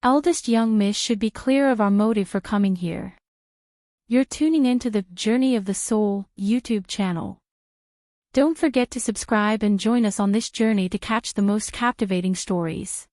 Eldest young miss should be clear of our motive for coming here. You're tuning into the Journey of the Soul YouTube channel. Don't forget to subscribe and join us on this journey to catch the most captivating stories.